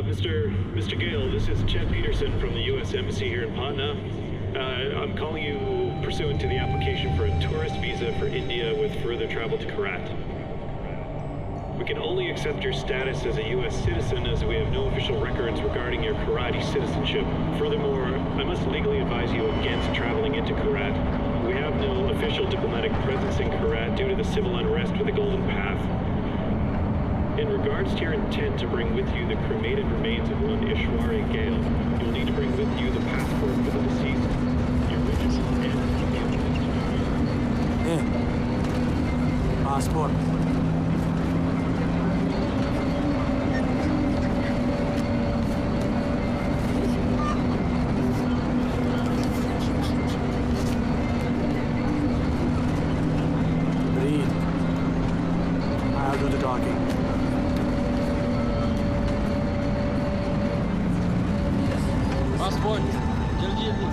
Mr. Gale, this is Chet Peterson from the U.S. Embassy here in Patna. I'm calling you pursuant to the application for a tourist visa for India with further travel to Kyrat. We can only accept your status as a U.S. citizen as we have no official records regarding your Kyrati citizenship. Furthermore, I must legally advise you against traveling into Kyrat. We have no official diplomatic presence in Kyrat due to the civil unrest with the Golden Path. In regards to your intent to bring with you the cremated remains of one Ishwari Gale, you'll need to bring with you the passport for the deceased, the original and the Passport. Read. I'll do the talking. Passport जल्दी जल्दी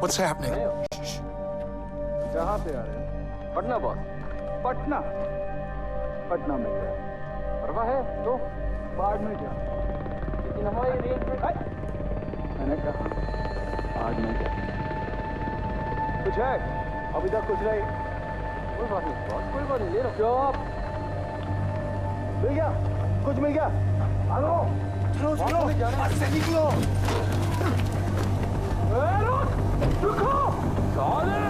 What's happening? कहाँ पे आ रहे हैं? Patna boss. Patna? Patna में क्या? परवाह है तो बाद में क्या? लेकिन हमारी रेल पे मैंने कहा आज में क्या? कुछ है? अभी तक कुछ नहीं। कोई बात नहीं बॉस, कोई बात नहीं, ले लो। जॉब मिल गया? कुछ मिल गया? हेलो? चलो चलो, आज से निकलो। रुको! साले!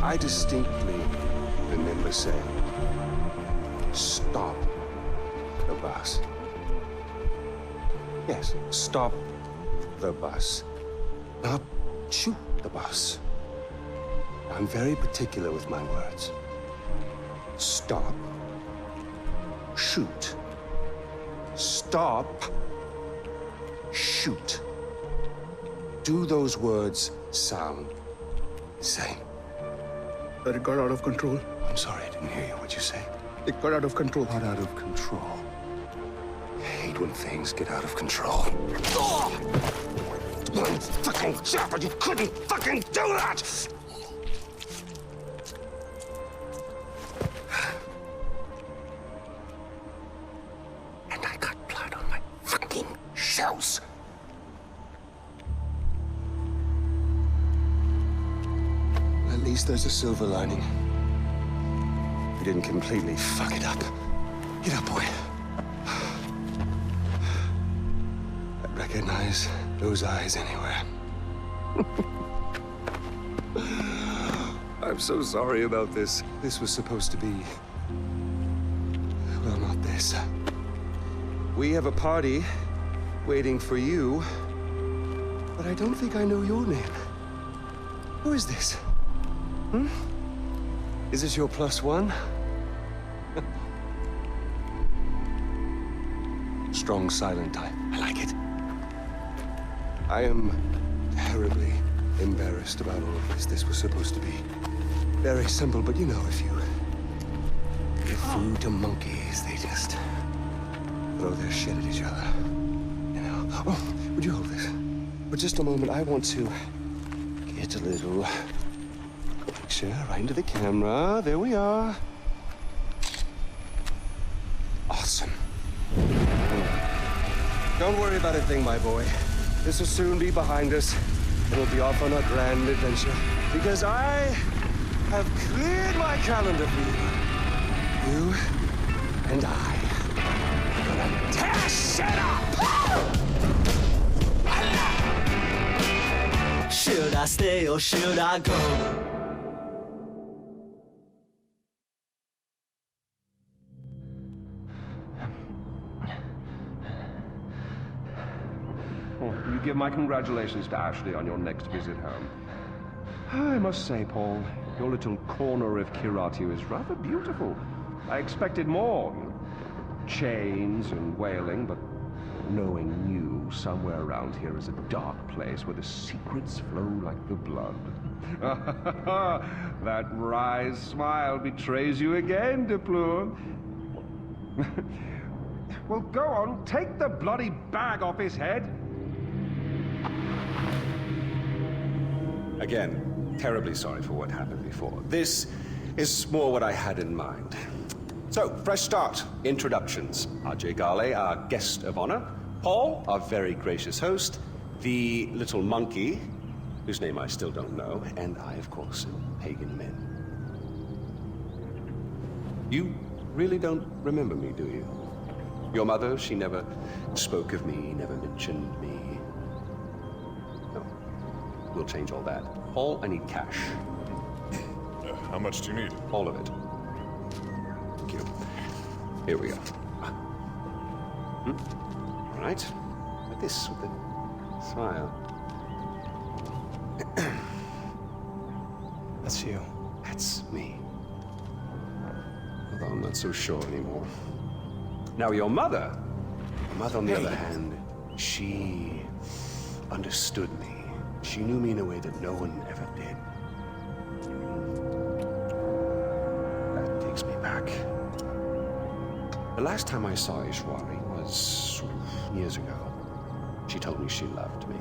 I distinctly remember saying, stop the bus. Yes, stop the bus. Not shoot the bus. I'm very particular with my words. Stop. Shoot. Stop. Shoot. Do those words sound the same? But it got out of control. I'm sorry, I didn't hear you. What'd you say? It got out of control. Got out of control. I hate when things get out of control. One fucking job, but you couldn't fucking do that! And I got blood on my fucking shoes. At least there's a silver lining. We didn't completely fuck it up. Get up, boy. I'd recognize those eyes anywhere. I'm so sorry about this. This was supposed to be... well, not this. We have a party waiting for you, but I don't think I know your name. Who is this? Hmm? Is this your +1? Strong, silent type. I like it. I am terribly embarrassed about all of this. This was supposed to be very simple, but you know, if you give food to monkeys, they just throw their shit at each other. You know? Oh, would you hold this? For just a moment, I want to get a little picture right into the camera. There we are. Awesome. Don't worry about a thing, my boy. This will soon be behind us. we'll be off on a grand adventure. Because I have cleared my calendar for you. You and I are gonna tear shit up! Should I stay or should I go? You give my congratulations to Ashley on your next visit home. I must say, Paul, your little corner of Kyrati is rather beautiful. I expected more. Chains and wailing, but knowing you, somewhere around here is a dark place where the secrets flow like the blood. That wry smile betrays you again, Deplour. Well, go on, take the bloody bag off his head. Again, terribly sorry for what happened before. This is more what I had in mind. So, fresh start. Introductions. Ajay Ghale, our guest of honor. Paul, our very gracious host. The little monkey, whose name I still don't know. And I, of course, am Pagan Min. You really don't remember me, do you? Your mother, she never spoke of me, never mentioned me. No. We'll change all that. Paul, I need cash. How much do you need? All of it. Thank you. Here we go. All right. Like this, with a smile. That's you. That's me. Although I'm not so sure anymore. Now, your mother, on the other hand, she understood me. She knew me in a way that no one ever did. That takes me back. The last time I saw Ishwari was years ago. She told me she loved me.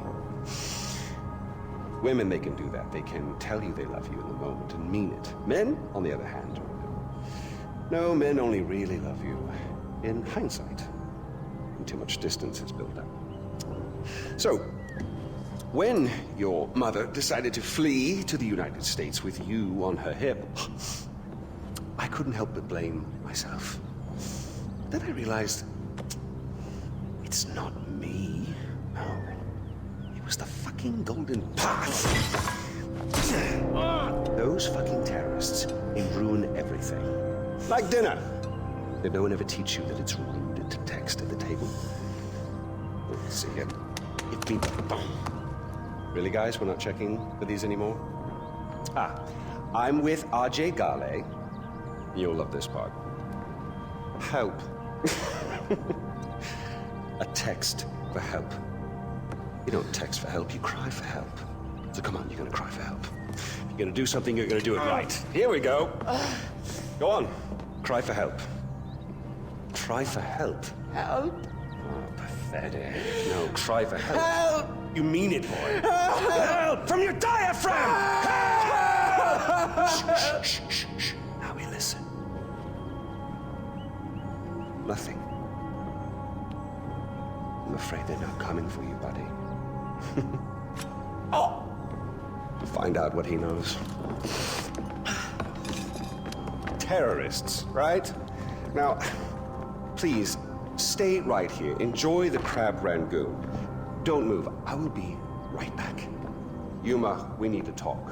Women, they can do that. They can tell you they love you in the moment and mean it. Men, on the other hand, no, men only really love you in hindsight, when too much distance is built up. So, when your mother decided to flee to the United States with you on her hip, I couldn't help but blame myself. Then I realized, it's not me, no. It was the fucking Golden Path. Those fucking terrorists, they ruin everything. Like dinner. Did no one ever teach you that it's rude to text at the table? Let's see it. It means really, guys? We're not checking for these anymore? I'm with Ajay Ghale. You'll love this part. Help. A text for help. You don't text for help, you cry for help. So come on, you're gonna cry for help. If you're gonna do something, you're gonna do it right. Here we go. Go on. Cry for help. Cry for help. Help! Oh, pathetic. No, cry for help. Help! You mean it, boy. Help! From your diaphragm! Help! Shh, shh, shh, shh. Now we listen. Nothing. I'm afraid they're not coming for you, buddy. Oh! Find out what he knows. Terrorists, right? Now, please, stay right here. Enjoy the crab rangoon. Don't move. I will be right back. Yuma, we need to talk.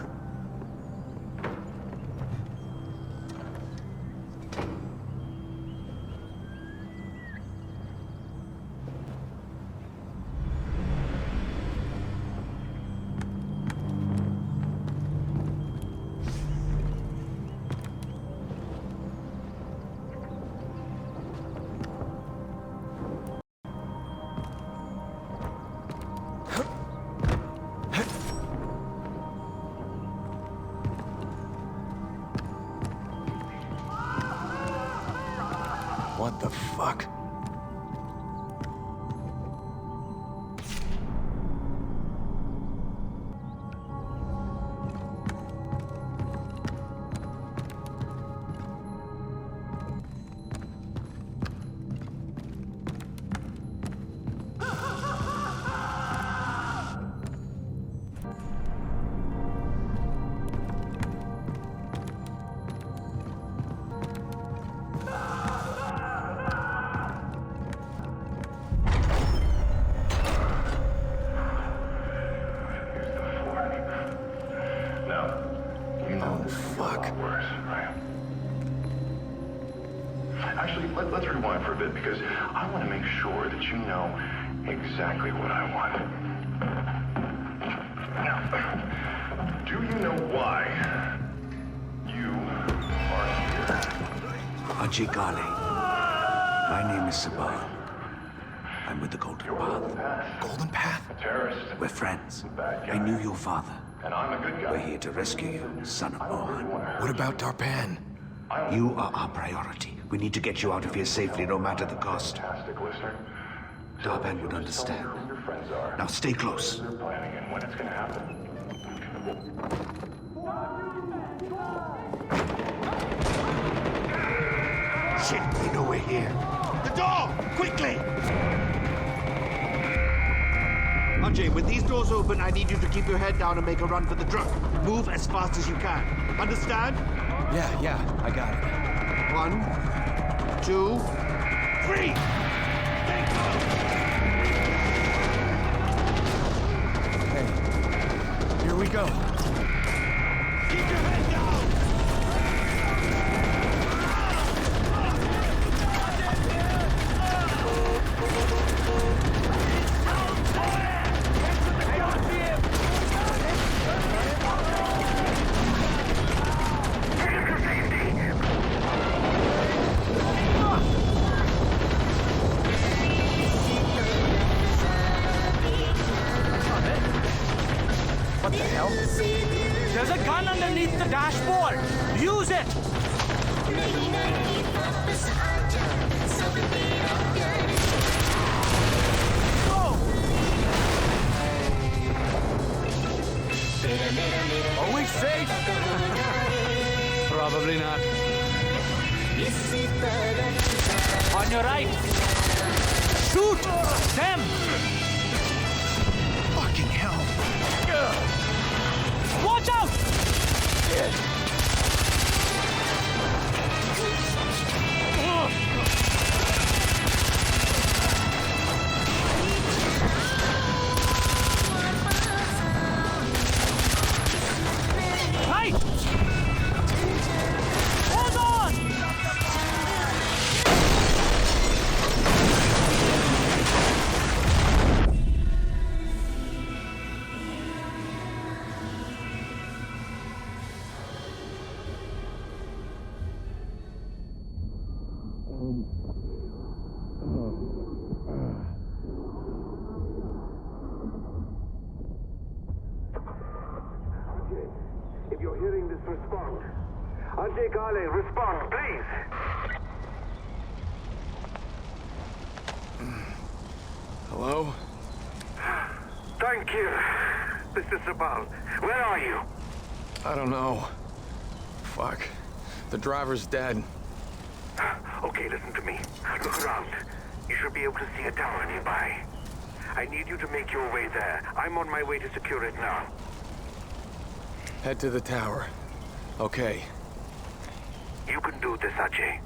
What the fuck? let's rewind for a bit, because I want to make sure that you know exactly what I want. Now, do you know why you are here? Ajay Ghale. My name is Sabal. I'm with the Golden Path. Golden Path? A terrorist. We're friends. Bad guy. I knew your father. And I'm a good guy. We're here to rescue you, son of Mohan. What about Darpan? You are our priority. We need to get you out of here safely, no matter the cost. Fantastic listener. Darpan would understand. Tell me who your friends are. Now stay close. They're planning and when it's going to happen. Shit, they know we're here. The door! Quickly! Ajay, with these doors open, I need you to keep your head down and make a run for the truck. Move as fast as you can. Understand? Yeah, I got it. 1, 2, 3! Okay. Here we go. Keep your head down! What the hell? There's a gun underneath the dashboard. Use it. Are we safe? Probably not. On your right. Shoot them. Fucking hell. Watch out! Right! Hold on! If you're hearing this, respond. Ajay Ghale, respond, please. Hello? Thank you. This is Sabal. Where are you? I don't know. Fuck. The driver's dead. Okay, listen to me. Look around. You should be able to see a tower nearby. I need you to make your way there. I'm on my way to secure it now. Head to the tower. Okay. You can do this, Ajay.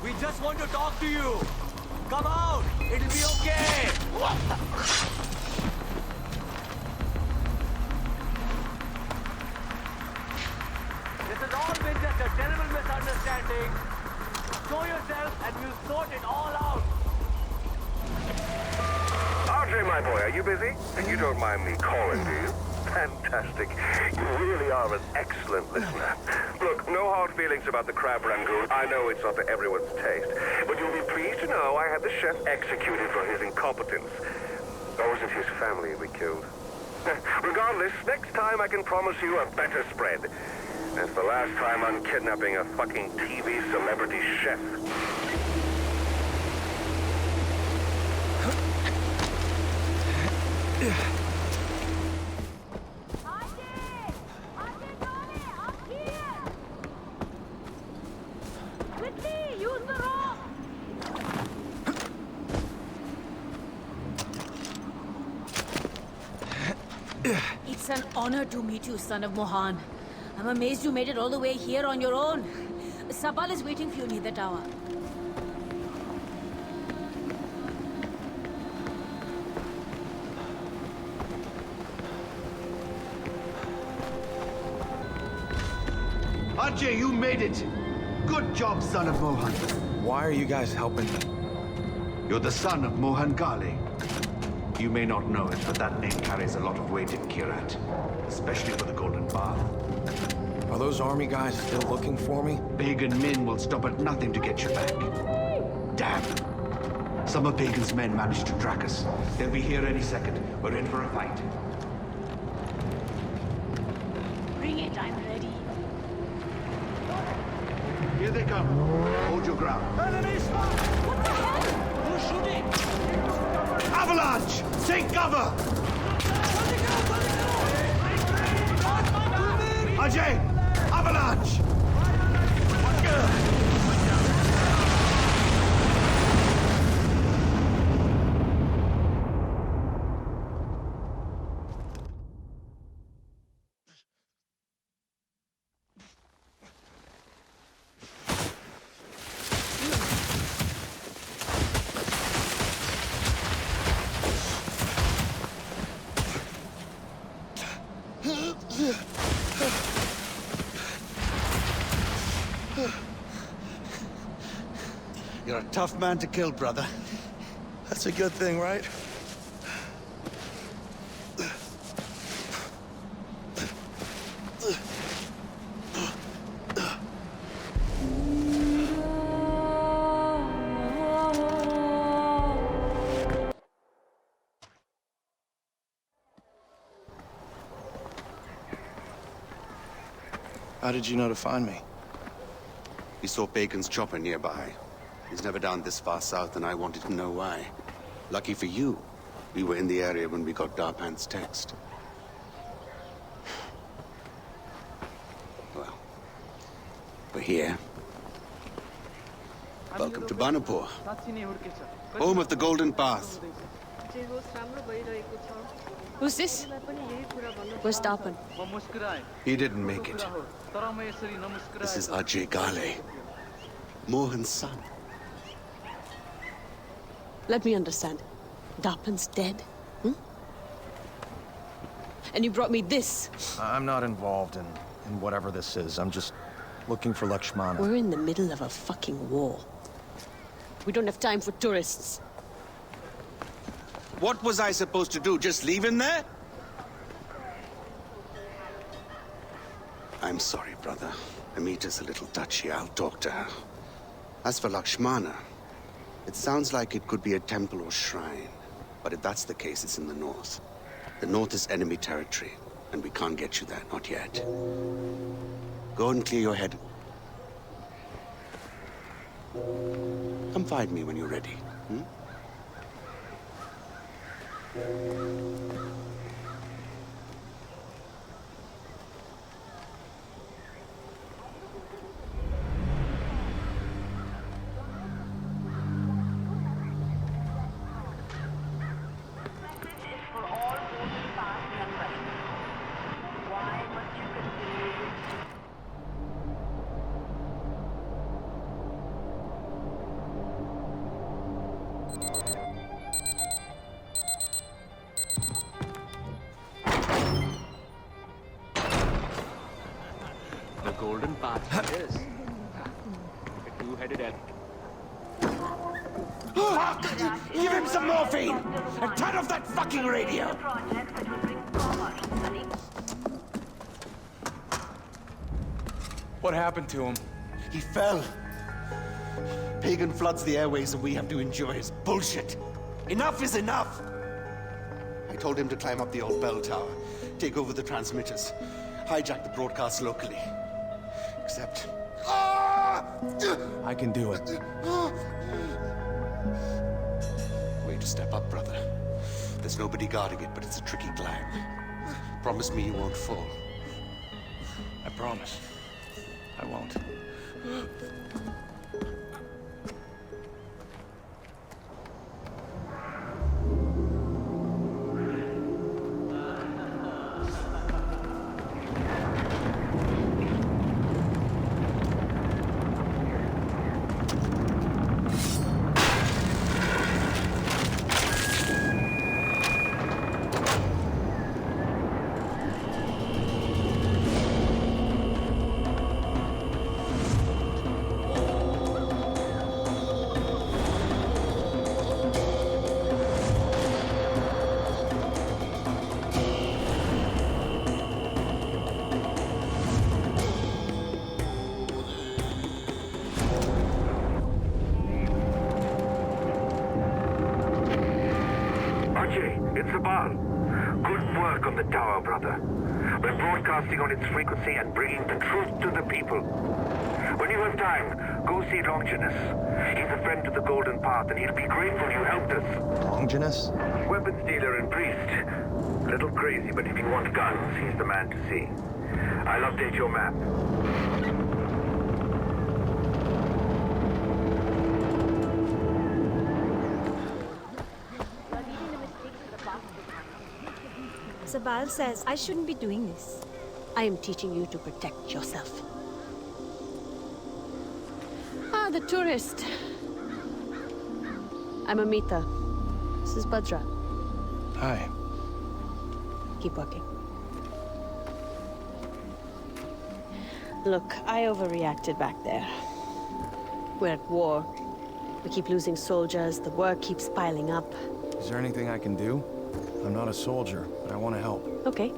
We just want to talk to you. Come out. It'll be okay. This has all been just a terrible misunderstanding. Show yourself and we'll sort it all out. Ajay, my boy, are you busy? You don't mind me calling, do you? Fantastic. You really are an excellent listener. Look, no hard feelings about the crab rangoon. I know it's not to everyone's taste. But you'll be pleased to know I had the chef executed for his incompetence. Or was it his family we killed? Regardless, next time I can promise you a better spread. That's the last time I'm kidnapping a fucking TV celebrity chef. It's an honor to meet you, son of Mohan. I'm amazed you made it all the way here on your own. Sabal is waiting for you near the tower. Ajay, you made it! Good job, son of Mohan. Why are you guys helping me? You're the son of Mohan Ghale. You may not know it, but that name carries a lot of weight in Kyrat, especially for the Golden Path. Are those army guys still looking for me? Pagan Min will stop at nothing to get you back. Damn. Some of Pagan's men managed to track us. They'll be here any second. We're in for a fight. Bring it, I'm ready. Here they come. Hold your ground. Enemy spot! What the hell? Who's shooting? Avalanche! Take cover! Ajay! Avalanche! You're a tough man to kill, brother. That's a good thing, right? How did you know to find me? We saw Pagan's chopper nearby. He's never down this far south, and I wanted to know why. Lucky for you, we were in the area when we got Darpan's text. Well, we're here. Welcome to Banapur, home of the Golden Path. Who's this? Where's Darpan? He didn't make it. This is Ajay Ghale, Mohan's son. Let me understand. Darpan's dead? Hmm? And you brought me this? I'm not involved in whatever this is. I'm just looking for Lakshmana. We're in the middle of a fucking war. We don't have time for tourists. What was I supposed to do? Just leave him there? I'm sorry, brother. Amita's a little touchy. I'll talk to her. As for Lakshmana, it sounds like it could be a temple or shrine. But if that's the case, it's in the north. The north is enemy territory, and we can't get you there, not yet. Go and clear your head. Come find me when you're ready. Hmm? The Golden Path is a two-headed elk. Fuck! Give him some morphine! And turn off that fucking radio! What happened to him? He fell. Pagan floods the airways and we have to endure his bullshit. Enough is enough! I told him to climb up the old bell tower, take over the transmitters, hijack the broadcast locally. Except... I can do it. Way to step up, brother. There's nobody guarding it, but it's a tricky climb. Promise me you won't fall. I promise. I won't. Ajay, it's Sabal. Good work on the tower, brother. We're broadcasting on its frequency and bringing the truth to the people. When you have time, go see Longinus. He's a friend to the Golden Path, and he'll be grateful you helped us. Longinus? Weapons dealer and priest. A little crazy, but if you want guns, he's the man to see. I'll update your map. Sabal says I shouldn't be doing this. I am teaching you to protect yourself. Ah, the tourist. I'm Amita. This is Bhadra. Hi. Keep working. Look, I overreacted back there. We're at war. We keep losing soldiers, the work keeps piling up. Is there anything I can do? I'm not a soldier, but I want to help. Okay.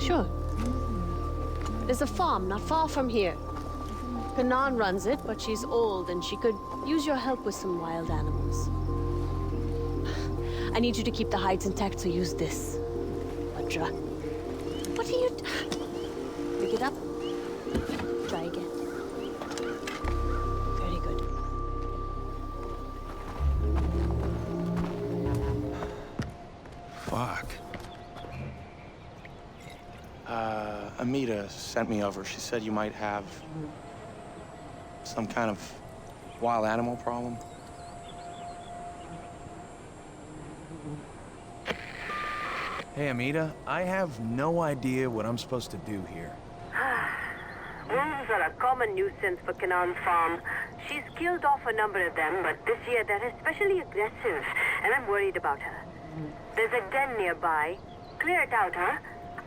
Sure. There's a farm not far from here. Kanan runs it, but she's old and she could use your help with some wild animals. I need you to keep the hides intact, so use this. Bhadra. What are you... Pick it up. Try again. Very good. Fuck. Amita sent me over. She said you might have some kind of wild animal problem. Hey, Amita, I have no idea what I'm supposed to do here. Wolves are a common nuisance for Kanan's farm. She's killed off a number of them, but this year they're especially aggressive, and I'm worried about her. There's a den nearby. Clear it out, huh?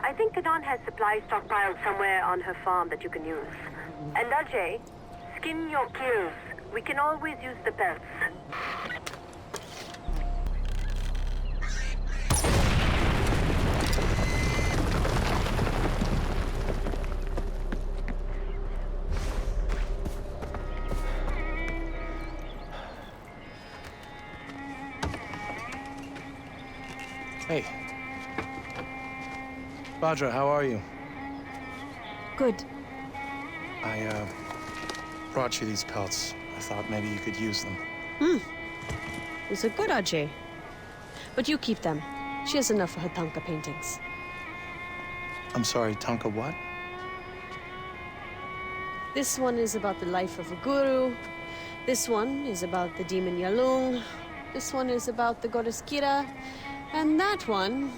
I think Kanan has supplies stockpiled somewhere on her farm that you can use. And Ajay, skin your kills. We can always use the pelts. Hey. Bhadra, how are you? Good. I, brought you these pelts. I thought maybe you could use them. These are good, Ajay. But you keep them. She has enough for her Tanka paintings. I'm sorry, Tanka what? This one is about the life of a guru. This one is about the demon Yalung. This one is about the goddess Kira. And that one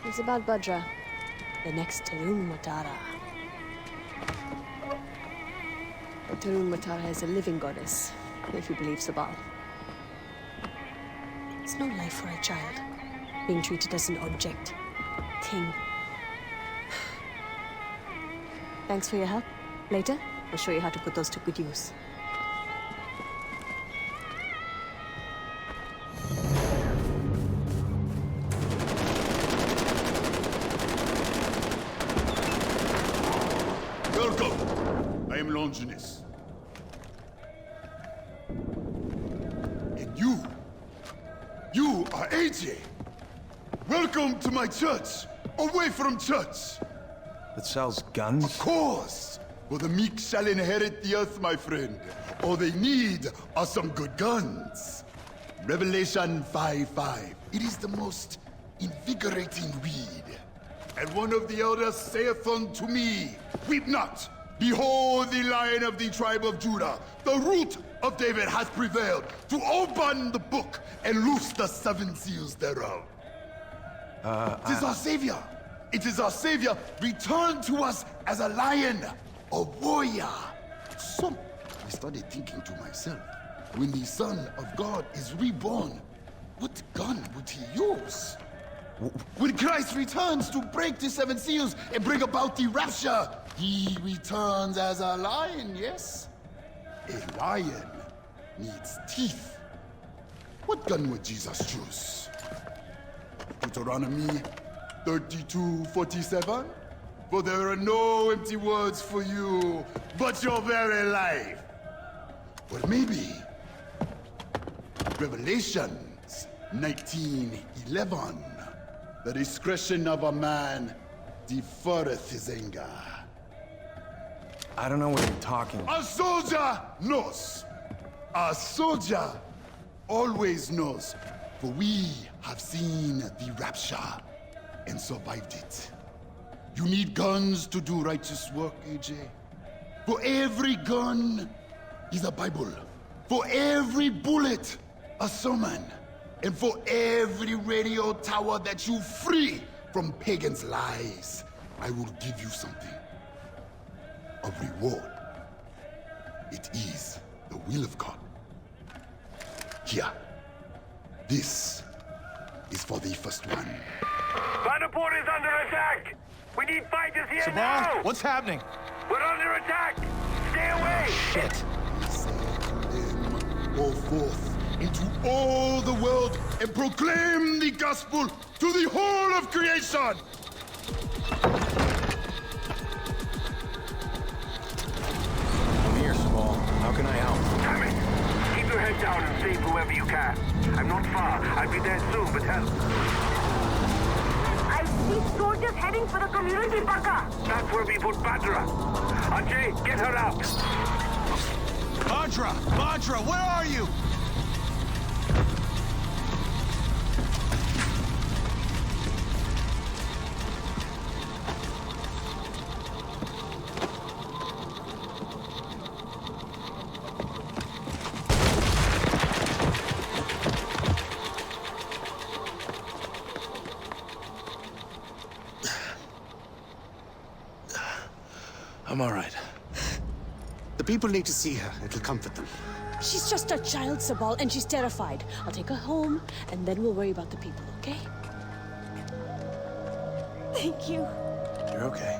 is about Bhadra, the next Tarun Matara. Tarun Matara is a living goddess, if you believe Sabal. It's no life for a child, being treated as an object, thing. Thanks for your help. Later, I'll show you how to put those to good use. Welcome. I am Longinus. And you are AJ. Welcome to my church. Away from church. That sells guns? Of course. For the meek shall inherit the earth, my friend. All they need are some good guns. Revelation 5:5. It is the most invigorating read. And one of the elders saith unto me, weep not. Behold, the Lion of the tribe of Judah, the root of David, hath prevailed to open the book and loose the 7 seals thereof. It is our Savior. It is our Savior returned to us as a lion, a warrior. So, I started thinking to myself, when the Son of God is reborn, what gun would he use? When Christ returns to break the 7 seals and bring about the rapture, he returns as a lion, yes? A lion needs teeth. What gun would Jesus choose? Deuteronomy 32:47? For there are no empty words for you, but your very life. Or maybe Revelations 1911. The discretion of a man deferreth his anger. I don't know what you're talking about. A soldier knows. A soldier always knows. For we have seen the rapture and survived it. You need guns to do righteous work, AJ. For every gun is a Bible. For every bullet, a sermon. And for every radio tower that you free from pagans' lies, I will give you something. A reward. It is the will of God. Here. This is for the first one. Vanderport is under attack! We need fighters here now! What's happening? We're under attack! Stay away! Shit. Go forth into all the world and proclaim the gospel to the whole of creation! I'm here, Sabal. How can I help? Damn it! Keep your head down and save whoever you can. I'm not far. I'll be there soon, but help. I see soldiers heading for the community bunker. That's where we put Badra. Ajay, get her out. Badra, where are you? I'm all right. The people need to see her. It'll comfort them. She's just a child, Sabal, and she's terrified. I'll take her home, and then we'll worry about the people, okay? Thank you. You're okay.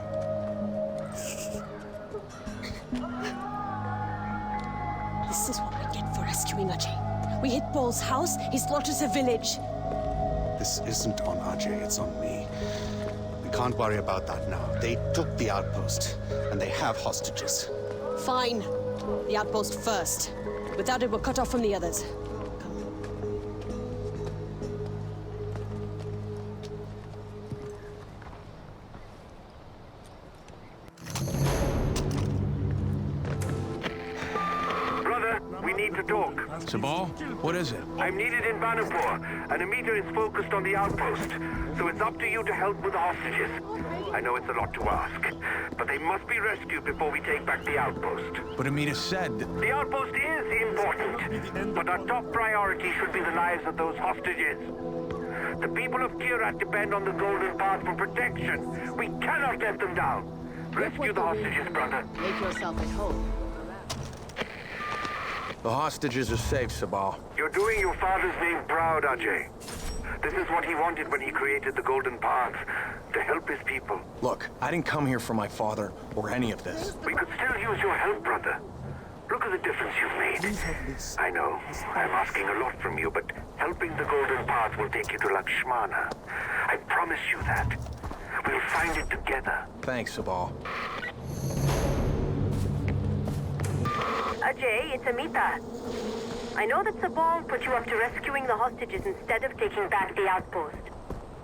This is what we get for rescuing Ajay. We hit Paul's house, he slaughters a village. This isn't on Ajay, it's on me. We can't worry about that now. They took the outpost, and they have hostages. Fine. The outpost first. Without it, we're cut off from the others. Brother, we need to talk. Sabal, what is it? I'm needed in Banapur, and Amita is focused on the outpost. So it's up to you to help with the hostages. I know it's a lot to ask, but they must be rescued before we take back the outpost. But Amita said that... The outpost is important, but our top priority should be the lives of those hostages. The people of Kyrat depend on the Golden Path for protection. We cannot let them down. Rescue the hostages, brother. Make yourself at home. The hostages are safe, Sabal. You're doing your father's name proud, Ajay. This is what he wanted when he created the Golden Path, to help his people. Look, I didn't come here for my father or any of this. We could still use your help, brother. Look at the difference you've made. I know, I'm asking a lot from you, but helping the Golden Path will take you to Lakshmana. I promise you that. We'll find it together. Thanks, Sabal. Ajay, it's Amita. I know that Sabal put you up to rescuing the hostages instead of taking back the outpost.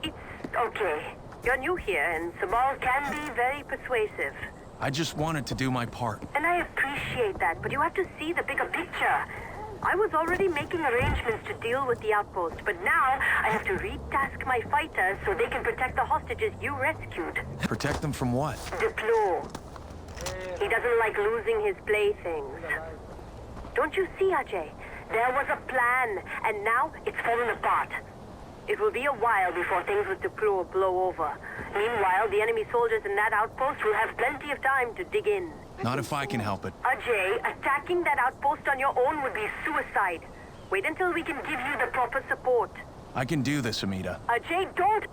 It's okay. You're new here, and Sabal can be very persuasive. I just wanted to do my part. And I appreciate that, but you have to see the bigger picture. I was already making arrangements to deal with the outpost, but now I have to retask my fighters so they can protect the hostages you rescued. Protect them from what? Deploy. He doesn't like losing his playthings. Don't you see, Ajay? There was a plan, and now it's fallen apart. It will be a while before things with Deploy blow over. Meanwhile, the enemy soldiers in that outpost will have plenty of time to dig in. Not if I can help it. Ajay, attacking that outpost on your own would be suicide. Wait until we can give you the proper support. I can do this, Amita. Ajay, don't...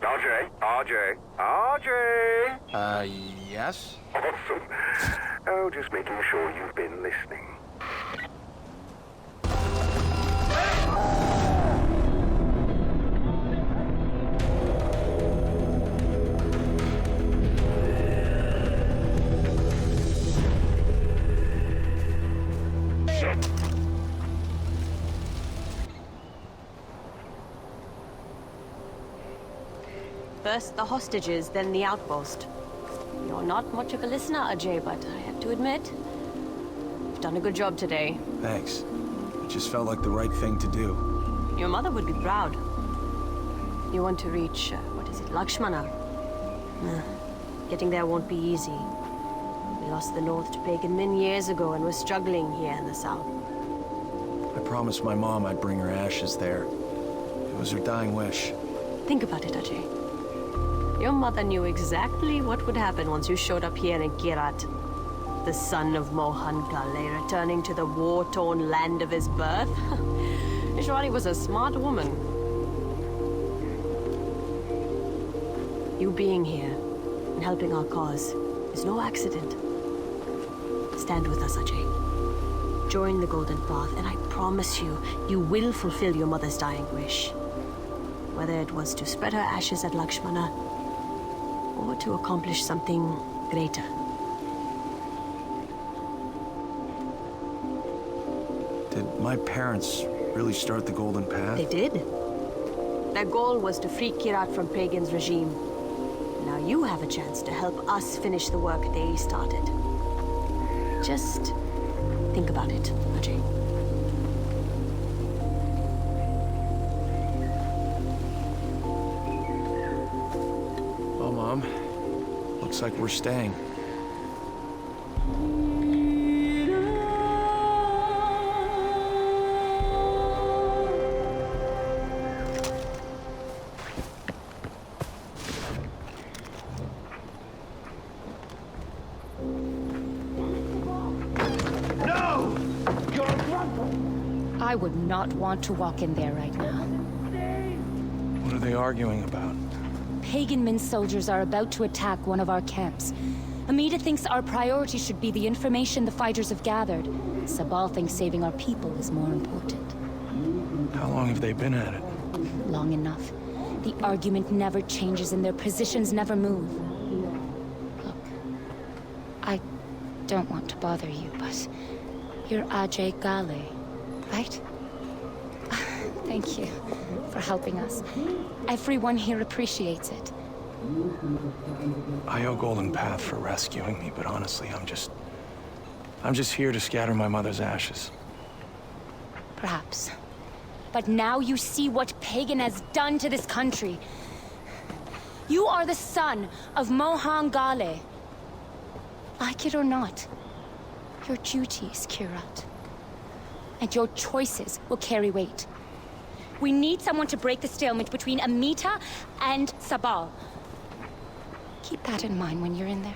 Ajay! Yes? Awesome. Oh, just making sure you've been listening. First the hostages, then the outpost. You're not much of a listener, Ajay, but I have to admit, you've done a good job today. Thanks. It just felt like the right thing to do. Your mother would be proud. You want to reach, what is it, Lakshmana? Getting there won't be easy. We lost the north to Pagan Min years ago and we're struggling here in the south. I promised my mom I'd bring her ashes there. It was her dying wish. Think about it, Ajay. Your mother knew exactly what would happen once you showed up here in Kyrat. The son of Mohan Ghale returning to the war-torn land of his birth. Ishwari was a smart woman. You being here and helping our cause is no accident. Stand with us, Ajay. Join the Golden Path, and I promise you, you will fulfill your mother's dying wish. Whether it was to spread her ashes at Lakshmana, or to accomplish something greater. Did my parents really start the Golden Path? They did. Their goal was to free Kyrat from Pagan's regime. Now you have a chance to help us finish the work they started. Just think about it, Ajay. Well, Mom, looks like we're staying. I would not want to walk in there right now. What are they arguing about? Pagan Min soldiers are about to attack one of our camps. Amita thinks our priority should be the information the fighters have gathered. Sabal thinks saving our people is more important. How long have they been at it? Long enough. The argument never changes and their positions never move. Look, I don't want to bother you, but you're Ajay Ghale, right? Thank you for helping us. Everyone here appreciates it. I owe Golden Path for rescuing me, but honestly, I'm just here to scatter my mother's ashes. Perhaps. But now you see what Pagan has done to this country. You are the son of Mohan Ghale. Like it or not, your duty is Kyrat. And your choices will carry weight. We need someone to break the stalemate between Amita and Sabal. Keep that in mind when you're in there.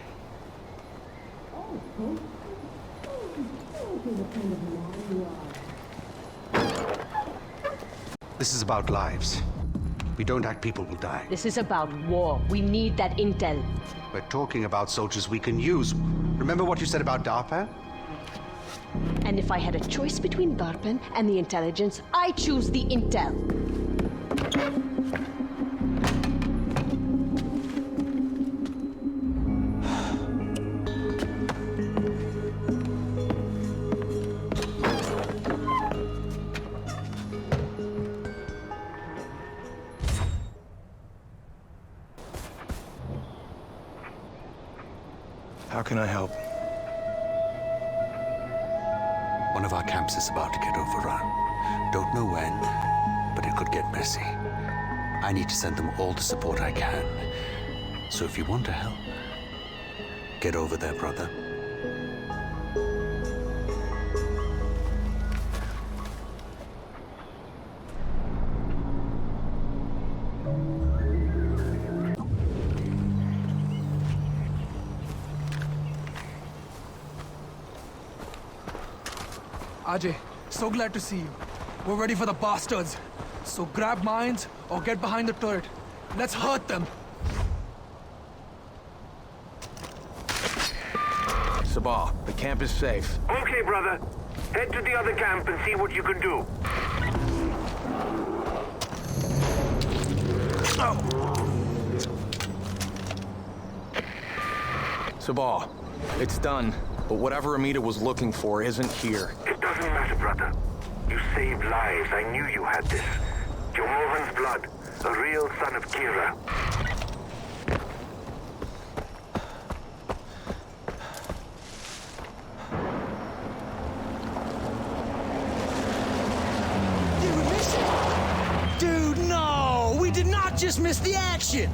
This is about lives. If we don't act, people will die. This is about war. We need that intel. We're talking about soldiers we can use. Remember what you said about DARPA? And if I had a choice between Darpan and the intelligence, I choose the intel. How can I help? One of our camps is about to get overrun. Don't know when, but it could get messy. I need to send them all the support I can. So if you want to help, get over there, brother. Ajay, so glad to see you. We're ready for the bastards. So grab mines or get behind the turret. Let's hurt them. Sabal, the camp is safe. Okay, brother. Head to the other camp and see what you can do. Sabal, it's done. But whatever Amita was looking for isn't here. It doesn't matter, brother. You saved lives. I knew you had this. You're Mohan's blood. A real son of Kira. Dude, no! We did not just miss the action!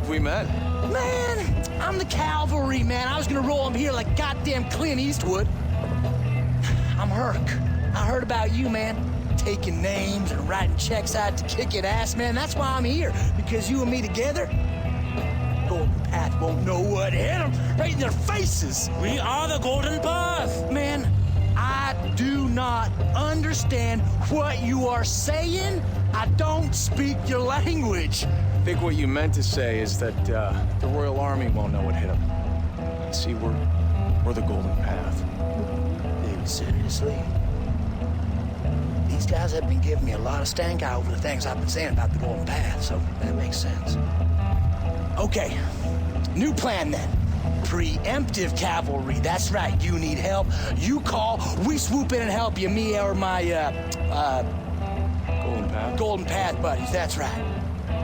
We met. Man, I'm the cavalry, man. I was gonna roll him here like goddamn Clint Eastwood. I'm Herc. I heard about you, man. Taking names and writing checks out to kick it ass, man. That's why I'm here. Because you and me together, Golden Path won't know what hit them right in their faces. We are the Golden Path. Man, I do not understand what you are saying. I don't speak your language. I think what you meant to say is that the Royal Army won't know what hit them. See, we're the Golden Path. Dude, seriously? These guys have been giving me a lot of stank eye over the things I've been saying about the Golden Path, so that makes sense. Okay, new plan then. Preemptive cavalry, that's right. You need help, you call, we swoop in and help you, me or my, Golden Path buddies, that's right.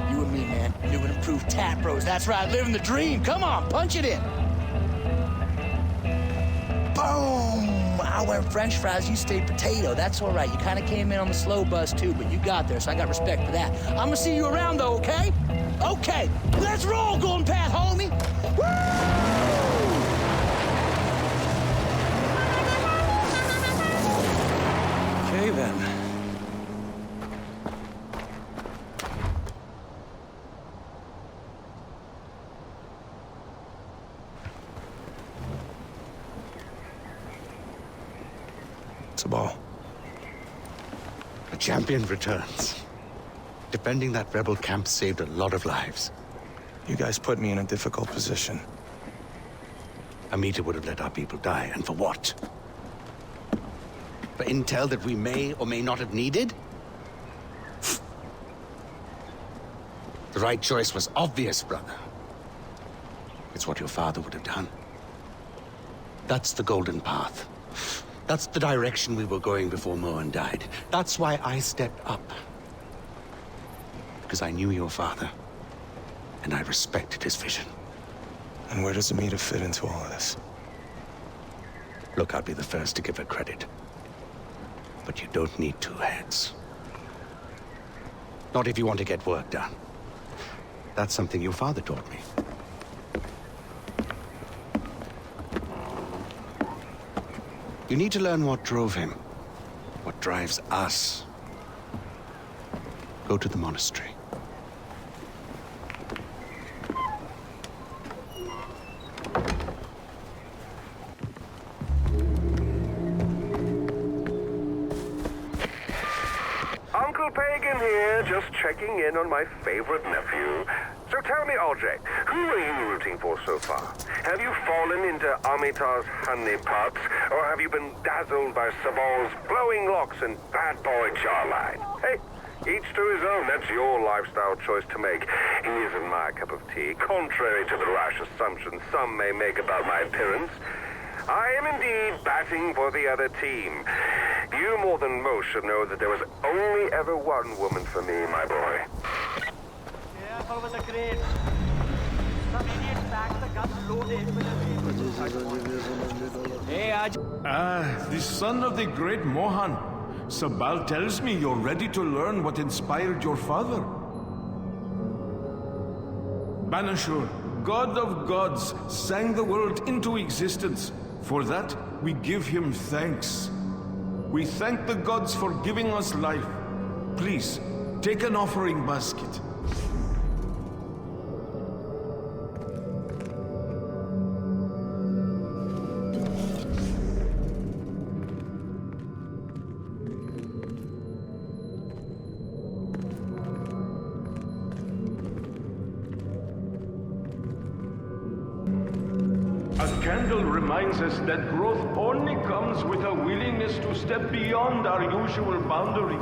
You and me, man, new and improved tap bros, that's right, living the dream. Come on, punch it in. Boom! I went French fries, you stayed potato. That's all right. You kind of came in on the slow bus, too, but you got there, so I got respect for that. I'm gonna see you around, though, okay? Okay, let's roll, Golden Path, homie! Woo! Okay, then. It's a ball. A champion returns. Defending that rebel camp saved a lot of lives. You guys put me in a difficult position. Amita would have let our people die, and for what? For intel that we may or may not have needed? The right choice was obvious, brother. It's what your father would have done. That's the Golden Path. That's the direction we were going before Mohan died. That's why I stepped up. Because I knew your father, and I respected his vision. And where does Amita fit into all of this? Look, I'll be the first to give her credit. But you don't need two heads. Not if you want to get work done. That's something your father taught me. You need to learn what drove him, what drives us. Go to the monastery. Uncle Pagan here, just checking in on my favorite nephew. So tell me, Ajay, who are you rooting for so far? Have you fallen into Amita's honeypots, or have you been dazzled by Sabal's flowing locks and bad boy jawline? Hey, each to his own. That's your lifestyle choice to make. He isn't my cup of tea, contrary to the rash assumptions some may make about my appearance. I am indeed batting for the other team. You more than most should know that there was only ever one woman for me, my boy. Yeah, that was a great. Some idiot packed the gun loaded with a... Hey, Ajay. The son of the great Mohan. Sabal tells me you're ready to learn what inspired your father. Banashur, god of gods, sang the world into existence. For that, we give him thanks. We thank the gods for giving us life. Please, take an offering basket. A candle reminds us that growth only comes with a willingness to step beyond our usual boundaries.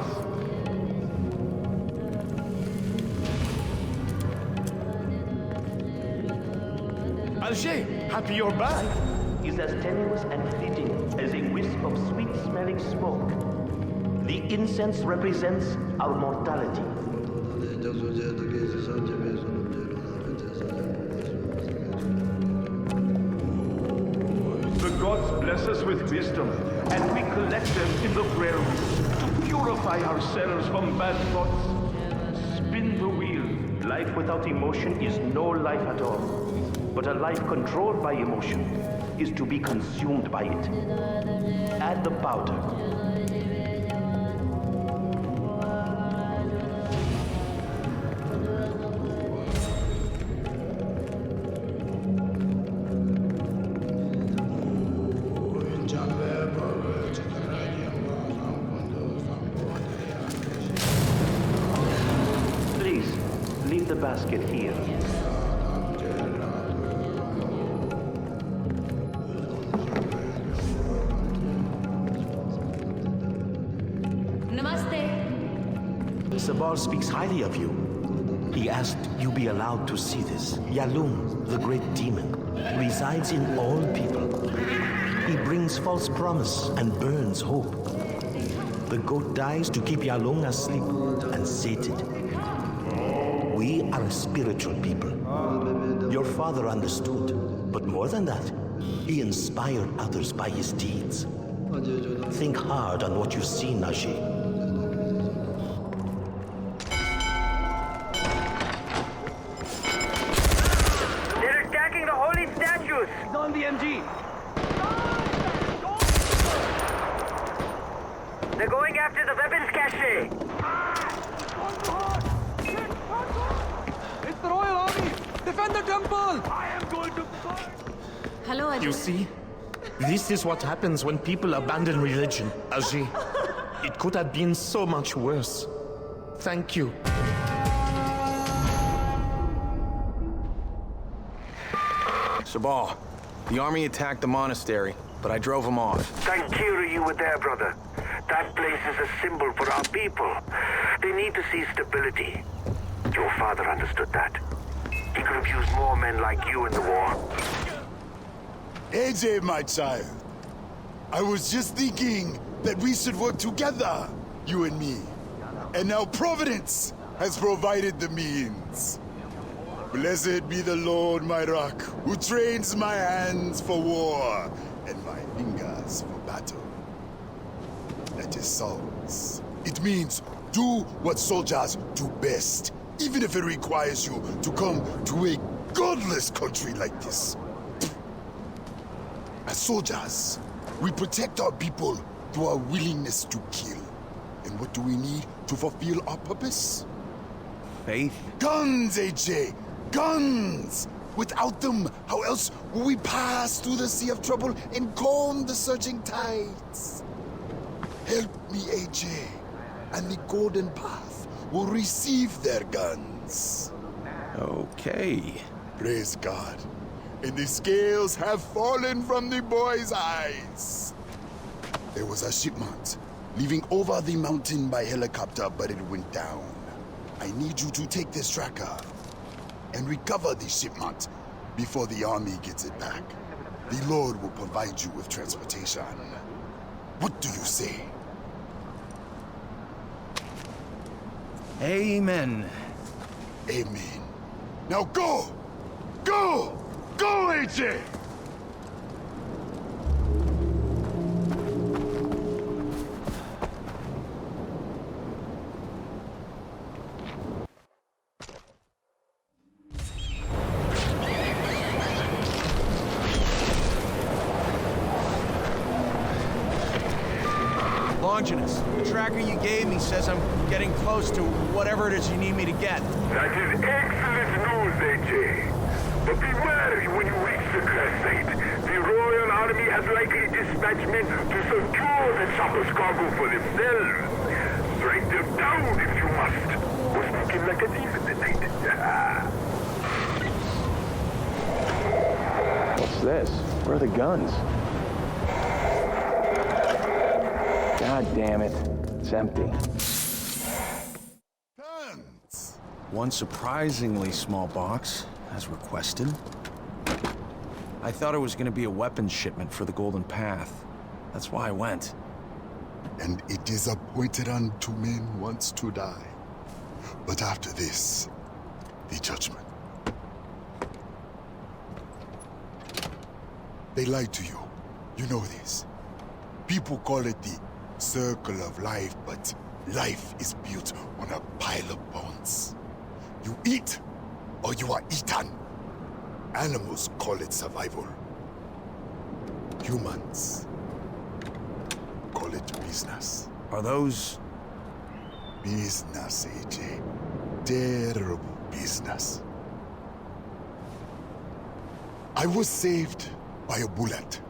Ajay, happy you're back. Is as tenuous and fleeting as a wisp of sweet-smelling smoke. The incense represents our mortality. The gods bless us with wisdom, and we collect them in the realms to purify ourselves from bad thoughts. Spin the wheel. Life without emotion is no life at all. But a life controlled by emotion is to be consumed by it. Add the powder. Please, leave the basket here. Sabal speaks highly of you. He asked you be allowed to see this. Yalung, the great demon, resides in all people. He brings false promise and burns hope. The goat dies to keep Yalung asleep and sated. We are a spiritual people. Your father understood, but more than that, he inspired others by his deeds. Think hard on what you see, Najee. He's on the MG. They're going after the weapons cache. It's the Royal Army! Defend the temple! I am going to burn. Hello, Ajay. You see? This is what happens when people abandon religion, Ajay. It could have been so much worse. Thank you. Sabal, the army attacked the monastery, but I drove them off. Thank you, you were there, brother. That place is a symbol for our people. They need to see stability. Your father understood that. He could have used more men like you in the war. AJ, my child. I was just thinking that we should work together, you and me. And now Providence has provided the means. Blessed be the Lord, my rock, who trains my hands for war and my fingers for battle. That is songs. It means do what soldiers do best, even if it requires you to come to a godless country like this. As soldiers, we protect our people through our willingness to kill. And what do we need to fulfill our purpose? Faith? Guns, AJ! Guns! Without them, how else will we pass through the sea of trouble and calm the surging tides? Help me, AJ, and the Golden Path will receive their guns. Okay. Praise God. And the scales have fallen from the boy's eyes. There was a shipment leaving over the mountain by helicopter, but it went down. I need you to take this tracker and recover the shipment before the army gets it back. The Lord will provide you with transportation. What do you say? Amen. Amen. Now go! Go! Go, AJ! Longinus, the tracker you gave me says I'm getting close to whatever it is you need me to get. That is excellent news, AJ. But be wary when you reach the Crescent. The Royal Army has likely dispatched men to secure the chopper's cargo for themselves. Strike them down if you must. Or sneak in like a thief in the night. What's this? Where are the guns? God damn it. It's empty. One surprisingly small box, as requested. I thought it was gonna be a weapons shipment for the Golden Path. That's why I went. And it is appointed unto men once to die. But after this, the judgment. They lied to you. You know this. People call it the circle of life, but life is built on a pile of bones. You eat, or you are eaten. Animals call it survival. Humans call it business. Are those... Business, AJ. Terrible business. I was saved by a bullet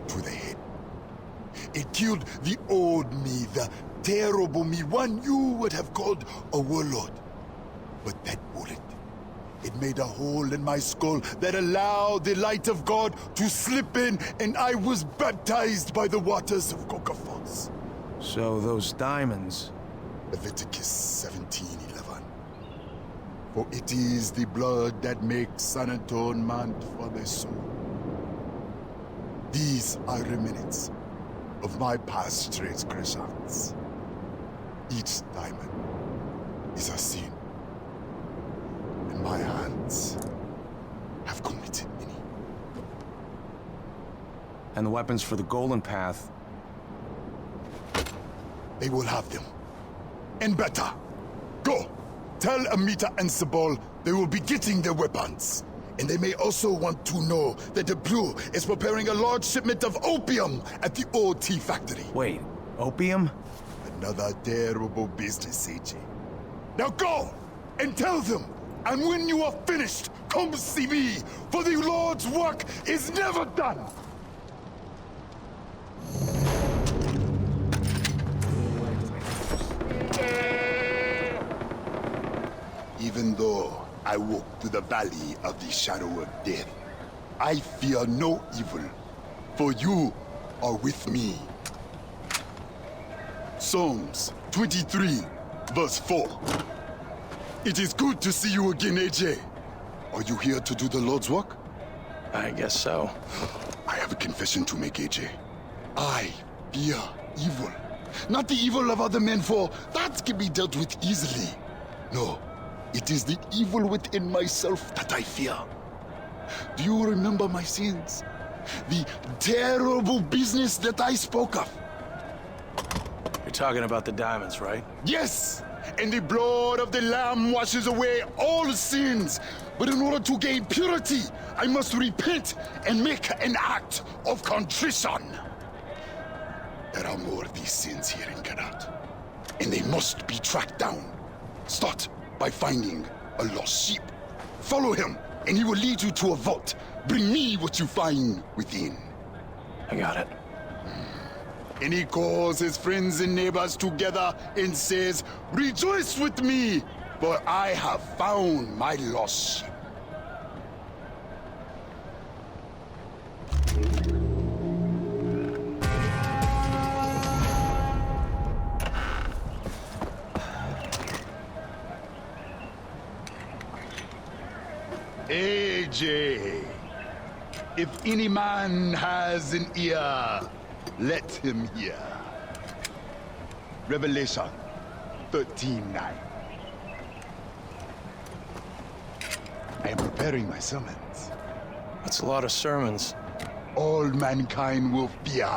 to the head. It killed the old me, the terrible me, one you would have called a warlord. But that bullet, it made a hole in my skull that allowed the light of God to slip in, and I was baptized by the waters of Coca Falls. So those diamonds... Leviticus 17:11. For it is the blood that makes an atonement for the soul. These are remnants of my past transgressions. Each diamond is a sin, and my hands have committed many. And the weapons for the Golden Path? They will have them. And better. Go! Tell Amita and Sabal they will be getting their weapons. And they may also want to know that the Blue is preparing a large shipment of opium at the old tea factory. Wait, opium? Another terrible business, AJ. Now go! And tell them! And when you are finished, come see me! For the Lord's work is never done! Even though I walk through the valley of the shadow of death, I fear no evil, for you are with me. Psalms 23, verse 4. It is good to see you again, AJ. Are you here to do the Lord's work? I guess so. I have a confession to make, AJ. I fear evil. Not the evil of other men, for that can be dealt with easily. No. It is the evil within myself that I fear. Do you remember my sins? The terrible business that I spoke of? You're talking about the diamonds, right? Yes! And the blood of the Lamb washes away all sins. But in order to gain purity, I must repent and make an act of contrition. There are more of these sins here in Kyrat, and they must be tracked down. Start by finding a lost sheep. Follow him, and he will lead you to a vault. Bring me what you find within. I got it. And he calls his friends and neighbors together and says, "Rejoice with me, for I have found my lost sheep." AJ, if any man has an ear, let him hear. Revelation 13:9. I am preparing my sermons. That's a lot of sermons. All mankind will fear.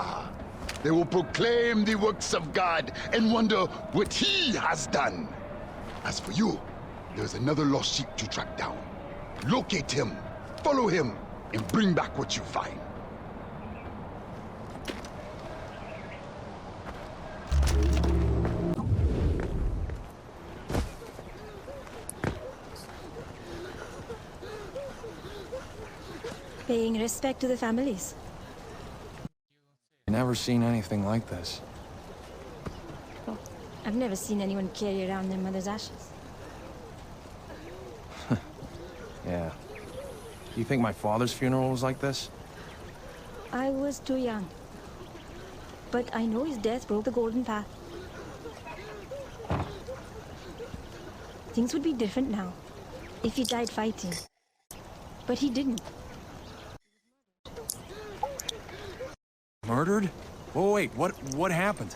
They will proclaim the works of God and wonder what he has done. As for you, there's another lost sheep to track down. Locate him, follow him, and bring back what you find. Paying respect to the families. I've never seen anything like this. Oh, I've never seen anyone carry around their mother's ashes. Yeah. You think my father's funeral was like this? I was too young. But I know his death broke the Golden Path. Things would be different now if he died fighting. But he didn't. Murdered? Oh, wait, what happened?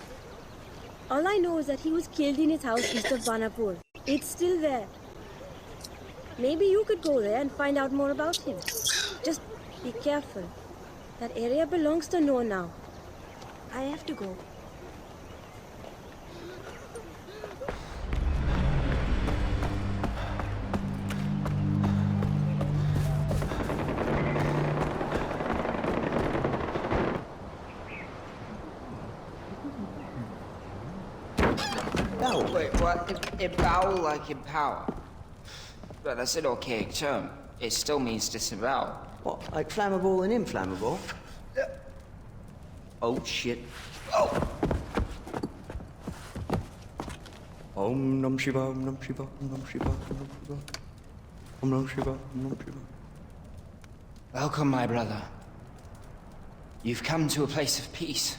All I know is that he was killed in his house east of Banapur. It's still there. Maybe you could go there and find out more about him. Just be careful. That area belongs to Noah now. I have to go. Wait, what? Empower like empower? But that's an archaic term. It still means disavow. What, like flammable and inflammable? Oh, shit. Oh! Om Nam Shiva, Om Nam Shiva, Om Nam Shiva, Om Nam Shiva. Om Nam Shiva, Om Nam Shiva. Welcome, my brother. You've come to a place of peace,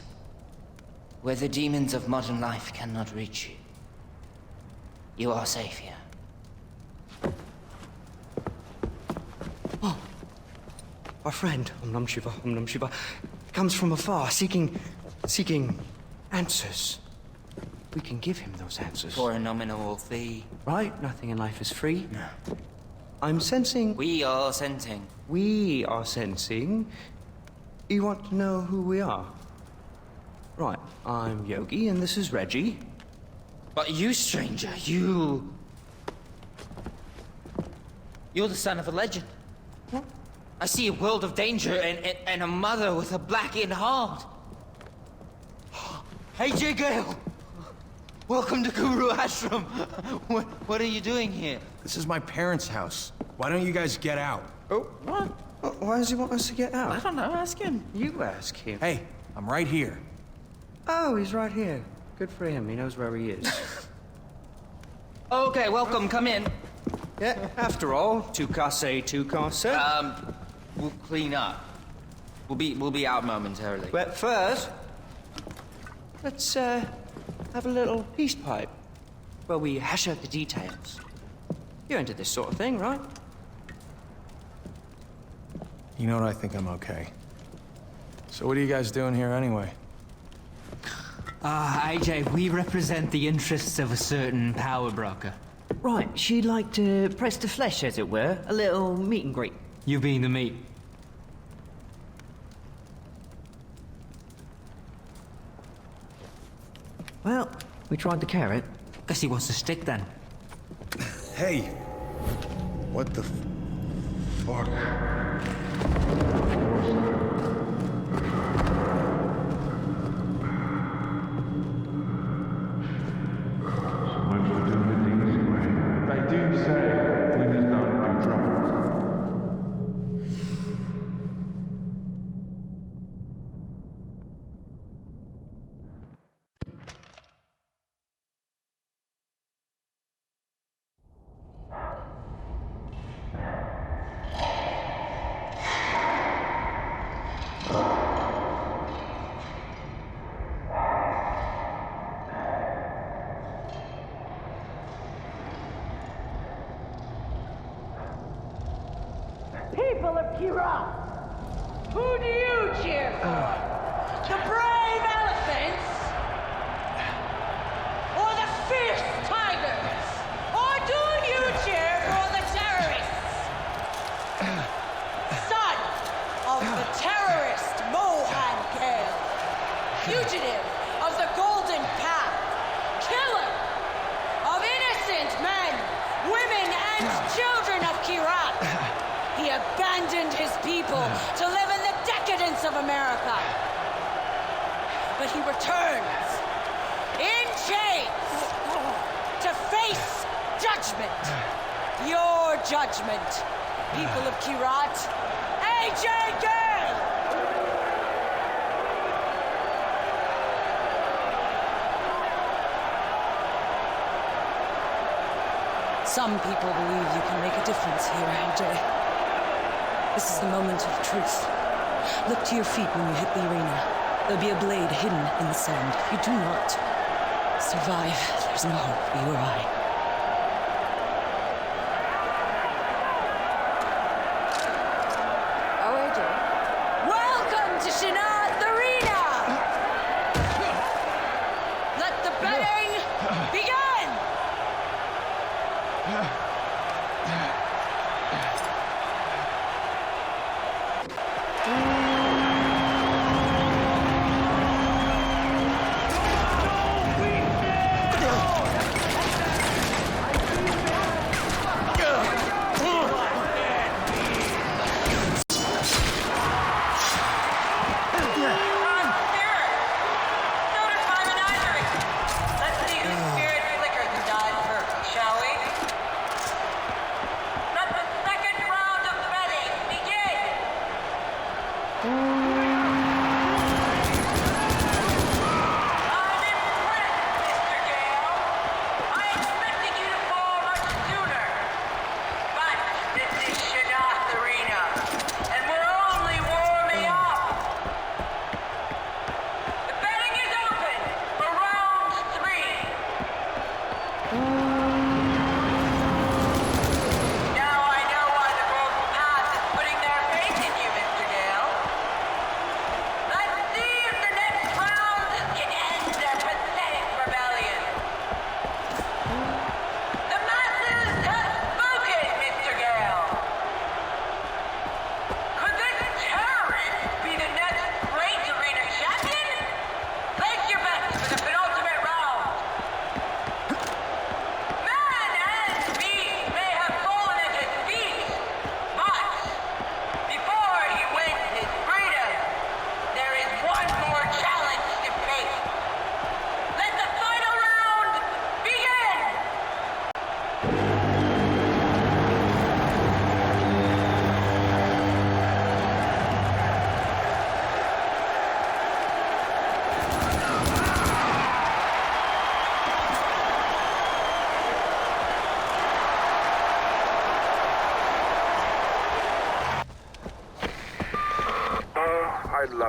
where the demons of modern life cannot reach you. You are safe here. Oh, our friend, Om Nam Shiva, Om Nam Shiva, comes from afar, seeking answers. We can give him those answers. For a nominal fee. Right? Nothing in life is free. No. I'm sensing... We are sensing. We are sensing... You want to know who we are? Right, I'm Yogi, and this is Reggie. But you, stranger, you're the son of a legend. What? I see a world of danger and a mother with a blackened heart. Ajay Ghale! Welcome to Guru Ashram. What are you doing here? This is my parents' house. Why don't you guys get out? Oh, what? Why does he want us to get out? I don't know, ask him. You ask him. Hey, I'm right here. Oh, he's right here. Good for him, he knows where he is. Okay, welcome, come in. Yeah, after all, tu casse. We'll clean up. We'll be out momentarily. But first, let's have a little peace pipe where we hash out the details. You're into this sort of thing, right? You know what, I think I'm okay. So what are you guys doing here anyway? AJ, we represent the interests of a certain power broker. Right, she'd like to press the flesh, as it were. A little meet and greet. You being the meat. Well, we tried the carrot. Guess he wants to stick then. Hey! What the fuck? They do say winners don't do troubles. People of Kyrat, who do you cheer for? The brave elephants? Or the fierce tigers? Or do you cheer for the terrorists? Son of the terrorist Pagan Min, fugitive of the Golden Path, killer of innocent men, women, and children of Kyrat. He abandoned his people to live in the decadence of America. But he returns in chains to face judgment. Your judgment, people of Kyrat. Ajay Ghale! Some people believe you can make a difference here, Ajay. This is the moment of truth. Look to your feet when you hit the arena. There'll be a blade hidden in the sand. If you do not survive, there's no hope for you or I. Oh, AJ. Welcome to Shinat Arena! Let the betting begin!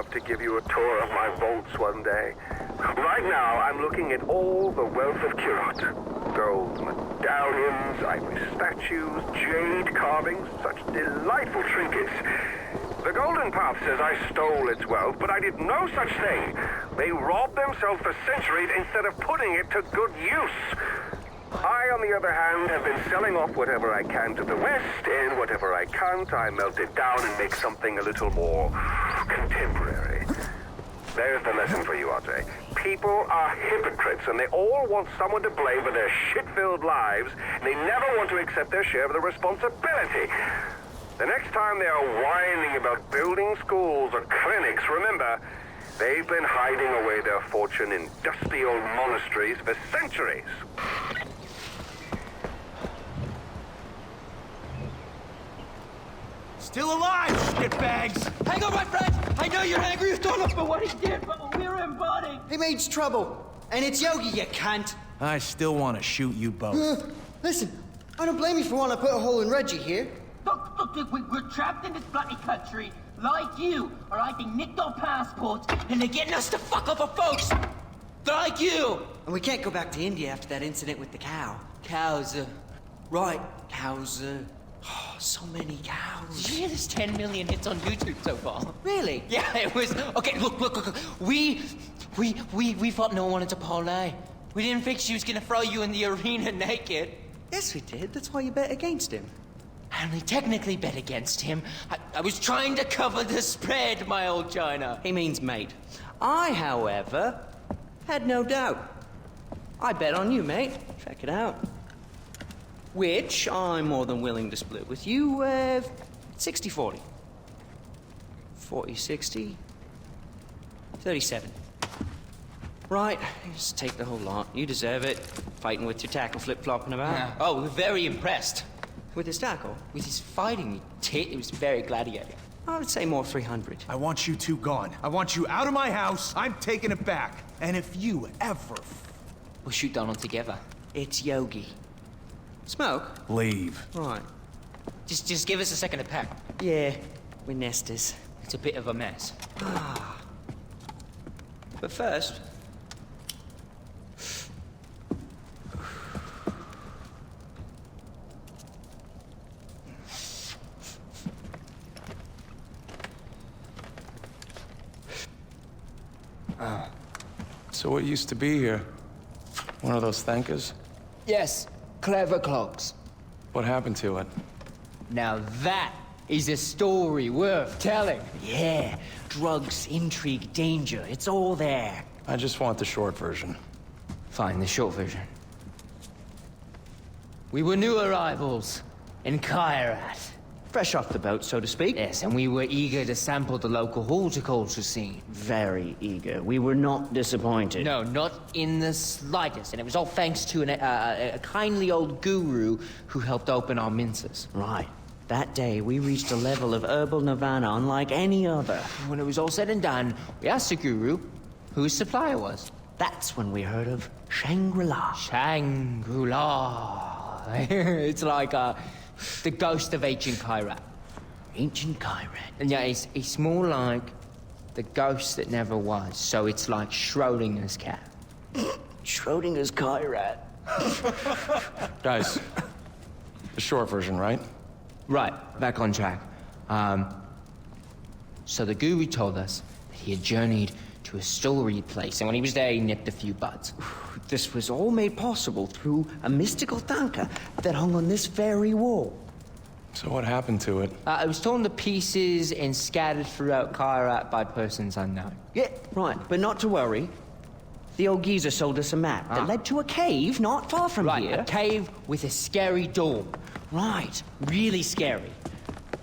love to give you a tour of my vaults one day. Right now, I'm looking at all the wealth of Kyrat. Gold medallions, ivory statues, jade carvings, such delightful trinkets. The Golden Path says I stole its wealth, but I did no such thing. They robbed themselves for centuries instead of putting it to good use. I, on the other hand, have been selling off whatever I can to the West, and whatever I can't, I melt it down and make something a little more contemporary. There's the lesson for you, Ajay. People are hypocrites, and they all want someone to blame for their shit-filled lives, and they never want to accept their share of the responsibility. The next time they are whining about building schools or clinics, remember, they've been hiding away their fortune in dusty old monasteries for centuries. Still alive, shitbags! Hang on, my friend! I know you're angry with Donald for what he did, but we're embodied! He means trouble, and it's Yogi, you cunt! I still want to shoot you both. Listen, I don't blame you for wanting to put a hole in Reggie here. Look, we're trapped in this bloody country, like you, or I think nicked our passports, and they're getting us to fuck up our folks! Like you! And we can't go back to India after that incident with the cow. Cows, right, cows, oh, so many cows. Did you hear there's 10 million hits on YouTube so far? Really? Yeah, it was... Okay, look. We thought no one wanted to parlay. We didn't think she was gonna throw you in the arena naked. Yes, we did. That's why you bet against him. I only technically bet against him. I was trying to cover the spread, my old China. He means mate. I, however, had no doubt. I bet on you, mate. Check it out. Which I'm more than willing to split with you, 60-40. 40-60. 37. Right, just take the whole lot. You deserve it. Fighting with your tackle flip-flopping about. Yeah. Oh, we're very impressed. With his tackle? With his fighting tit, it was very gladiator. I would say more 300. I want you two gone. I want you out of my house. I'm taking it back. And if you ever... We'll shoot Donald together. It's Yogi. Smoke? Leave. Right. Just give us a second to pack. Yeah, we're nesters. It's a bit of a mess. But first... So what used to be here? One of those thankers? Yes, clever clogs. What happened to it? Now that is a story worth telling. Yeah, drugs, intrigue, danger, it's all there. I just want the short version. Fine, the short version. We were new arrivals in Kyrat. Fresh off the boat, so to speak. Yes, and we were eager to sample the local horticulture scene. Very eager. We were not disappointed. No, not in the slightest. And it was all thanks to a kindly old guru who helped open our minces. Right. That day, we reached a level of herbal nirvana unlike any other. When it was all said and done, we asked the guru who his supplier was. That's when we heard of Shangri-La. Shangri-La. It's like, the ghost of ancient Kyrat. Ancient Kyrat. And yeah, it's more like the ghost that never was. So it's like Schrodinger's cat. Schrodinger's Kyrat. Guys, the short version, right? Right, back on track. So the guru told us that he had journeyed to a storied place, and when he was there, he nipped a few buds. This was all made possible through a mystical tanka that hung on this very wall. So what happened to it? It was torn to pieces and scattered throughout Kyrat by persons unknown. Yeah, right, but not to worry. The old geezer sold us a map that led to a cave not far from here. A cave with a scary door. Right, really scary.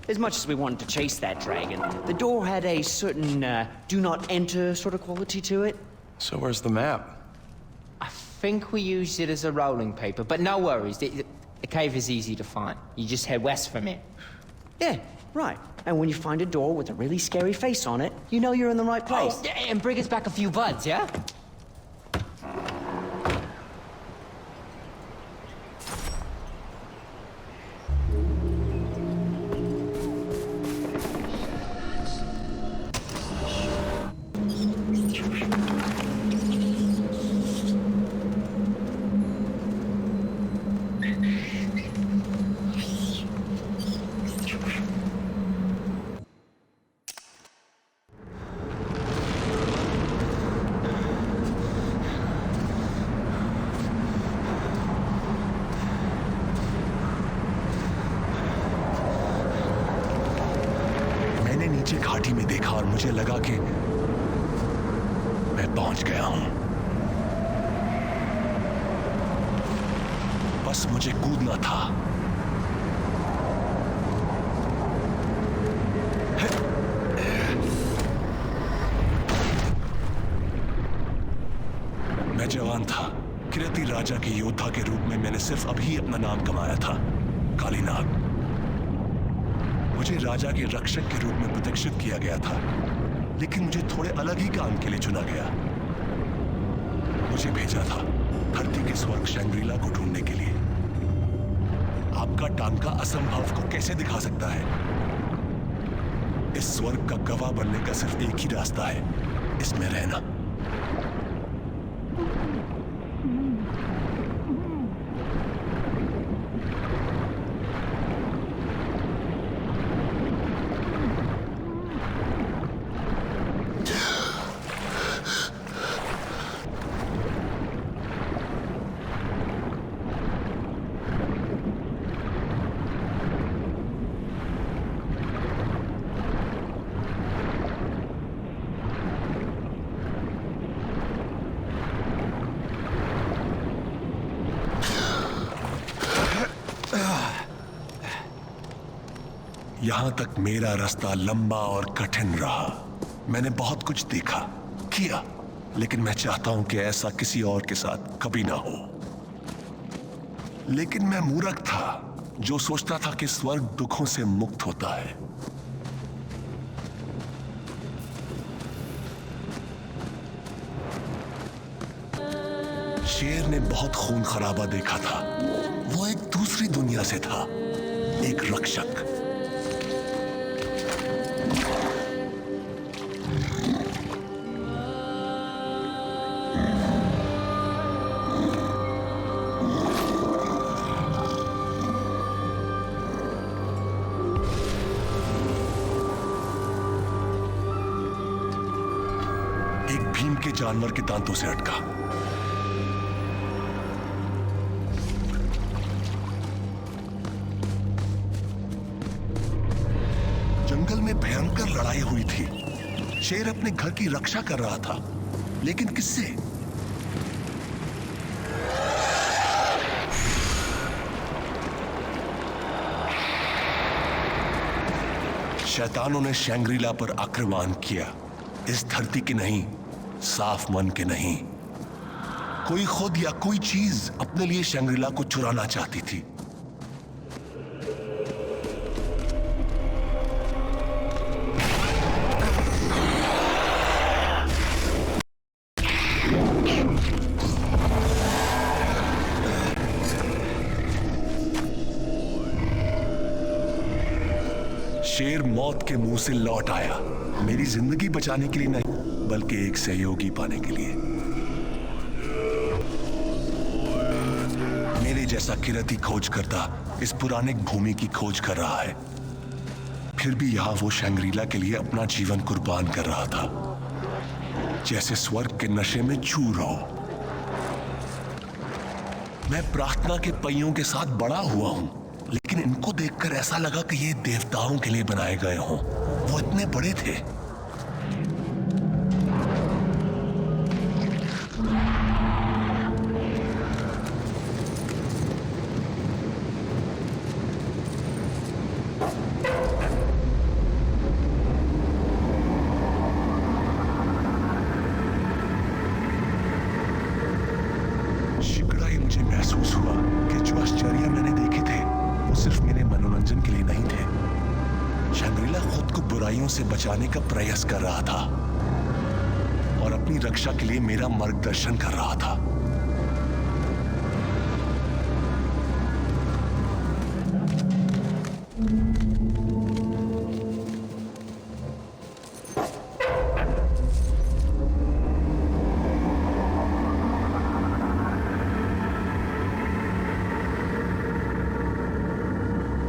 As much as we wanted to chase that dragon, the door had a certain do not enter sort of quality to it. So where's the map? I think we used it as a rolling paper, but no worries. The cave is easy to find. You just head west from it. Yeah, right. And when you find a door with a really scary face on it, you know you're in the right place. Oh, yeah, and bring us back a few buds, yeah? घंटी में देखा और मुझे लगा कि मैं पहुंच गया हूं। बस मुझे कूदना था। मैं जवान था। किरती राजा के योद्धा के रूप में मैंने सिर्फ अभी अपना नाम कमाया था, कालीनाग। मुझे राजा के रक्षक के रूप में प्रतिष्ठित किया गया था, लेकिन मुझे थोड़े अलग ही काम के लिए चुना गया। मुझे भेजा था धरती के स्वर्ग शैंग्रीला को ढूंढने के लिए। आपका टांका असंभव को कैसे दिखा सकता है? इस स्वर्ग का गवाह बनने का सिर्फ एक ही रास्ता है, इसमें रहना। यहां तक मेरा रास्ता लंबा और कठिन रहा। मैंने बहुत कुछ देखा, किया, लेकिन मैं चाहता हूं कि ऐसा किसी और के साथ कभी ना हो। लेकिन मैं मूर्ख था जो सोचता था कि स्वर्ग दुखों से मुक्त होता है। शेर ने बहुत खून खराबा देखा था। वो एक दूसरी दुनिया से था, एक रक्षक। भीम के जानवर के दांतों से अटका। जंगल में भयंकर लड़ाई हुई थी। शेर अपने घर की रक्षा कर रहा था, लेकिन किससे? शैतानों ने शैंग्रीला पर आक्रमण किया। इस धरती के नहीं, साफ मन के नहीं। कोई खुद या कोई चीज अपने लिए शैंग्रीला को चुराना चाहती थी। शेर मौत के मुंह से लौट आया, मेरी जिंदगी बचाने के लिए नहीं, बल्कि एक सहयोगी पाने के लिए। मेरे जैसा किरती खोज करता इस पुराने भूमि की खोज कर रहा है। फिर भी यहां वो शैंग्रीला के लिए अपना जीवन कुर्बान कर रहा था, जैसे स्वर्ग के नशे में चूर हो। मैं प्रार्थना के पहियों के साथ बड़ा हुआ हूं, लेकिन इनको देखकर ऐसा लगा कि ये देवताओं के लिए बनाए गए हों। वो इतने बड़े थे। शिकड़ाई मुझे महसूस हुआ कि जो आश्चर्य मैंने देखे थे वो सिर्फ मेरे मनोरंजन के लिए नहीं थे। शैंग्रीला खुद को बुराइयों से बचाने का प्रयास कर रहा था और अपनी रक्षा के लिए मेरा मार्गदर्शन कर रहा था।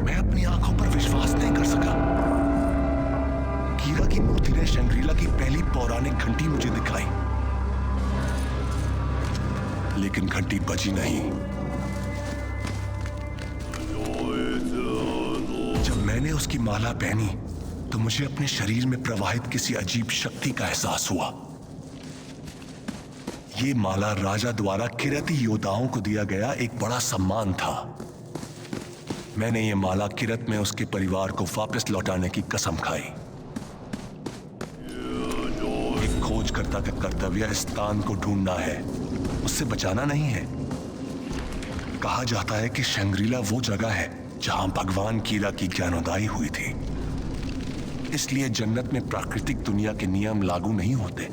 मैं अपनी आंखों पर विश्वास नहीं कर सका। कीरा की मूर्ति ने शैंग्रीला की पहली पौराणिक घंटी मुझे दिखाई, लेकिन घंटी बजी नहीं। जब मैंने उसकी माला पहनी तो मुझे अपने शरीर में प्रवाहित किसी अजीब शक्ति का एहसास हुआ। ये माला राजा द्वारा किरती योद्धाओं को दिया गया एक बड़ा सम्मान था। मैंने ये माला किरत में उसके परिवार को वापस लौटाने की कसम खाई। एक खोजकर्ता का कर्तव्य इस तान को ढूंढना है, उससे बचाना नहीं है। कहा जाता है कि शंग्रीला वो जगह है जहां भगवान कीरा की ज्ञानोदय हुई थी। इसलिए जन्नत में प्राकृतिक दुनिया के नियम लागू नहीं होते।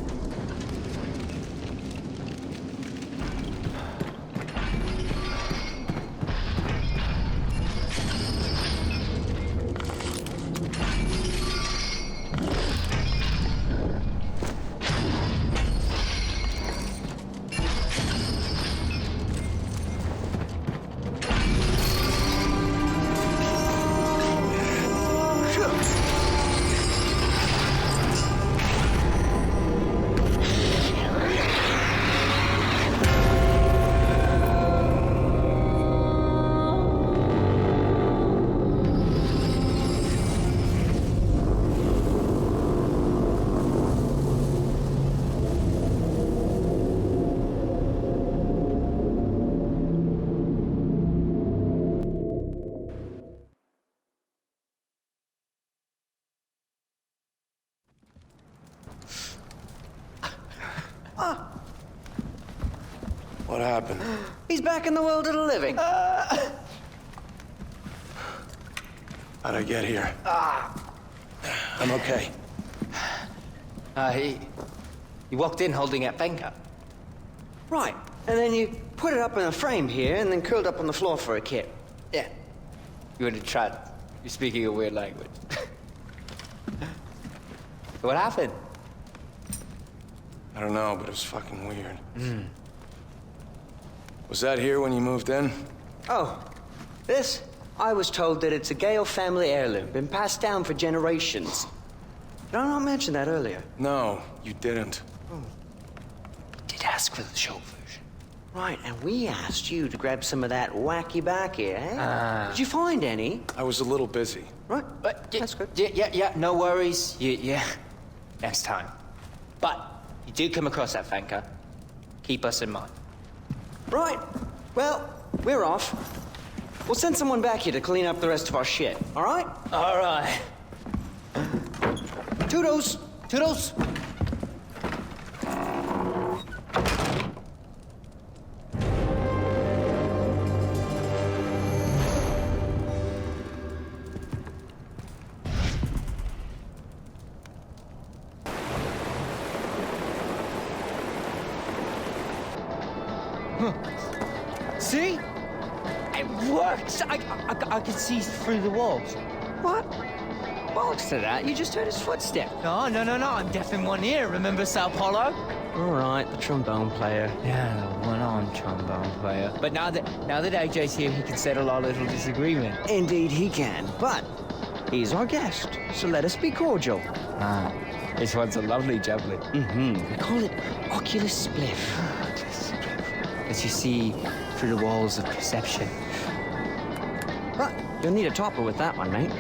What happened? He's back in the world of the living. How'd I get here? I'm okay. He walked in holding that finger. Right, and then you put it up in a frame here and then curled up on the floor for a kip. Yeah. You went to trot. You're speaking a weird language. What happened? I don't know, but it was fucking weird. Was that here when you moved in? Oh, this? I was told that it's a Gale family heirloom, been passed down for generations. Did I not mention that earlier? No, you didn't. Did ask for the short version. Right, and we asked you to grab some of that wacky backy, eh? Did you find any? I was a little busy. Right, that's good. Yeah, no worries. Yeah, next time. But you do come across that Fanka, keep us in mind. Right, well, we're off. We'll send someone back here to clean up the rest of our shit, all right? All right. Toodles! Toodles! See? It works! I can see through the walls. What? Bollocks to that, you just heard his footstep. No, I'm deaf in one ear, remember Sao Paulo? All right, the trombone player. Yeah, the one-armed trombone player. But now that AJ's here, he can settle our little disagreement. Indeed he can, but he's our guest, so let us be cordial. This one's a lovely jubbly. We call it Oculus Spliff. As you see through the walls of perception. But you'll need a topper with that one, mate.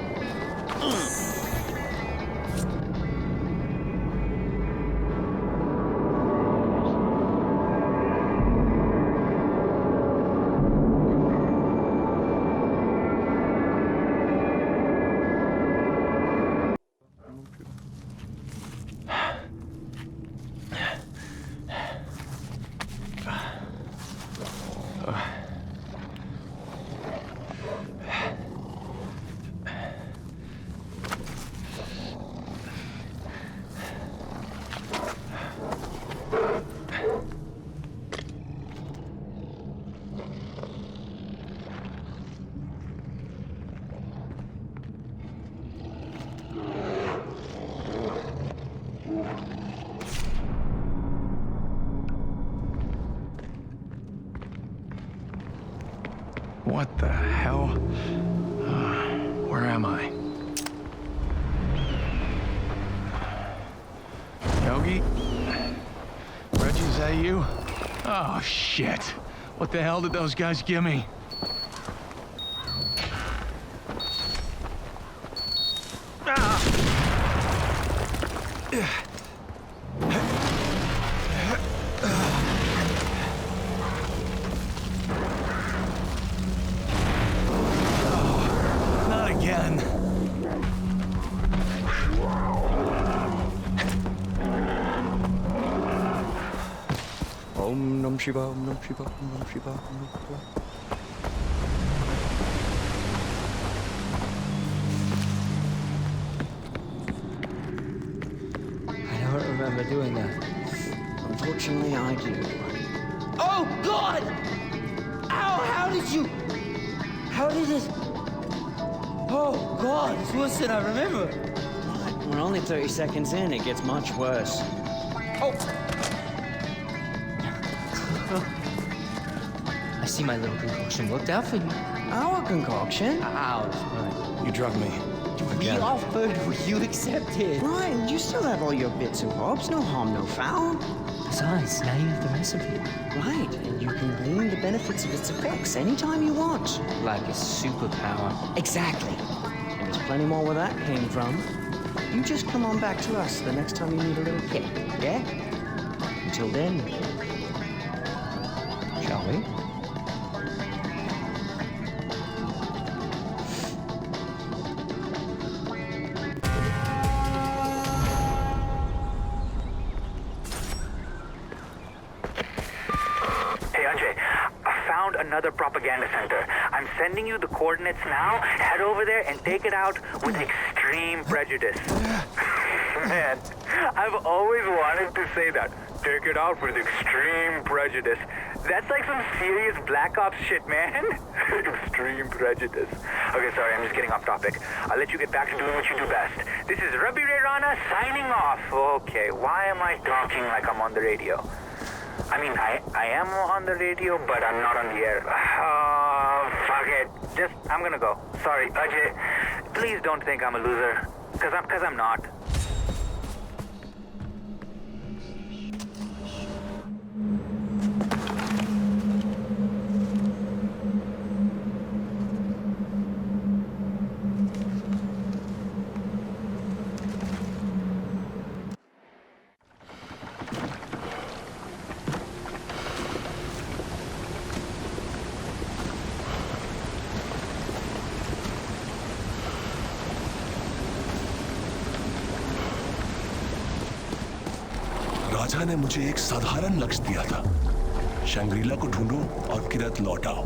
What the hell? Where am I? Yogi? Reggie, is that you? Oh, shit. What the hell did those guys give me? Shiva, Om Nam Shiva, Om Nam Shiva, Om Nam Shiva. I don't remember doing that. Unfortunately, I do. Oh, God! Ow, how did you... How did it... Oh, God, it's worse than I remember. We're only 30 seconds in. It gets much worse. Oh! I see my little concoction worked out for you. Our concoction? Ours, right. You drug me. We offered, you accepted. Right, and you still have all your bits and bobs. No harm, no foul. Besides, now you have the recipe. Right, and you can glean the benefits of its effects anytime you want. Like a superpower. Exactly. And there's plenty more where that came from. You just come on back to us the next time you need a little kick, yeah? Until then, shall we? Hey Ajay, I found another propaganda center. I'm sending you the coordinates now. Head over there and take it out with extreme prejudice. Man, I've always wanted to say that. Take it out with extreme prejudice. That's like some serious Black Ops shit, man. Extreme prejudice. Okay, sorry, I'm just getting off topic. I'll let you get back to doing what you do best. This is Rabi Ray Rana signing off. Okay, why am I talking like I'm on the radio? I mean, I am on the radio, but I'm not on the air. Fuck it. I'm gonna go. Sorry, Ajay. Please don't think I'm a loser. Cause I'm not. राजा ने मुझे एक साधारण लक्ष्य दिया था, Shangrila को ढूंढो और किरत लौटाओ।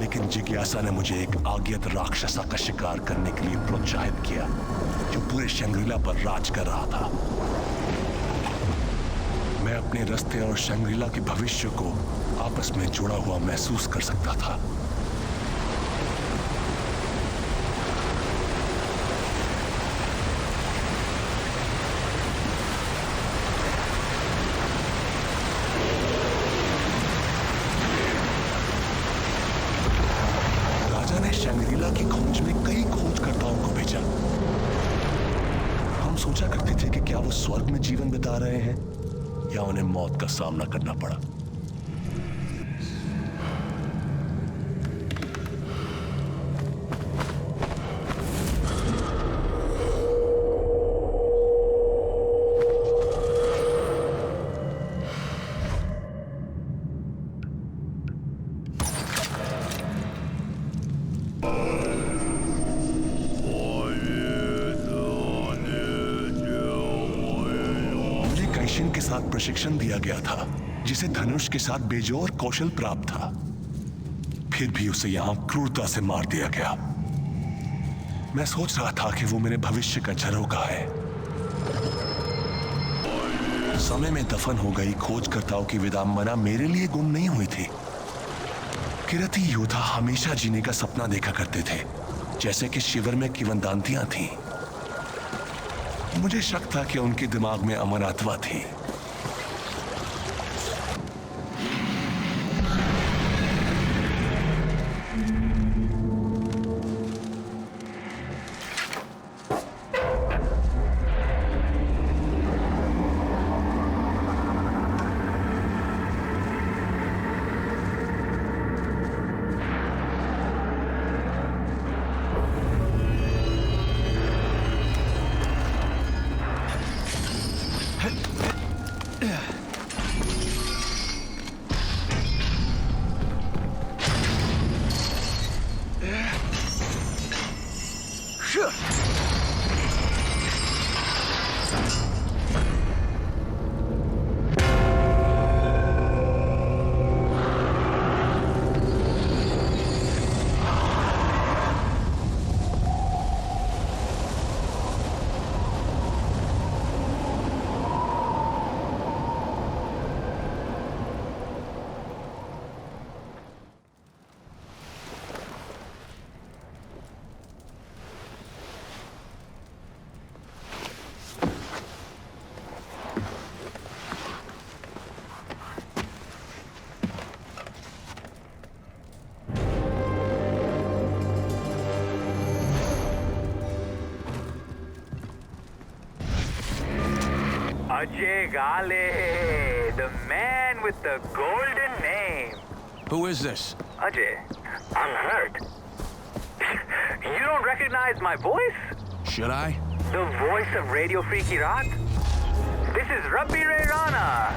लेकिन जिज्ञासा ने मुझे एक अज्ञात राक्षसा का शिकार करने के लिए प्रोत्साहित किया, जो पूरे शंग्रीला पर राज कर रहा था। मैं अपने रास्ते और शंग्रीला के भविष्य को आपस में जुड़ा हुआ महसूस कर सकता था। शंग्रीला की खोज में कई खोजकर्ताओं को भेजा। हम सोचा करते थे कि क्या वो स्वर्ग में जीवन बिता रहे हैं या उन्हें मौत का सामना करना पड़ा। के साथ प्रशिक्षण दिया गया था, जिसे धनुष के साथ बेजोर कौशल प्राप्त था। फिर भी उसे यहां क्रूरता से मार दिया गया। मैं सोच रहा था कि वो मेरे भविष्य का झरोखा है। समय में दफन हो गई खोजकर्ताओं की विडंबना मेरे लिए गुम नहीं हुई थी। किरती योद्धा हमेशा जीने का सपना देखा करते थे, जैसे कि शिविर में किंवदंतियां थीं। मुझे शक था कि उनके दिमाग में अमर आत्मा थी। Ghale, the man with the golden name. Who is this? Ajay, I'm hurt. You don't recognize my voice? Should I? The voice of Radio Free Kyrat? This is Rabbi Ray Rana.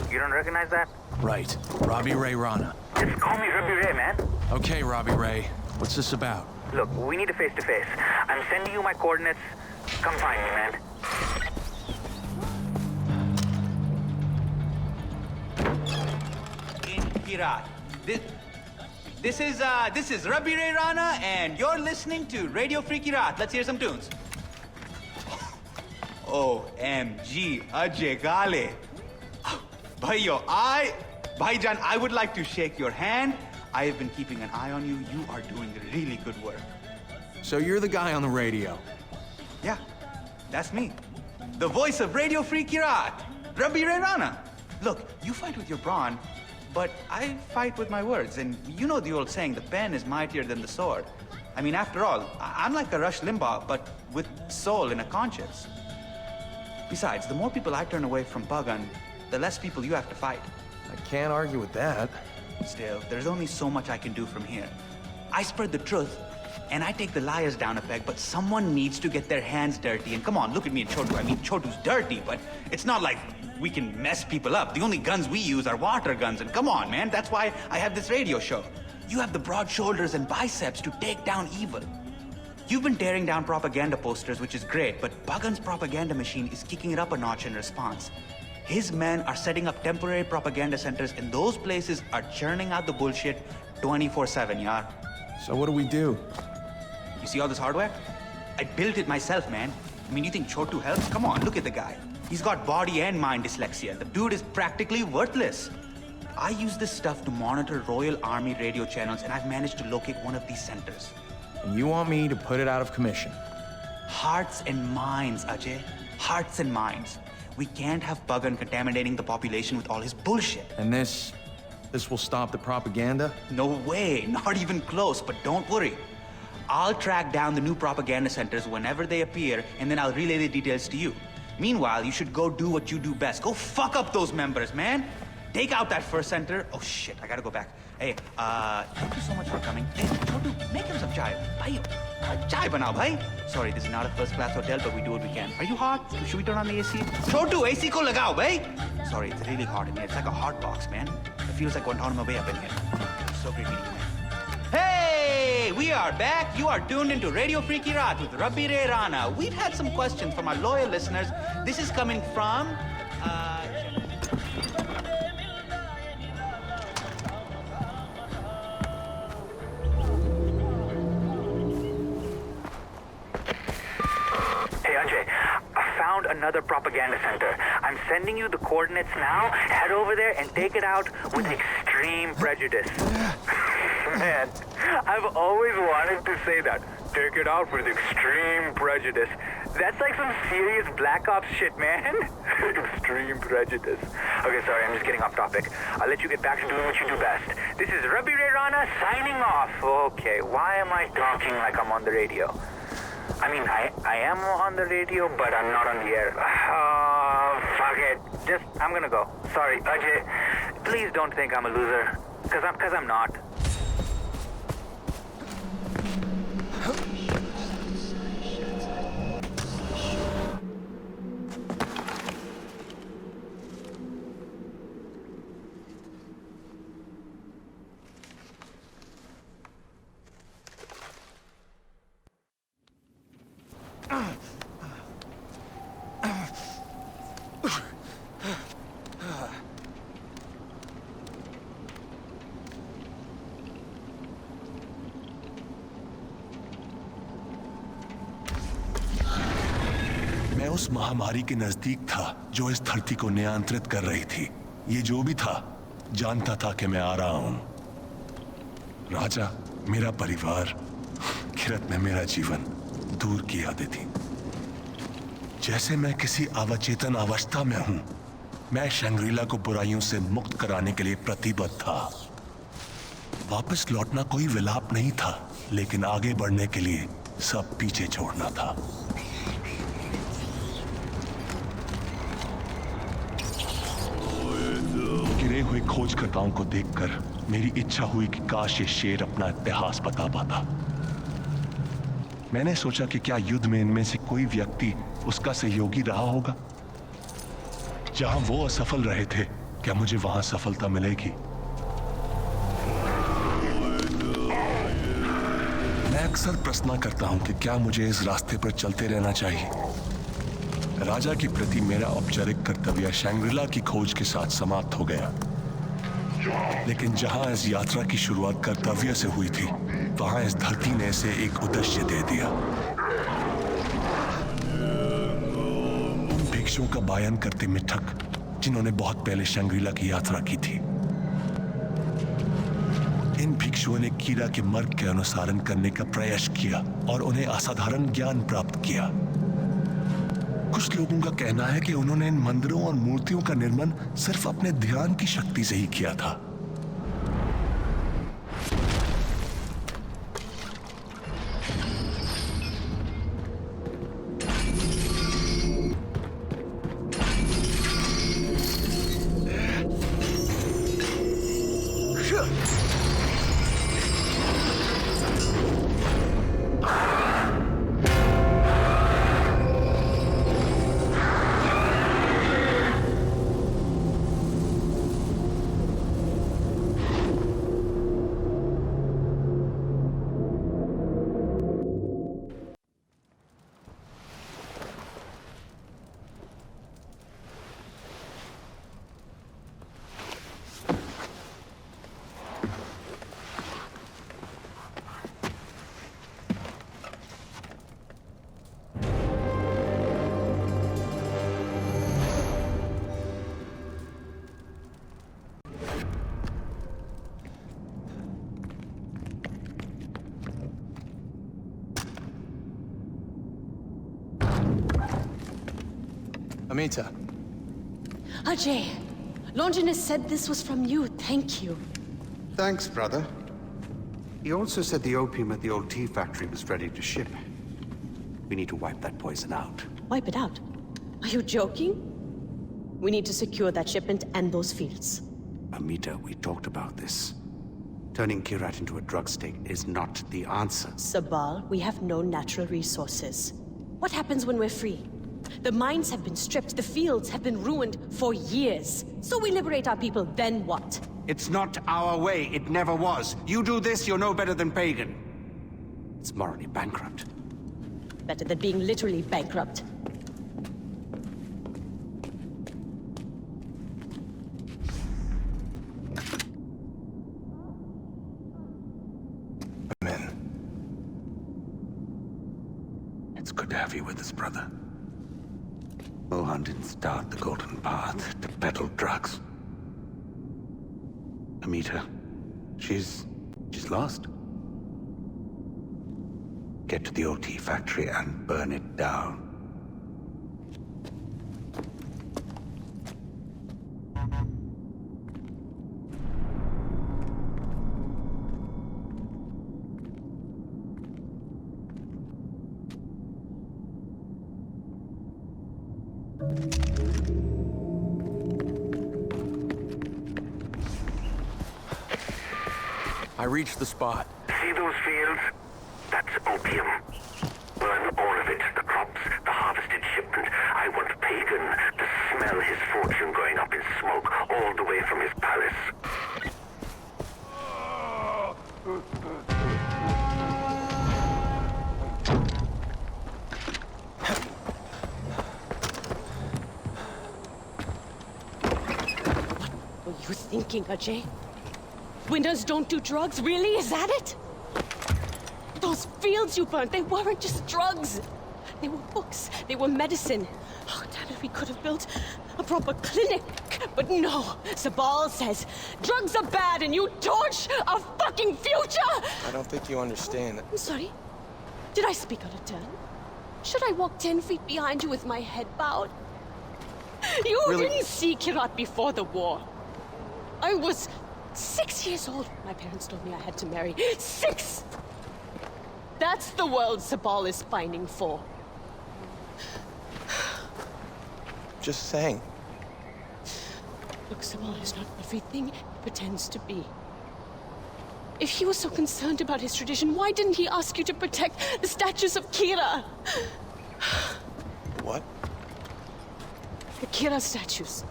You don't recognize that? Right. Robbie Ray Rana. Just call me Rabbi Ray, man. Okay, Robbie Ray. What's this about? Look, we need a face-to-face. I'm sending you my coordinates. Come find me, man. In Kyrat. This is Rabbi Ray Rana, and you're listening to Radio Free Kyrat. Let's hear some tunes. OMG, Ajay Ghale. Bhaiyo, Bhaijan, I would like to shake your hand. I have been keeping an eye on you. You are doing really good work. So you're the guy on the radio? Yeah, that's me. The voice of Radio Free Kyrat, Rabbi Ray Rana. Look, you fight with your brawn, but I fight with my words. And you know the old saying, the pen is mightier than the sword. I mean, after all, I'm like a Rush Limbaugh, but with soul and a conscience. Besides, the more people I turn away from Pagan, the less people you have to fight. I can't argue with that. Still, there's only so much I can do from here. I spread the truth, and I take the liars down a peg, but someone needs to get their hands dirty. And come on, look at me and Chotu. I mean, Chotu's dirty, but it's not like we can mess people up. The only guns we use are water guns, and come on, man, that's why I have this radio show. You have the broad shoulders and biceps to take down evil. You've been tearing down propaganda posters, which is great, but Pagan's propaganda machine is kicking it up a notch in response. His men are setting up temporary propaganda centers, and those places are churning out the bullshit 24/7, yaar. So what do we do? You see all this hardware? I built it myself, man. I mean, you think Chotu helps? Come on, look at the guy. He's got body and mind dyslexia. The dude is practically worthless. I use this stuff to monitor Royal Army radio channels, and I've managed to locate one of these centers. And you want me to put it out of commission? Hearts and minds, Ajay. Hearts and minds. We can't have Pagan contaminating the population with all his bullshit. And this will stop the propaganda? No way, not even close, but don't worry. I'll track down the new propaganda centers whenever they appear, and then I'll relay the details to you. Meanwhile, you should go do what you do best. Go fuck up those members, man. Take out that first center. Oh shit, I gotta go back. Hey, thank you so much for coming. Hey, Chotu, make him some chai. Bhai, chai banao, bhai. Sorry, this is not a first-class hotel, but we do what we can. Are you hot? Should we turn on the AC? Chotu, AC ko lagao, bhai. Sorry, it's really hot in here. It's like a hot box, man. It feels like Guantanamo Bay up in here. So great meeting you, man. Hey, we are back. You are tuned into Radio Free Kyrat with Rabbi Ray Rana. We've had some questions from our loyal listeners. This is coming from, another propaganda center. I'm sending you the coordinates now. Head over there and take it out with extreme prejudice. Man, I've always wanted to say that. Take it out with extreme prejudice. That's like some serious Black Ops shit, man. Extreme prejudice. Okay, sorry, I'm just getting off topic. I'll let you get back to doing what you do best. This is Rabbi Ray Rana signing off. Okay, why am I talking like I'm on the radio? I mean, I am on the radio, but I'm not on the air. Fuck it. I'm gonna go. Sorry, Ajay. Please don't think I'm a loser. Cause I'm not. मैं उस महामारी के नजदीक था जो इस धरती को नियंत्रित कर रही थी। ये जो भी था जानता था कि मैं आ रहा हूं। राजा, मेरा परिवार, किरत ने मेरा जीवन दूर की यादें थी। जैसे मैं किसी अवचेतन अवस्था में हूं, मैं शंग्रीला को बुराइयों से मुक्त कराने के लिए प्रतिबद्ध था। वापस लौटना कोई विलाप नहीं था, लेकिन आगे बढ़ने के लिए सब पीछे छोड़ना था। हुए खोजकर्ताओं को देखकर मेरी इच्छा हुई कि काश ये शेर अपना इतिहास बता पाता। मैंने सोचा कि क्या युद्ध में इनमें से कोई व्यक्ति उसका सहयोगी रहा होगा। जहां वो असफल रहे थे, क्या मुझे वहां सफलता मिलेगी? मैं अक्सर प्रश्न करता हूं कि क्या मुझे इस रास्ते पर चलते रहना चाहिए। राजा के प्रति मेरा औपचारिक कर्तव्य शैंग्रीला की खोज के साथ समाप्त हो गया, लेकिन जहां इस यात्रा की शुरुआत कर्तव्य से हुई थी, वहां इस धरती ने इसे एक उद्देश्य दे दिया। उन भिक्षुओं का बयान करते मिठक जिन्होंने बहुत पहले शैंग्रीला की यात्रा की थी। इन भिक्षुओं ने कीरा के मार्ग के अनुसरण करने का प्रयास किया और उन्हें असाधारण ज्ञान प्राप्त किया। कुछ लोगों का कहना है कि उन्होंने इन मंदिरों और मूर्तियों का निर्माण सिर्फ अपने ध्यान की शक्ति से ही किया था। Amita. Ajay, Longinus said this was from you. Thank you. Thanks, brother. He also said the opium at the old tea factory was ready to ship. We need to wipe that poison out. Wipe it out? Are you joking? We need to secure that shipment and those fields. Amita, we talked about this. Turning Kyrat into a drug state is not the answer. Sabal, we have no natural resources. What happens when we're free? The mines have been stripped, the fields have been ruined for years. So we liberate our people, then what? It's not our way. It never was. You do this, you're no better than Pagan. It's morally bankrupt. Better than being literally bankrupt. Min. It's good to have you with us, brother. Mohan didn't start the golden path to peddle drugs. Amita, she's lost. Get to the OT factory and burn it down. I reached the spot. See those fields? That's opium. Burn all of it. The crops, the harvested shipment. I want Pagan to smell his fortune going up in smoke all the way from his palace. What were you thinking, Ajay? Winners don't do drugs, really? Is that it? Those fields you burnt, they weren't just drugs. They were books, they were medicine. Oh, damn it, we could have built a proper clinic. But no, Sabal says drugs are bad and you torch our fucking future! I don't think you understand. I'm sorry. Did I speak out of turn? Should I walk 10 feet behind you with my head bowed? You Really? didn't see Kyrat before the war. I was 6 years old. My parents told me I had to marry. 6! That's the world Sabal is pining for. Just saying. Look, Samal is not everything he pretends to be. If he was so concerned about his tradition, why didn't he ask you to protect the statues of Kira? What? The Kira statues.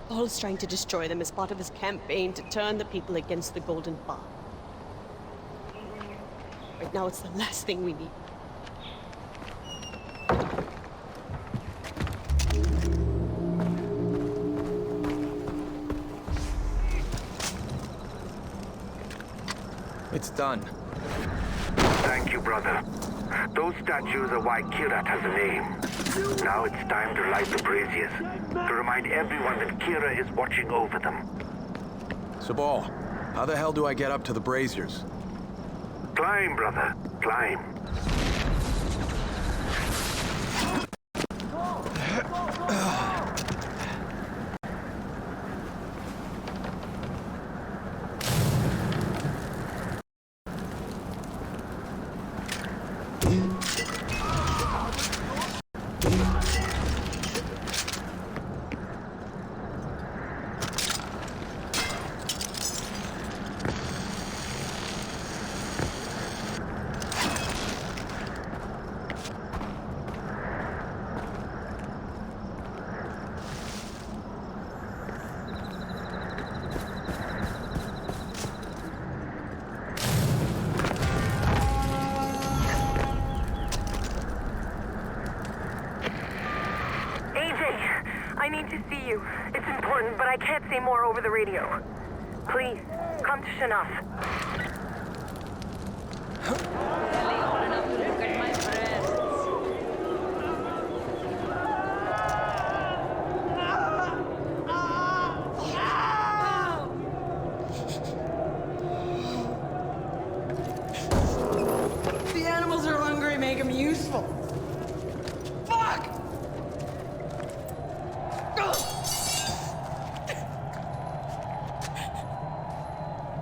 Paul is trying to destroy them as part of his campaign to turn the people against the Golden Path. Right now, it's the last thing we need. It's done. Thank you, brother. Those statues are why Kyrat has a name. Now it's time to light the braziers, to remind everyone that Kira is watching over them. Sabal, how the hell do I get up to the braziers? Climb, brother. Climb. I need to see you. It's important, but I can't say more over the radio. Please, come to Shanaf. The animals are hungry, make them useful. Fuck!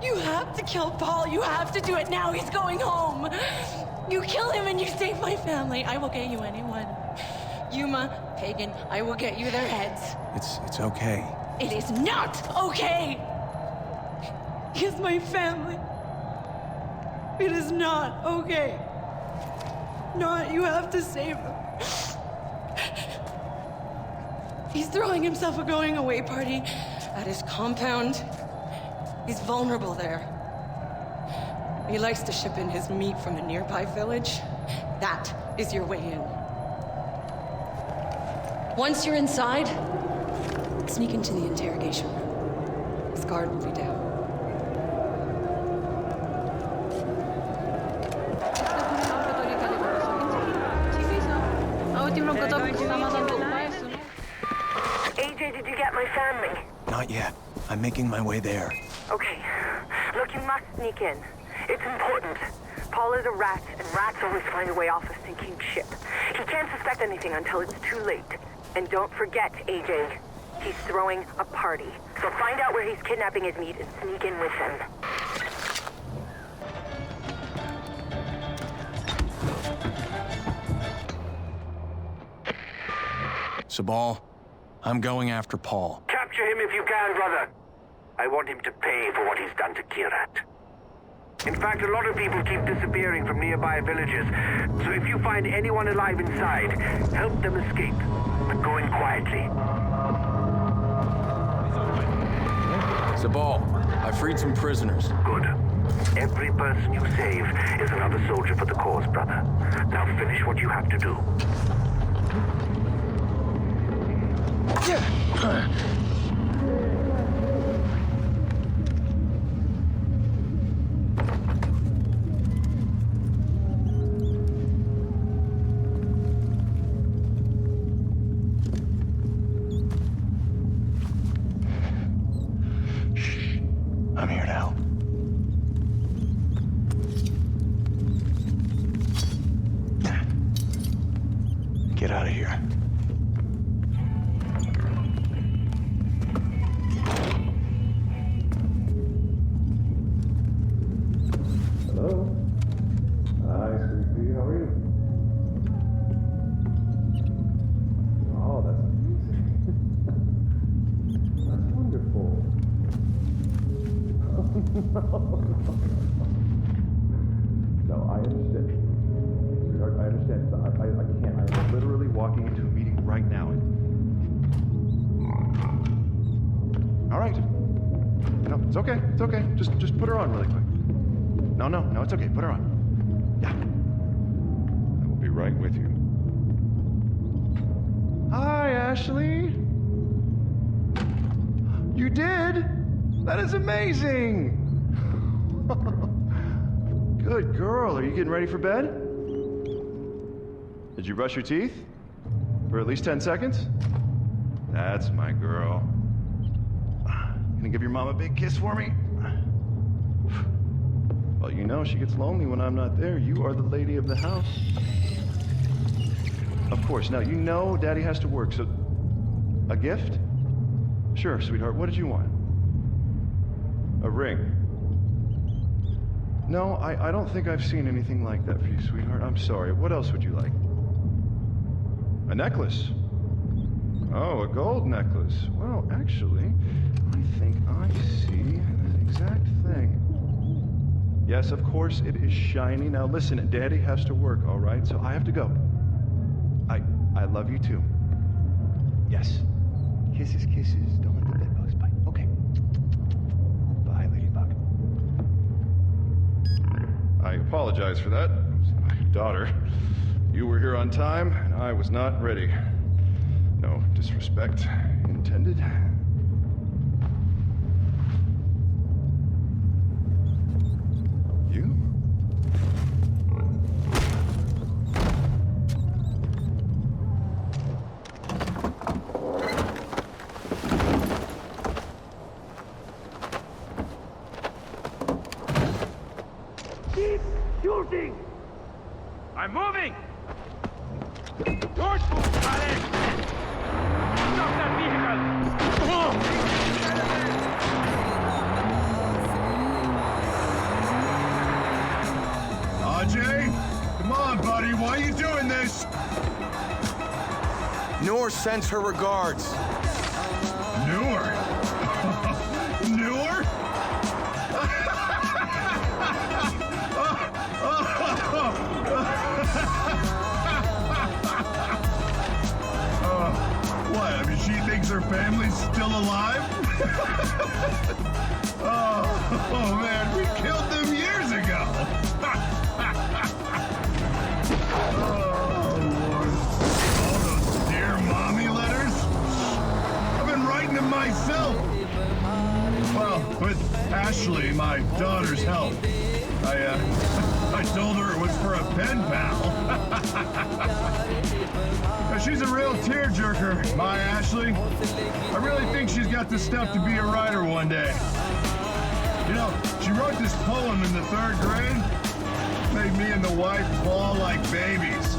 You have to kill Paul. You have to do it now. He's going home. You kill him and you save my family. I will get you anyone. Yuma, Pagan, I will get you their heads. It's okay. It is not okay! He is my family. It is not okay. Not, you have to save him. He's throwing himself a going away party at his compound. He's vulnerable there. He likes to ship in his meat from a nearby village. That is your way in. Once you're inside, sneak into the interrogation room. His guard will be down. AJ, did you get my family? Not yet. I'm making my way there. Okay. Look, you must sneak in. It's important. Paul is a rat, and rats always find a way off a sinking ship. He can't suspect anything until it's too late. And don't forget, AJ, he's throwing a party. So find out where he's kidnapping his meat and sneak in with him. Sabal, I'm going after Paul. Capture him if you can, brother. I want him to pay for what he's done to Kyrat. In fact, a lot of people keep disappearing from nearby villages. So if you find anyone alive inside, help them escape. But go in quietly. Sabal, I freed some prisoners. Good. Every person you save is another soldier for the cause, brother. Now finish what you have to do. I'm here to help. Get out of here. No, I understand. Sweetheart, I understand. I can't. I'm literally walking into a meeting right now. All right. No, it's okay. It's okay. Just put her on really quick. No, it's okay. Put her on. Yeah. I will be right with you. Hi, Ashley. You did? That is amazing. Good girl. Are you getting ready for bed? Did you brush your teeth? For at least 10 seconds? That's my girl. Gonna give your mom a big kiss for me? Well, you know she gets lonely when I'm not there. You are the lady of the house. Of course. Now, you know Daddy has to work, so... A gift? Sure, sweetheart. What did you want? A ring. No, I don't think I've seen anything like that for you, sweetheart. I'm sorry. What else would you like? A necklace? Oh, a gold necklace. Well, actually, I think I see that exact thing. Yes, of course, it is shiny. Now listen, Daddy has to work, all right? So I have to go. I love you too. Yes. Kisses, kisses. Don't let the bedbugs bite. Okay. Bye, Ladybug. I apologize for that. It was my daughter. You were here on time, and I was not ready. No disrespect intended. You? Keep shooting! I'm moving! George, Alex! Stop that vehicle! Ajay? Come on, buddy. Why are you doing this? Noor sends her regards. Noor? Noor? What? I mean, she thinks her family's still alive? oh, man, we killed them years ago. Oh, Lord. All those dear mommy letters? I've been writing them myself. Well, with Ashley, my daughter's help. I told her it was for a pen pal. She's a real tearjerker, my Ashley. I really think she's got the stuff to be a writer one day. You know, she wrote this poem in the 3rd grade. Made me and the wife bawl like babies.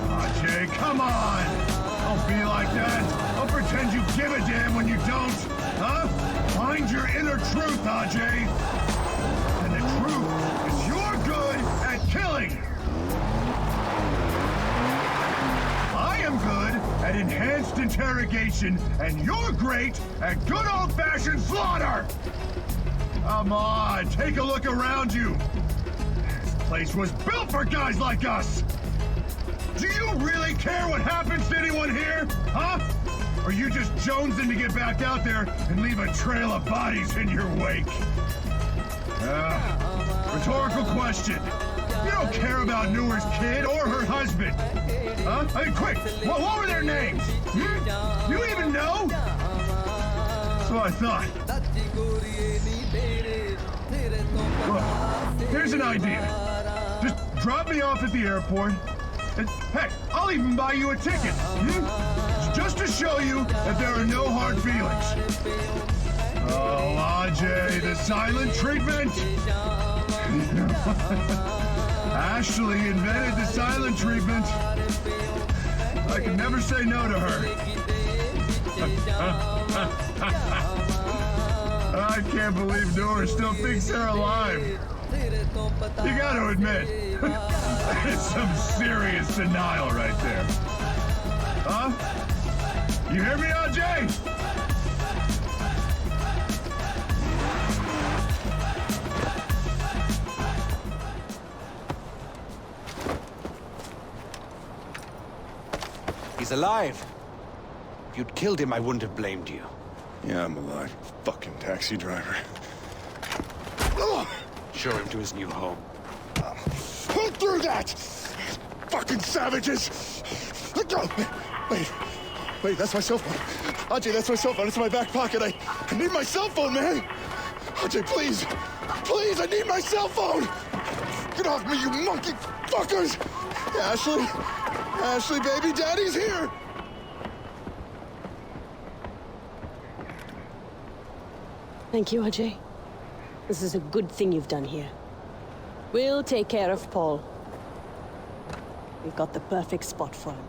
Ajay, come on! Don't be like that. Don't pretend you give a damn when you don't. Huh? Find your inner truth, Ajay. And the truth is you're good at killing. I am good at enhanced interrogation, and you're great at good old-fashioned slaughter! Come on, take a look around you. This place was built for guys like us! Do you really care what happens to anyone here? Huh? Or are you just jonesing to get back out there and leave a trail of bodies in your wake? Rhetorical question. You don't care about Noor's kid or her husband. Huh? I mean, quick, what were their names? Hmm? You even know? So I thought. Look, here's an idea. Just drop me off at the airport. And, heck, I'll even buy you a ticket. Just to show you that there are no hard feelings. Oh, Ajay, the silent treatment. Ashley invented the silent treatment. I can never say no to her. I can't believe Noor still thinks they're alive. You gotta admit, it's some serious denial right there. Huh? You hear me, Ajay? He's alive. If you'd killed him, I wouldn't have blamed you. Yeah, I'm alive. Fucking taxi driver. Show him to his new home. Who threw that? Fucking savages! Wait, that's my cell phone. Ajay, that's my cell phone. It's in my back pocket. I need my cell phone, man! Ajay, please! Please, I need my cell phone! Get off me, you monkey fuckers! Ashley! Ashley, baby, Daddy's here! Thank you, Ajay. This is a good thing you've done here. We'll take care of Paul. We've got the perfect spot for him.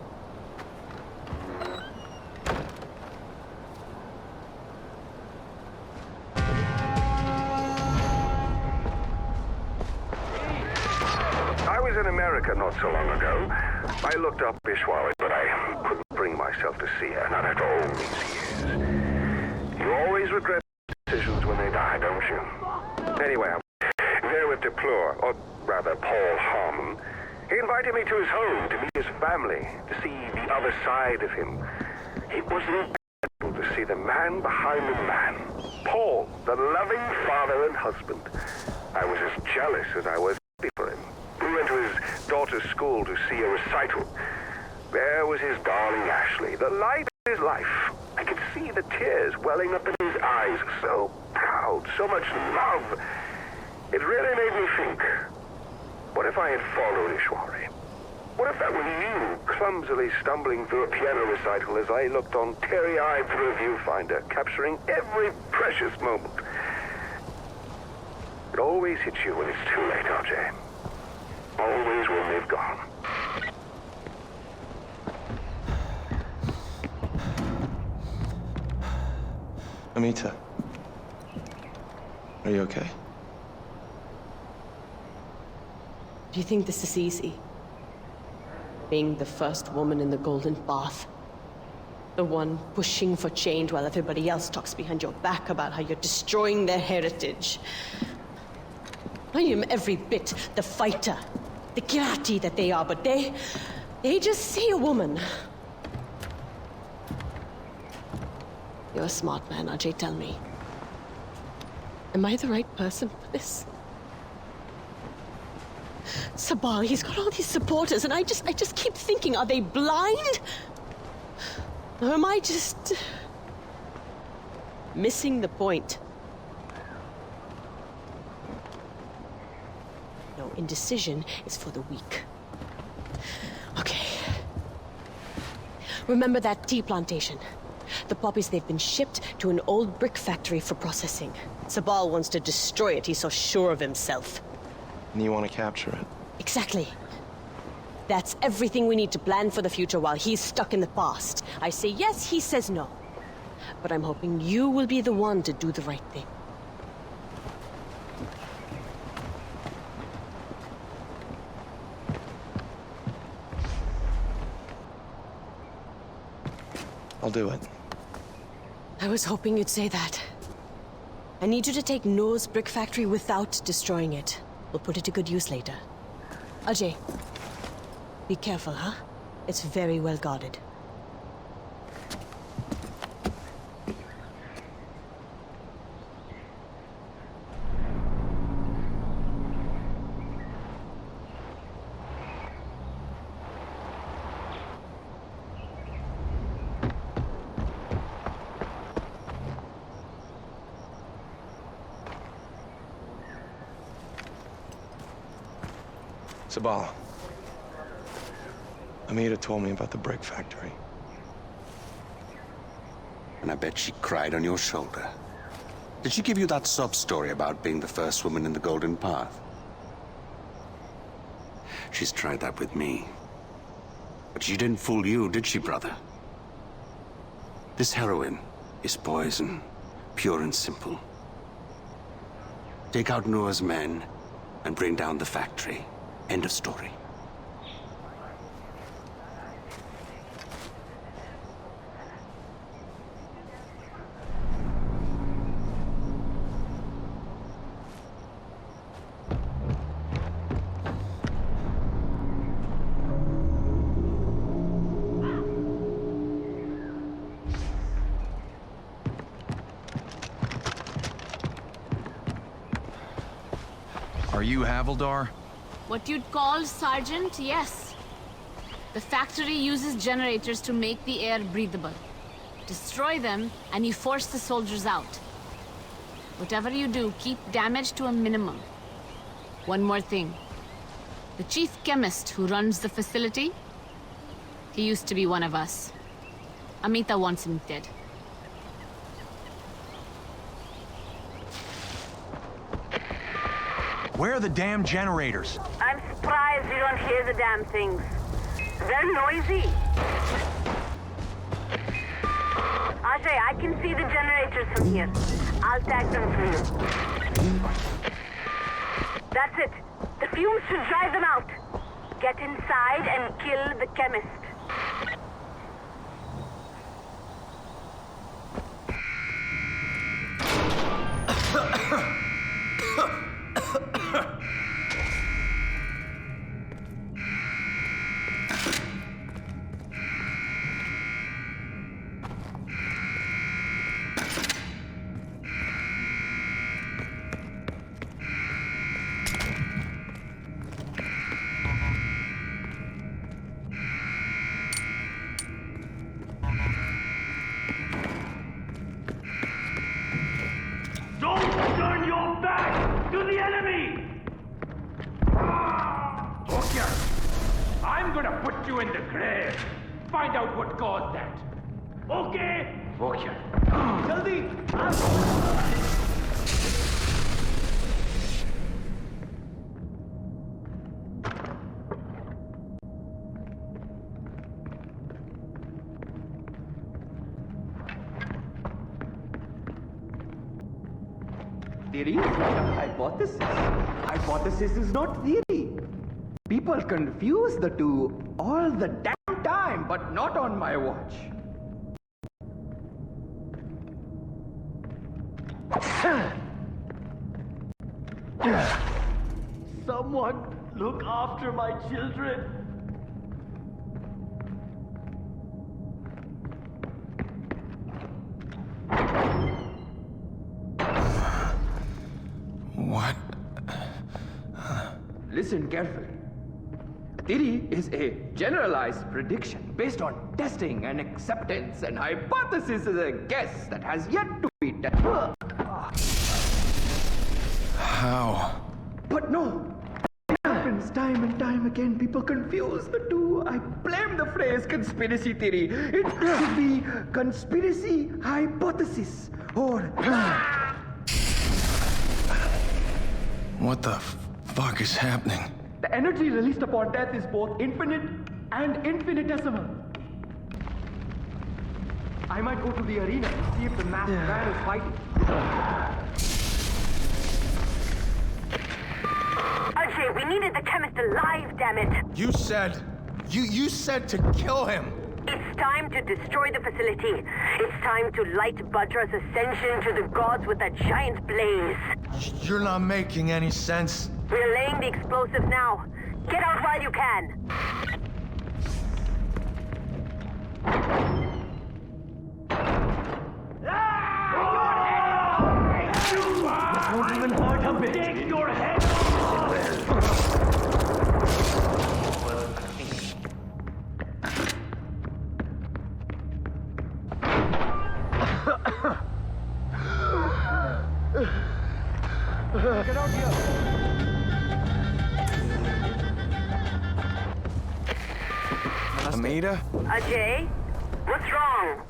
I was in America not so long ago. I looked up Ishwari, but I couldn't bring myself to see her, not after all these years. You always regret decisions when they die, don't you? Anyway, I'm there with Deplore, or rather Paul Harmon. He invited me to his home to meet his family, to see the other side of him. It was incredible to see the man behind the man. Paul, the loving father and husband. I was as jealous as I was happy for him. We went to his daughter's school to see a recital. There was his darling Ashley, the light of his life. I could see the tears welling up in his eyes. So proud, so much love. It really made me think. What if I had followed Ishwari? What if that were you, clumsily stumbling through a piano recital as I looked on teary-eyed through a viewfinder, capturing every precious moment? It always hits you when it's too late, Ajay. Always when they've gone. Amita, are you okay? Do you think this is easy? Being the first woman in the Golden Path. The one pushing for change while everybody else talks behind your back about how you're destroying their heritage. I am every bit the fighter, the Kyrati that they are, but they just see a woman. You're a smart man, Ajay, tell me. Am I the right person for this? Sabal, he's got all these supporters, and I just keep thinking, are they blind? Or am I just missing the point? No, indecision is for the weak. Okay. Remember that tea plantation? The poppies, they've been shipped to an old brick factory for processing. Sabal wants to destroy it, he's so sure of himself. And you want to capture it? Exactly. That's everything we need to plan for the future while he's stuck in the past. I say yes, he says no. But I'm hoping you will be the one to do the right thing. I'll do it. I was hoping you'd say that. I need you to take Noah's brick factory without destroying it. We'll put it to good use later. Ajay, be careful, huh? It's very well guarded. Sabal. Amita told me about the brick factory. And I bet she cried on your shoulder. Did she give you that sub-story about being the first woman in the Golden Path? She's tried that with me. But she didn't fool you, did she, brother? This heroin is poison, pure and simple. Take out Noah's men and bring down the factory. End of story. Are you Havildar? What you'd call Sergeant, yes. The factory uses generators to make the air breathable. Destroy them, and you force the soldiers out. Whatever you do, keep damage to a minimum. One more thing. The chief chemist who runs the facility, he used to be one of us. Amita wants him dead. Where are the damn generators? I'm surprised you don't hear the damn things. They're noisy. Ajay, I can see the generators from here. I'll tag them for you. That's it. The fumes should drive them out. Get inside and kill the chemist. Find out what caused that. Okay? Okay. Jaldi! Theory is not a hypothesis. Hypothesis is not theory. People confuse the two all the damn time, but not on my watch. Someone look after my children. What? Listen carefully. Theory is a generalized prediction based on testing and acceptance, and hypothesis is a guess that has yet to be tested. How? But no! It happens time and time again. People confuse the two. I blame the phrase conspiracy theory. It should be conspiracy hypothesis or... What the fuck is happening? The energy released upon death is both infinite and infinitesimal. I might go to the arena to see if the masked man is fighting. Ajay, we needed the chemist alive, damn it! You said to kill him! It's time to destroy the facility. It's time to light Bhadra's ascension to the gods with a giant blaze. You're not making any sense. We're laying the explosives now. Get out while you can. That won't even hurt a bit. Take your head off! Get out here! Amita? Ajay, what's wrong?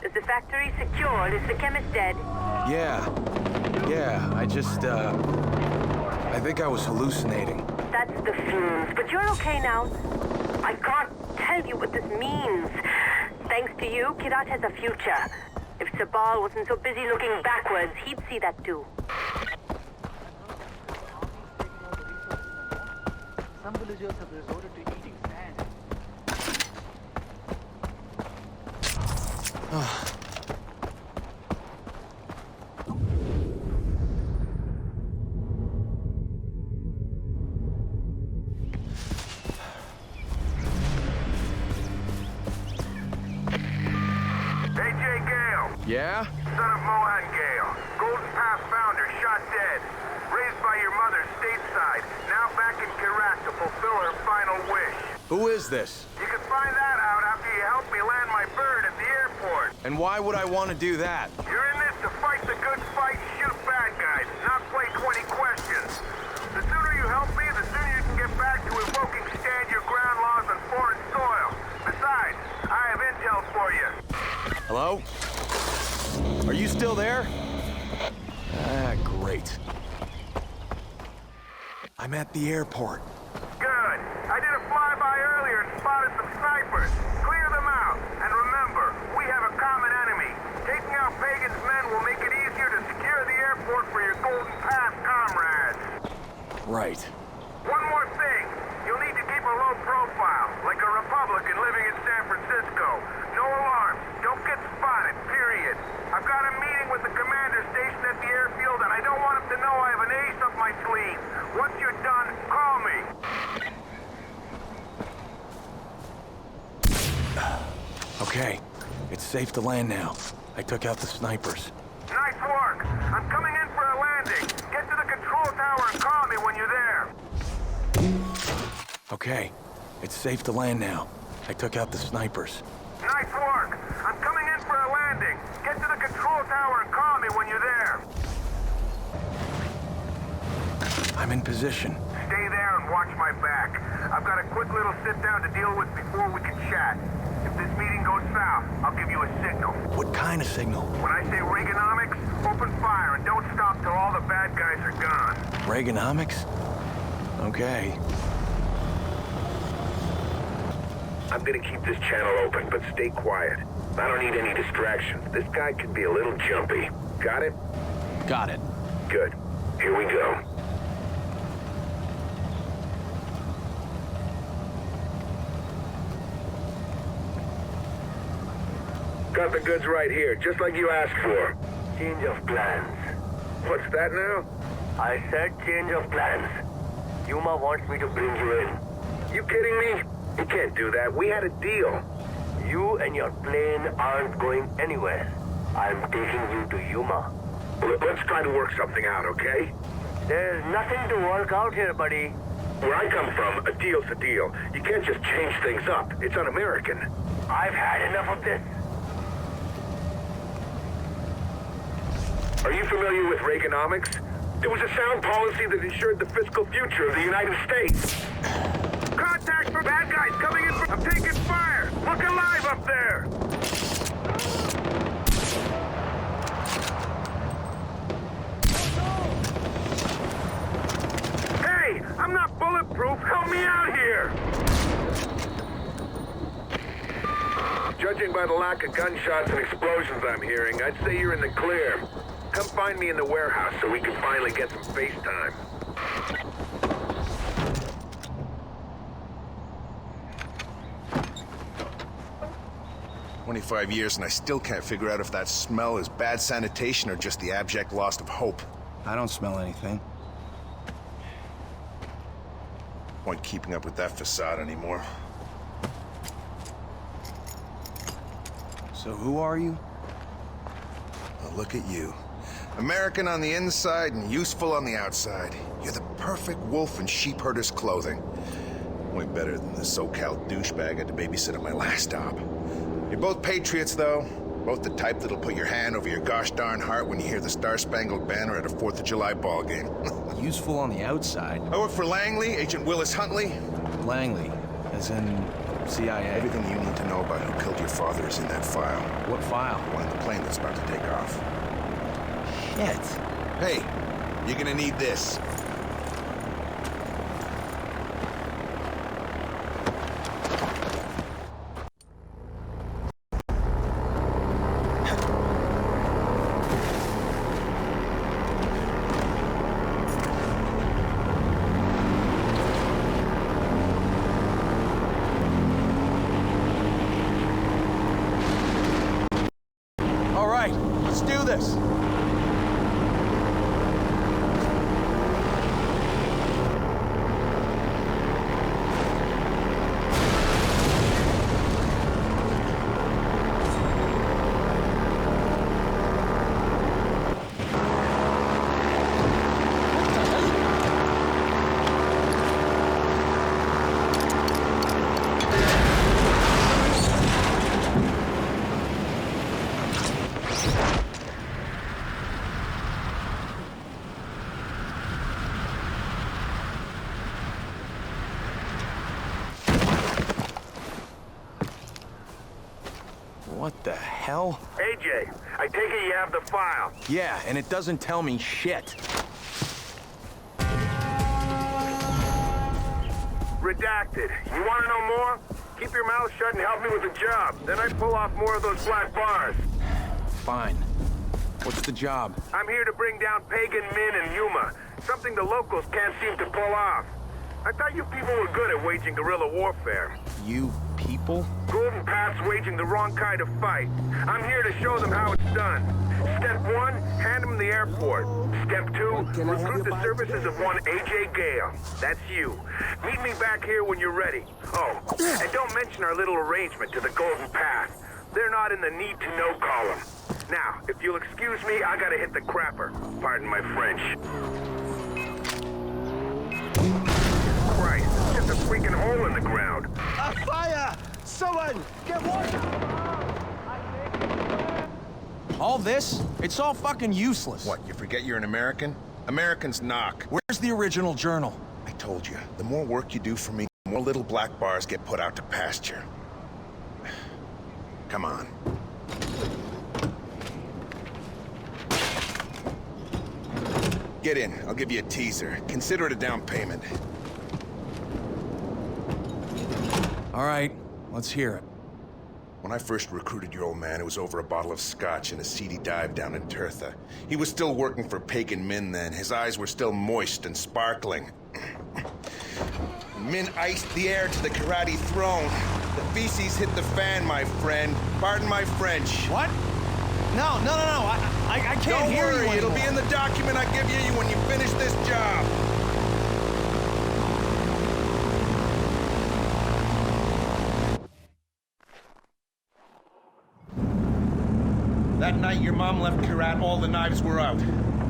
Is the factory secured? Is the chemist dead? Yeah, I think I was hallucinating. That's the fumes, but you're okay now. I can't tell you what this means. Thanks to you, Kyrat has a future. If Sabal wasn't so busy looking backwards, he'd see that too. Some villagers have resorted to eating sand. Ajay Ghale. Yeah? Son of Mohan Ghale. Golden Path founder shot dead. Raised by your mother stateside. fulfill her final wish. Who is this? You can find that out after you help me land my bird at the airport. And why would I want to do that? You're in this to fight the good fight, shoot bad guys, not play 20 questions. The sooner you help me, the sooner you can get back to invoking stand your ground laws on foreign soil. Besides, I have intel for you. Hello? Are you still there? Ah, great. I'm at the airport. Good. I did a flyby earlier and spotted some snipers. Clear them out. And remember, we have a common enemy. Taking out Pagan's men will make it easier to secure the airport for your Golden Pass comrades. Right. One more thing. You'll need to keep a low profile, like a Republican living in San Francisco. No alarms. Don't get spotted, period. I've got a meeting with the commander stationed at the airfield, and I don't want him to know I have an ace up my sleeve. Once you're done, call me. Okay. It's safe to land now. I took out the snipers. Nice work. I'm coming in for a landing. Get to the control tower and call me when you're there. Okay. It's safe to land now. I took out the snipers. Nice work. I'm coming in for a landing. Get to the control tower and call me when you're there. I'm in position. Stay there and watch my back. I've got a quick little sit-down to deal with before we can chat. If this meeting goes south, I'll give you a signal. What kind of signal? When I say Reaganomics, open fire and don't stop till all the bad guys are gone. Reaganomics? Okay. I'm gonna keep this channel open, but stay quiet. I don't need any distractions. This guy can be a little jumpy. Got it? Got it. Good. Here we go. Got the goods right here, just like you asked for. Change of plans. What's that now? I said change of plans. Yuma wants me to bring you in. You kidding me? You can't do that. We had a deal. You and your plane aren't going anywhere. I'm taking you to Yuma. Let's try to work something out, okay? There's nothing to work out here, buddy. Where I come from, a deal's a deal. You can't just change things up. It's un-American. I've had enough of this. Are you familiar with Reaganomics? It was a sound policy that ensured the fiscal future of the United States. Contact for bad guys coming in from... I'm taking fire! Look alive up there! Hey! I'm not bulletproof! Help me out here! Judging by the lack of gunshots and explosions I'm hearing, I'd say you're in the clear. Come find me in the warehouse so we can finally get some FaceTime. 25 years and I still can't figure out if that smell is bad sanitation or just the abject loss of hope. I don't smell anything. Point keeping up with that facade anymore. So who are you? Well, look at you. American on the inside and useful on the outside. You're the perfect wolf in sheep herder's clothing. Way better than the SoCal douchebag I had to babysit at my last stop. You're both patriots, though. Both the type that'll put your hand over your gosh darn heart when you hear the Star-Spangled Banner at a 4th of July ball game. Useful on the outside. I work for Langley, Agent Willis Huntley. Langley, as in CIA? Everything you need to know about who killed your father is in that file. What file? One in the plane that's about to take off. Shit. Hey, you're gonna need this. All right, let's do this. hell? AJ, I take it you have the file. Yeah, and it doesn't tell me shit. Redacted. You want to know more? Keep your mouth shut and help me with the job. Then I pull off more of those black bars. Fine. What's the job? I'm here to bring down Pagan Min and Yuma. Something the locals can't seem to pull off. I thought you people were good at waging guerrilla warfare. You people? Golden Path's waging the wrong kind of fight. I'm here to show them how it's done. Step 1, hand them the airport. Step 2, recruit the services of one Ajay Ghale. That's you. Meet me back here when you're ready. Oh, and don't mention our little arrangement to the Golden Path. They're not in the need-to-know column. Now, if you'll excuse me, I gotta hit the crapper. Pardon my French. Christ, just a freaking hole in the ground. A fire! Someone, get water! All this? It's all fucking useless. What, you forget you're an American? Americans knock. Where's the original journal? I told you, the more work you do for me, the more little black bars get put out to pasture. Come on. Get in. I'll give you a teaser. Consider it a down payment. All right, let's hear it. When I first recruited your old man, it was over a bottle of scotch in a seedy dive down in Tirtha. He was still working for Pagan Min then. His eyes were still moist and sparkling. Min iced the heir to the Kyrati throne. The feces hit the fan, my friend. Pardon my French. What? No. I can't hear you Don't worry, anymore. it'll be in the document I give you when you finish this job. That night your mom left Kyrat, all the knives were out.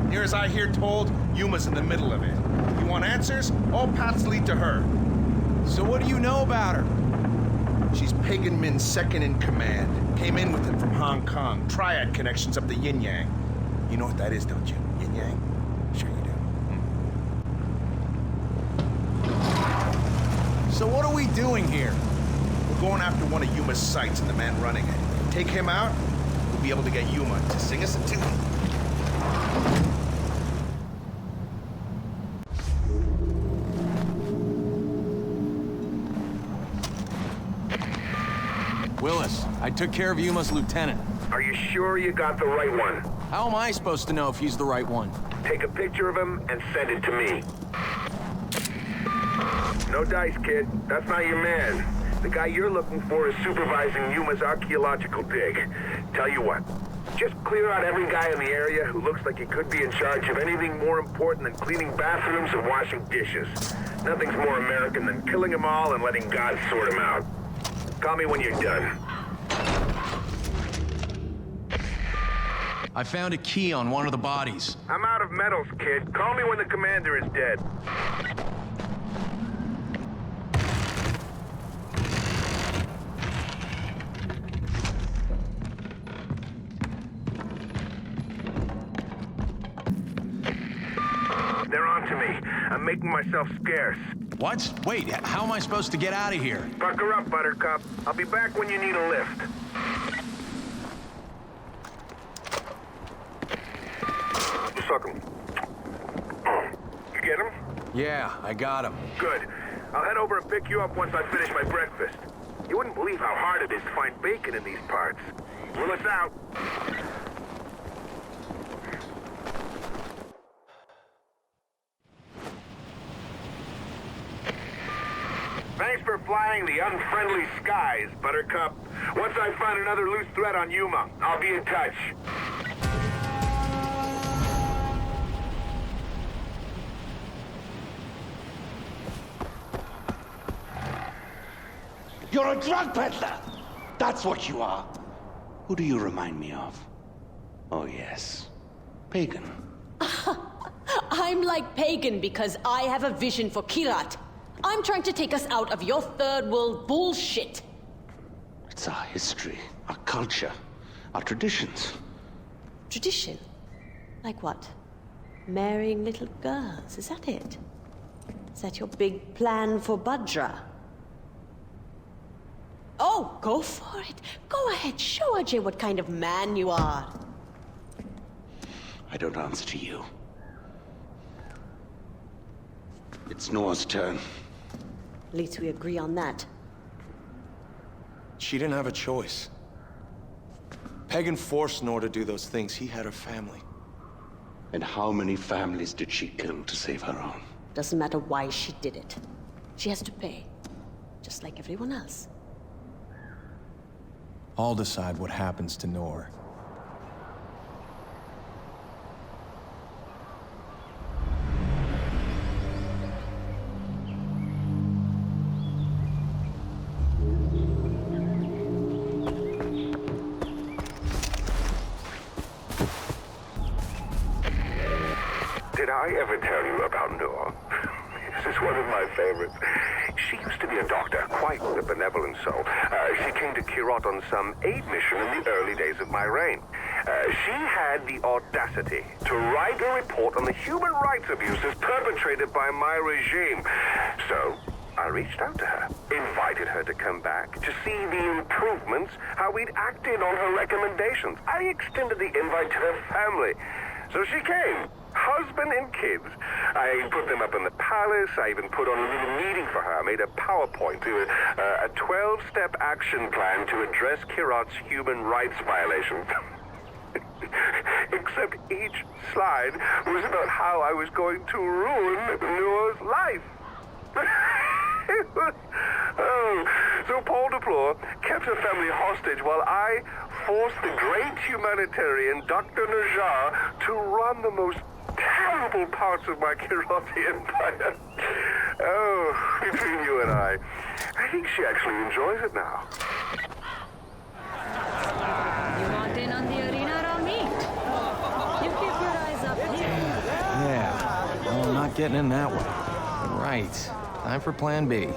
Near as I hear told, Yuma's in the middle of it. You want answers? All paths lead to her. So what do you know about her? She's Pagan Min's second in command. Came in with him from Hong Kong. Triad connections up the yin-yang. You know what that is, don't you? Yin-yang? Sure you do. So what are we doing here? We're going after one of Yuma's sites and the man running it. Take him out, we'll be able to get Yuma to sing us a tune. Willis, I took care of Yuma's lieutenant. Are you sure you got the right one? How am I supposed to know if he's the right one? Take a picture of him and send it to me. No dice, kid. That's not your man. The guy you're looking for is supervising Yuma's archaeological dig. Tell you what, just clear out every guy in the area who looks like he could be in charge of anything more important than cleaning bathrooms and washing dishes. Nothing's more American than killing them all and letting God sort them out. Call me when you're done. I found a key on one of the bodies. I'm out of metals, kid. Call me when the commander is dead. They're on to me. I'm making myself scarce. What? Wait, how am I supposed to get out of here? Bucker up, Buttercup. I'll be back when you need a lift. Suck him. You get him? Yeah, I got him. Good. I'll head over and pick you up once I finish my breakfast. You wouldn't believe how hard it is to find bacon in these parts. Willis out. Thanks for flying the unfriendly skies, Buttercup. Once I find another loose thread on Yuma, I'll be in touch. You're a drug peddler! That's what you are. Who do you remind me of? Oh, yes. Pagan. I'm like Pagan because I have a vision for Kyrat. I'm trying to take us out of your third world bullshit. It's our history, our culture, our traditions. Tradition? Like what? Marrying little girls, is that it? Is that your big plan for Bhadra? Oh, go for it. Go ahead, show Ajay what kind of man you are. I don't answer to you. It's Noah's turn. At least we agree on that. She didn't have a choice. Pagan forced Noah to do those things. He had a family. And how many families did she kill to save her own? Doesn't matter why she did it. She has to pay. Just like everyone else. I'll decide what happens to Noor. Did I ever tell you about Noor? This is one of my favorites. She used to be a doctor, quite a benevolent soul. She came to Kyrat on some aid mission in the early days of my reign. She had the audacity to write a report on the human rights abuses perpetrated by my regime. So, I reached out to her, invited her to come back to see the improvements, how we'd acted on her recommendations. I extended the invite to her family. So she came. Husband and kids. I put them up in the palace. I even put on a little meeting for her. I made a PowerPoint to a 12-step action plan to address Kyrat's human rights violations. Except each slide was about how I was going to ruin Noah's life. Oh, so Paul Deplore kept her family hostage while I forced the great humanitarian Dr. Najar to run the most terrible parts of my Kyrati empire. Oh, between you and I think she actually enjoys it now. You want in on the arena or me? You keep your eyes up here. Yeah, well, I'm not getting in that way. Right. Time for plan B.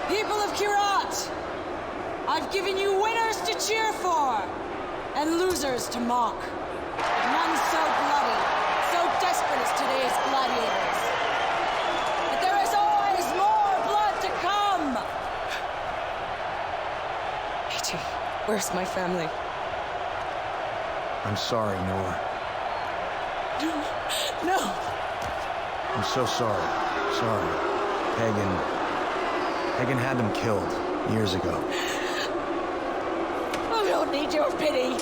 People of Kyrat! I've given you winners to cheer for, and losers to mock. But none so bloody, so desperate as today's gladiators. But there is always more blood to come! Ichi, where's my family? I'm sorry, Noor. No! I'm so sorry. Sorry. Pagan had them killed years ago. I don't need your pity.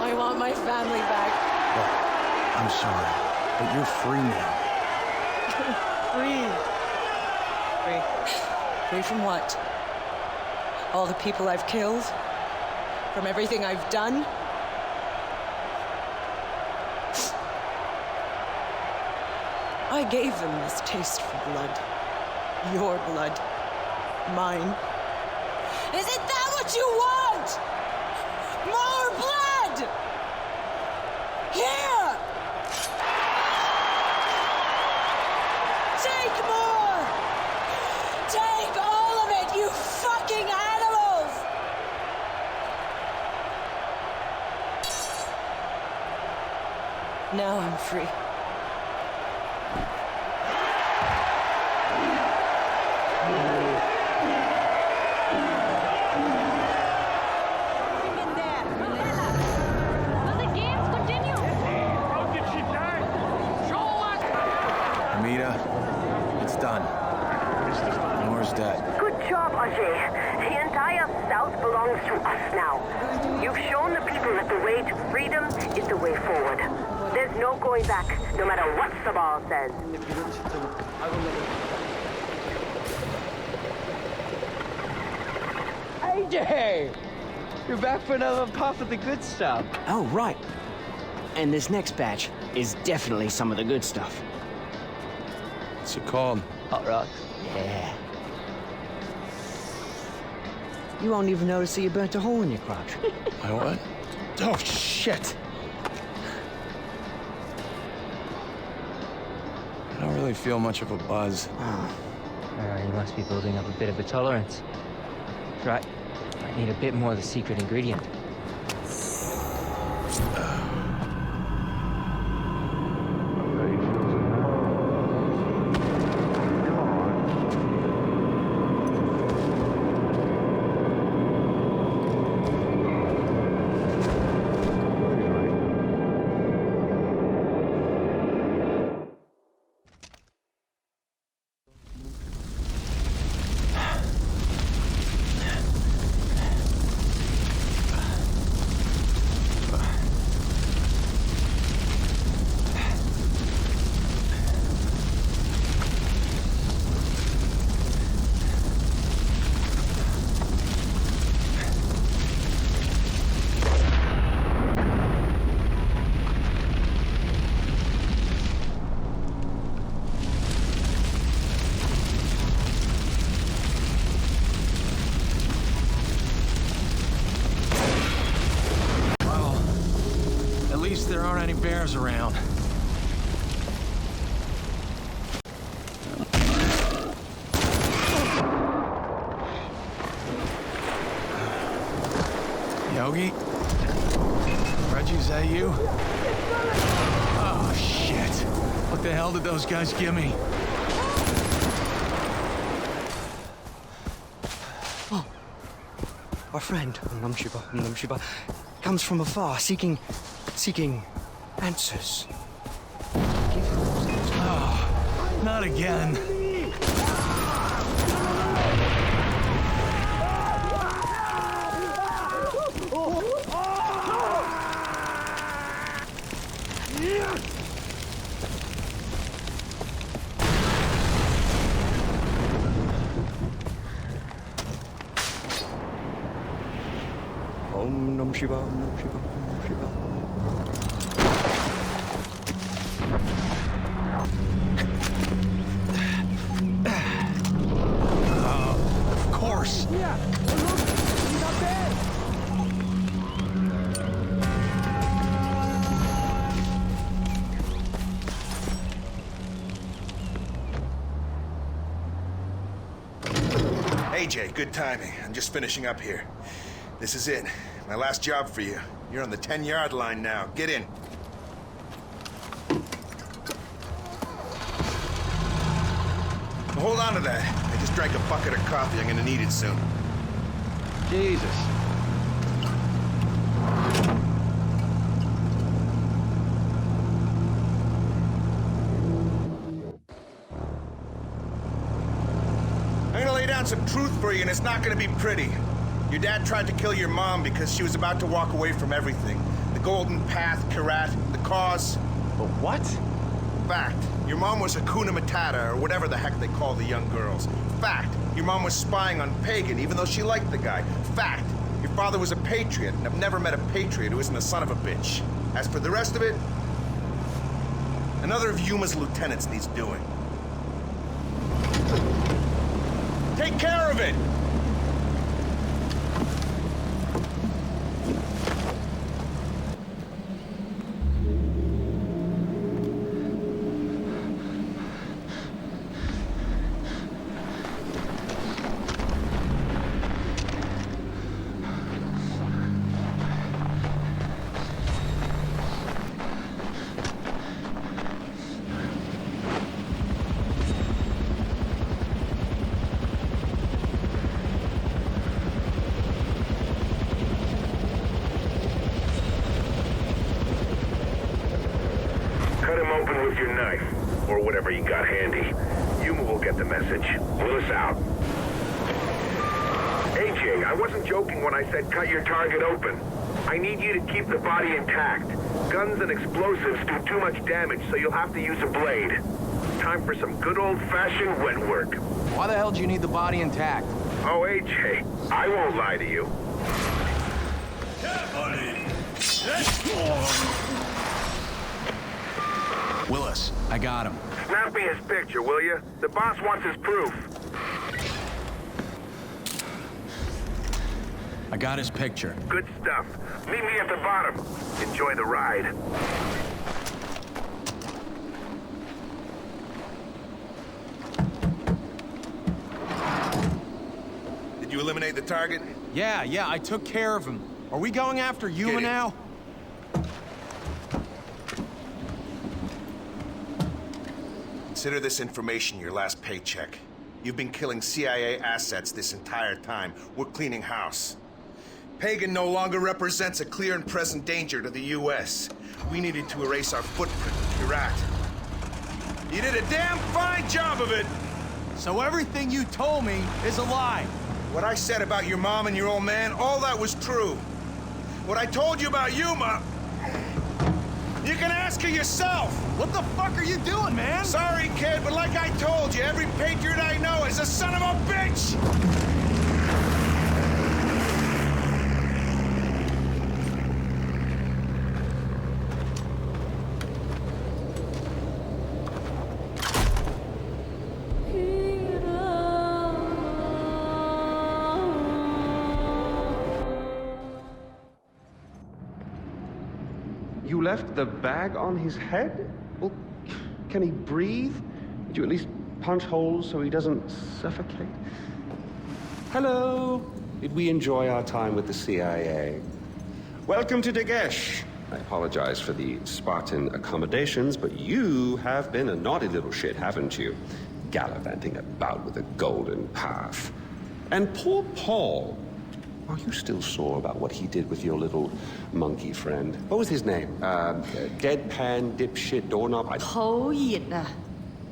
I want my family back. Look, I'm sorry, but you're free now. Free? Free from what? All the people I've killed? From everything I've done? I gave them this taste for blood. Your blood. Mine. Is it that what you want? More blood! Here! Now I'm free. It's done. Nora's dead. Good job, Ajay. The entire South belongs to us now. You've shown the people that the way to freedom is the way forward. There's no going back, no matter what Sabal says. AJ! You're back for another puff of the good stuff. Oh, right. And this next batch is definitely some of the good stuff. What's it called? Hot rocks. Yeah. You won't even notice that you burnt a hole in your crotch. My what? Oh, shit! I don't really feel much of a buzz. You must be building up a bit of a tolerance. That's right. Might need a bit more of the secret ingredient. There aren't any bears around. Yogi? Reggie, is that you? Oh, shit. What the hell did those guys give me? Oh. Our friend, Namshiba, comes from afar, seeking answers. Oh, not again. Om Nam Shiva, Nam Shiva, Nam Shiva. Of course. Yeah, look, he's up there. AJ, good timing. I'm just finishing up here. This is it. My last job for you. You're on the 10-yard line now. Get in. Hold on to that. I just drank a bucket of coffee. I'm gonna need it soon. Jesus. I'm gonna lay down some truth for you, and it's not gonna be pretty. Your dad tried to kill your mom because she was about to walk away from everything. The Golden Path, Kyrat, the cause. But what? Fact. Your mom was Hakuna Matata, or whatever the heck they call the young girls. Fact. Your mom was spying on Pagan, even though she liked the guy. Fact. Your father was a patriot, and I've never met a patriot who isn't a son of a bitch. As for the rest of it, another of Yuma's lieutenants needs doing. Take care of it! Open with your knife, or whatever you got handy. Yuma will get the message. Willis out. AJ, I wasn't joking when I said cut your target open. I need you to keep the body intact. Guns and explosives do too much damage, so you'll have to use a blade. Time for some good old-fashioned wet work. Why the hell do you need the body intact? Oh, AJ, I won't lie to you. Willis, I got him. Snap me his picture, will you? The boss wants his proof. I got his picture. Good stuff. Meet me at the bottom. Enjoy the ride. Did you eliminate the target? Yeah, I took care of him. Are we going after Yuma now? Consider this information your last paycheck. You've been killing CIA assets this entire time. We're cleaning house. Pagan no longer represents a clear and present danger to the U.S. We needed to erase our footprint with Kyrat. You did a damn fine job of it! So everything you told me is a lie? What I said about your mom and your old man, all that was true. What I told you about Yuma, you can ask her yourself! What the fuck are you doing, man? Sorry, kid, but like I told you, every patriot I know is a son of a bitch! You left the bag on his head? Well, can he breathe? Did you at least punch holes so he doesn't suffocate? Hello. Did we enjoy our time with the CIA? Welcome to Dagesh. I apologize for the Spartan accommodations, but you have been a naughty little shit, haven't you? Gallivanting about with a golden path. And poor Paul. Are you still sore about what he did with your little monkey friend? What was his name? Deadpan, dipshit, doorknob?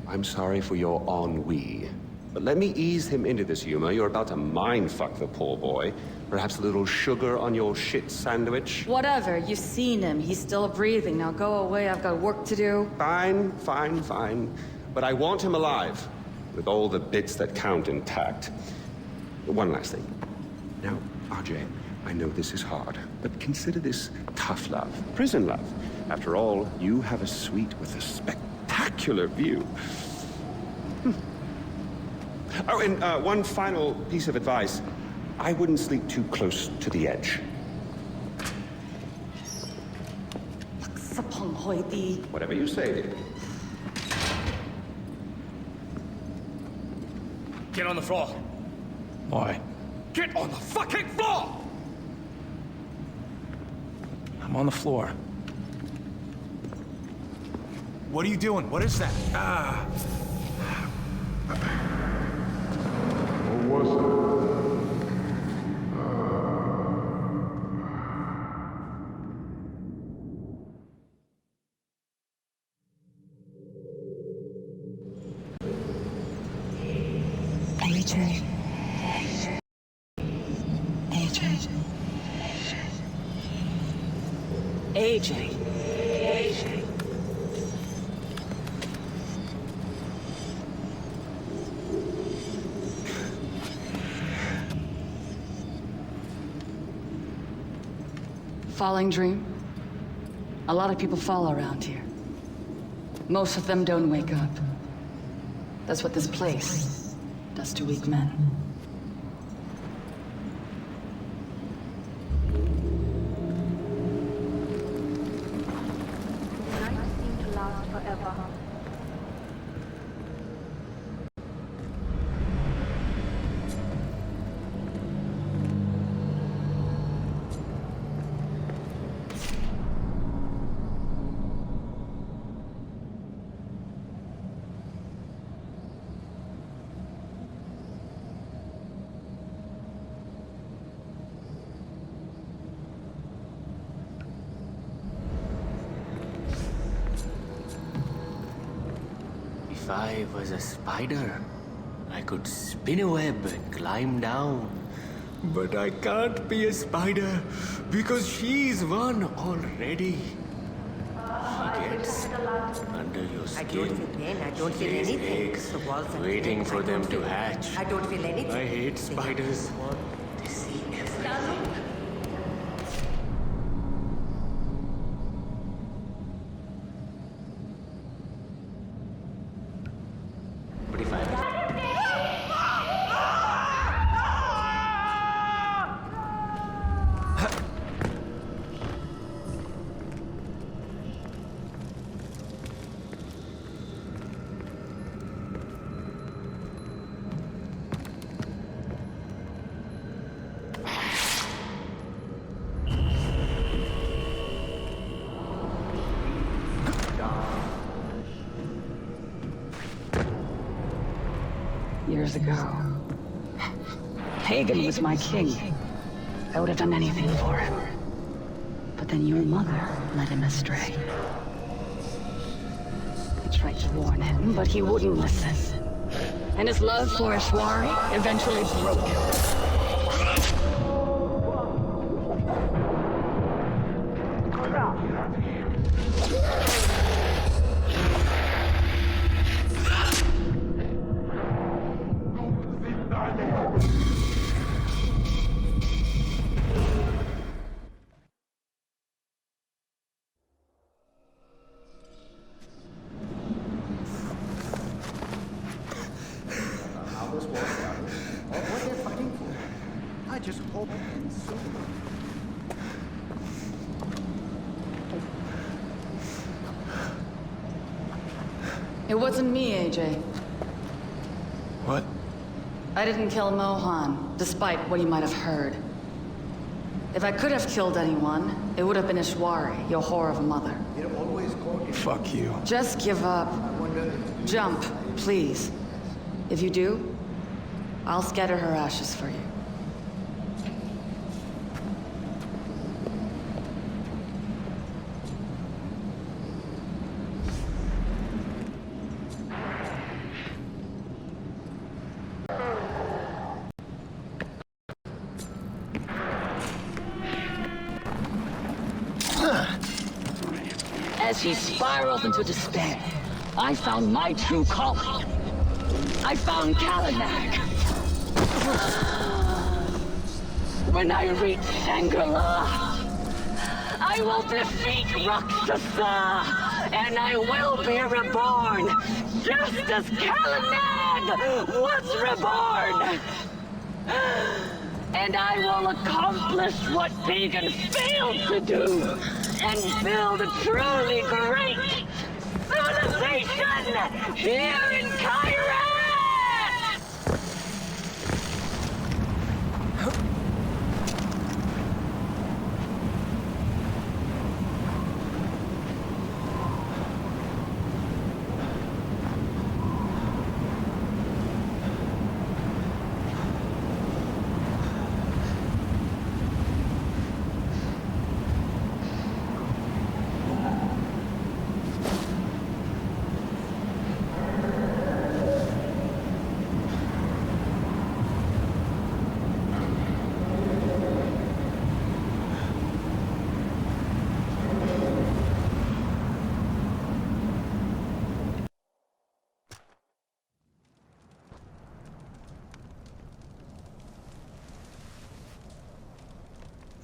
I'm sorry for your ennui. But let me ease him into this, Yuma. You're about to mind-fuck the poor boy. Perhaps a little sugar on your shit sandwich? Whatever, you've seen him. He's still breathing. Now go away, I've got work to do. Fine. But I want him alive, with all the bits that count intact. One last thing. Now, Ajay, I know this is hard, but consider this tough love, prison love. After all, you have a suite with a spectacular view. Oh, and one final piece of advice. I wouldn't sleep too close to the edge. Whatever you say, dear. Get on the floor. Why? Get on the fucking floor! I'm on the floor. What are you doing? What is that? What was it? AJ. Falling dream? A lot of people fall around here. Most of them don't wake up. That's what this place does to weak men. If I was a spider, I could spin a web and climb down. But I can't be a spider because she's one already. She gets under your skin. I don't feel pain. I don't feel Lays anything. eggs, The walls are waiting eggs. for I them don't to feel- hatch. I don't feel anything. I hate spiders. They see everything. But if I Years ago, Pagan was my king. I would have done anything for him. But then your mother led him astray. I tried to warn him, but he wouldn't listen. And his love for Ashwari eventually broke him. I just hope soon. It wasn't me, AJ. What? I didn't kill Mohan, despite what he might have heard. If I could have killed anyone, it would have been Ishwari, your whore of a mother. Fuck you. Just give up. Jump, please. If you do, I'll scatter her ashes for you. As he spiraled into despair, I found my true calling. I found Kalanak. When I reach Shangri-La, I will defeat Rakshasa, and I will be reborn, just as Kalanak was reborn. And I will accomplish what Pagan failed to do, and build a truly great civilization here in Kyrat!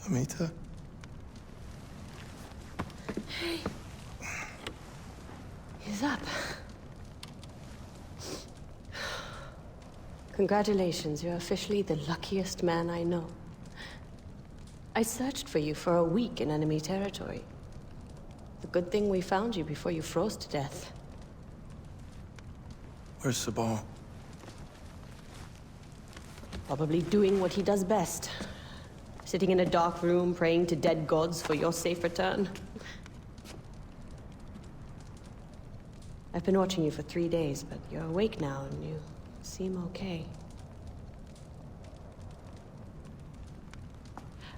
Amita? Hey. He's up. Congratulations, you're officially the luckiest man I know. I searched for you for a week in enemy territory. The good thing we found you before you froze to death. Where's Sabal? Probably doing what he does best. Sitting in a dark room, praying to dead gods for your safe return. I've been watching you for 3 days, but you're awake now and you seem okay.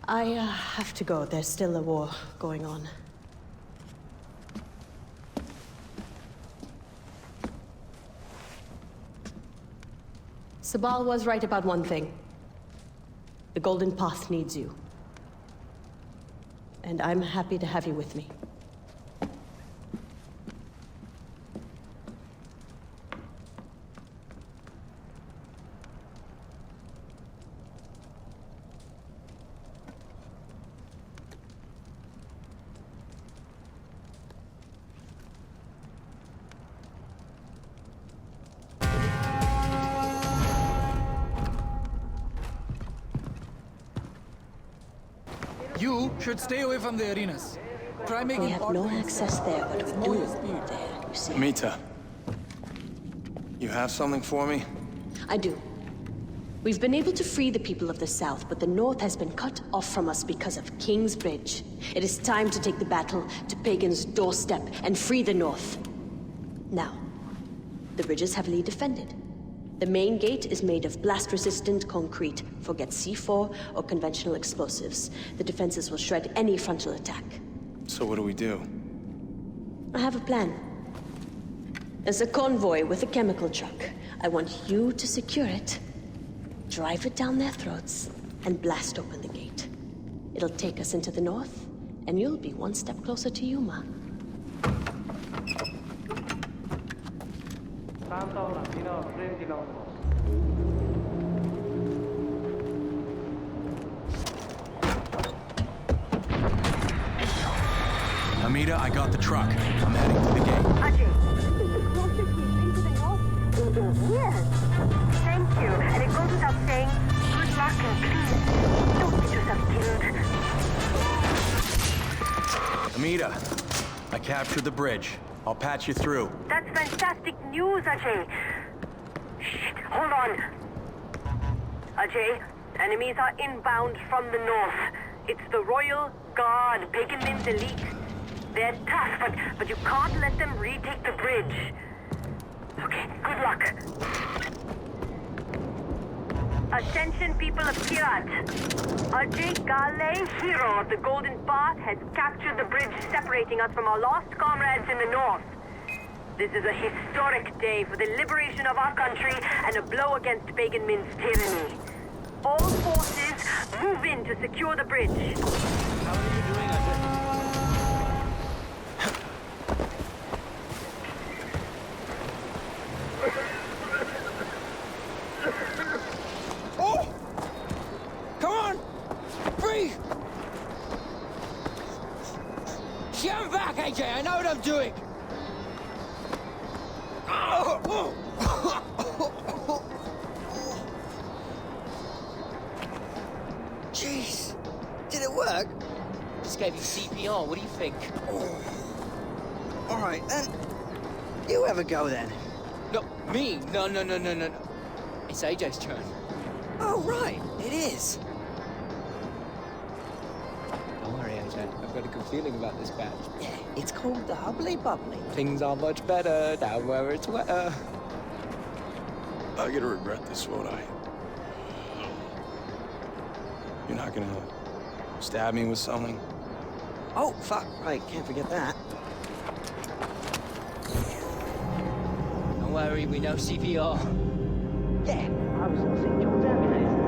I have to go. There's still a war going on. Sabal was right about one thing. The Golden Path needs you. And I'm happy to have you with me. You should stay away from the arenas. Try making We have no access there, but we do there, you see. Amita, you have something for me? I do. We've been able to free the people of the South, but the North has been cut off from us because of King's Bridge. It is time to take the battle to Pagan's doorstep and free the North. Now, the bridge is heavily defended. The main gate is made of blast-resistant concrete. Forget C4 or conventional explosives. The defenses will shred any frontal attack. So what do we do? I have a plan. There's a convoy with a chemical truck. I want you to secure it, drive it down their throats, and blast open the gate. It'll take us into the north, and you'll be one step closer to Yuma. Amita, I got the truck. I'm heading to the gate. Ajay, this is the closest we've been to the north in years. Thank you. And it goes without saying, good luck and please don't get yourself killed. Amita, I captured the bridge. I'll patch you through. That's fantastic news, Ajay. Shh, hold on. Ajay, enemies are inbound from the north. It's the Royal Guard, Pagan Min's elite. They're tough, but you can't let them retake the bridge. Okay, good luck. Attention, people of Kyrat. Ajay Ghale, hero of the Golden Path, has captured the bridge separating us from our lost comrades in the north. This is a historic day for the liberation of our country and a blow against Pagan Min's tyranny. All forces, move in to secure the bridge. How are you doing, Ajay? Oh! Come on! Breathe! Stand back, AJ! I know what I'm doing! Jeez! Did it work? Just gave you CPR, what do you think? Alright, then. You have a go, then. No, me? No. It's AJ's turn. Oh, right. It is. Don't worry, AJ. I've got a good feeling about this badge. Yeah, it's called the Hubbly Bubbly. Things are much better down where it's wetter. I'm gonna regret this, won't I? You're not gonna stab me with something? Oh, fuck. Right, can't forget that. Don't worry, we know CPR. Yeah, I was gonna say Joe Davenant.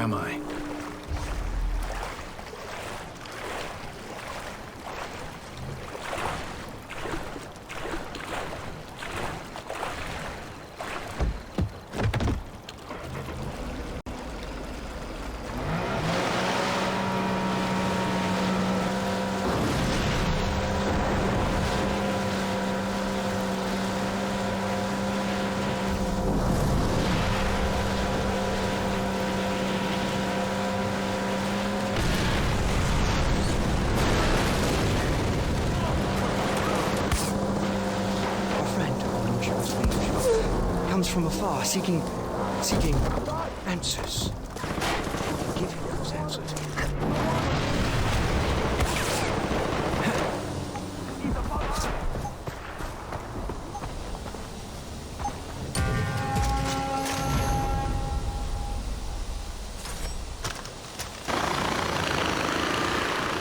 am I? Comes from afar, seeking answers. Give him those answers.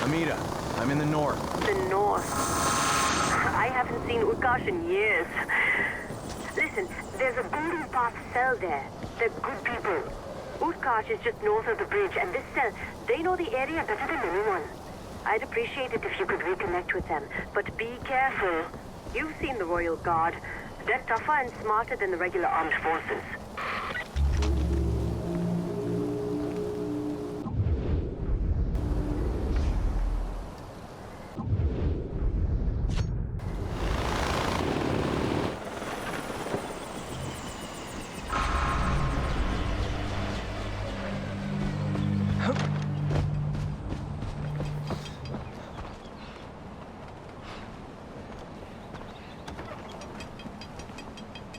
Amita, I'm in the north. The north. I haven't seen Utkarsh in years. Listen, there's a golden path cell there. They're good people. Utkarsh is just north of the bridge, and this cell, they know the area better than anyone. I'd appreciate it if you could reconnect with them, but be careful. You've seen the Royal Guard. They're tougher and smarter than the regular armed forces.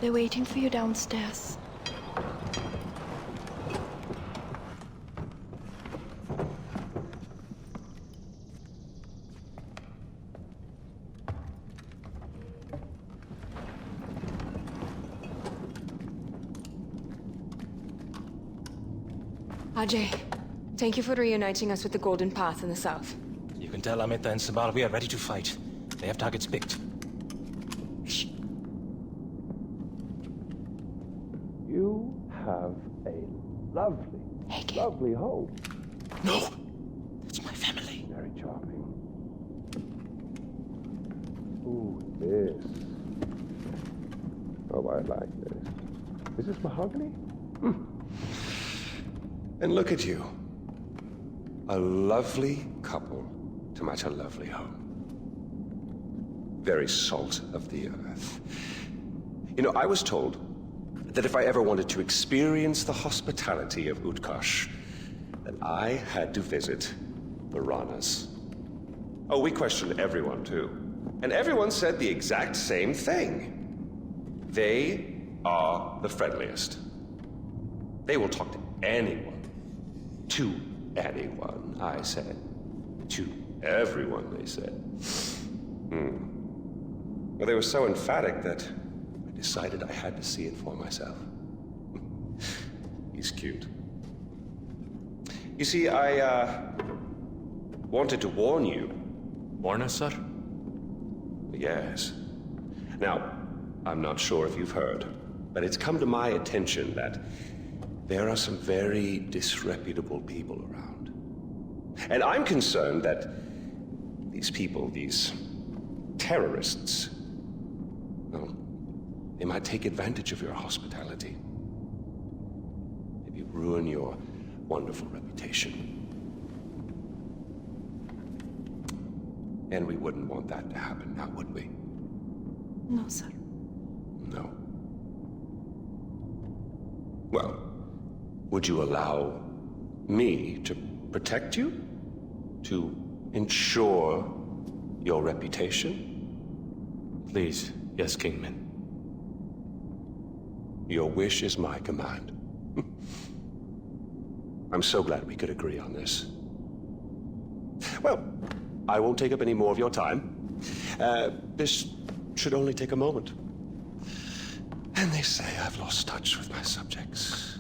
They're waiting for you downstairs. Ajay, thank you for reuniting us with the Golden Path in the south. You can tell Amita and Sabal we are ready to fight. They have targets picked. You have a lovely home. No! That's my family. Very charming. Ooh, this. Oh, I like this. Is this mahogany? And look at you. A lovely couple to match a lovely home. Very salt of the earth. You know, I was told that if I ever wanted to experience the hospitality of Utkarsh, that I had to visit the Ranas. Oh, we questioned everyone, too. And everyone said the exact same thing. They are the friendliest. They will talk to anyone. To anyone, I said. To everyone, they said. Well, they were so emphatic that I decided I had to see it for myself. He's cute. You see, I, wanted to warn you. Warn us, sir? Yes. Now, I'm not sure if you've heard, but it's come to my attention that there are some very disreputable people around. And I'm concerned that these people, these terrorists, well, they might take advantage of your hospitality. Maybe ruin your wonderful reputation. And we wouldn't want that to happen, now would we? No, sir. No. Well, would you allow me to protect you? To ensure your reputation? Please, yes, King Min. Your wish is my command. I'm so glad we could agree on this. Well, I won't take up any more of your time. This should only take a moment. And they say I've lost touch with my subjects.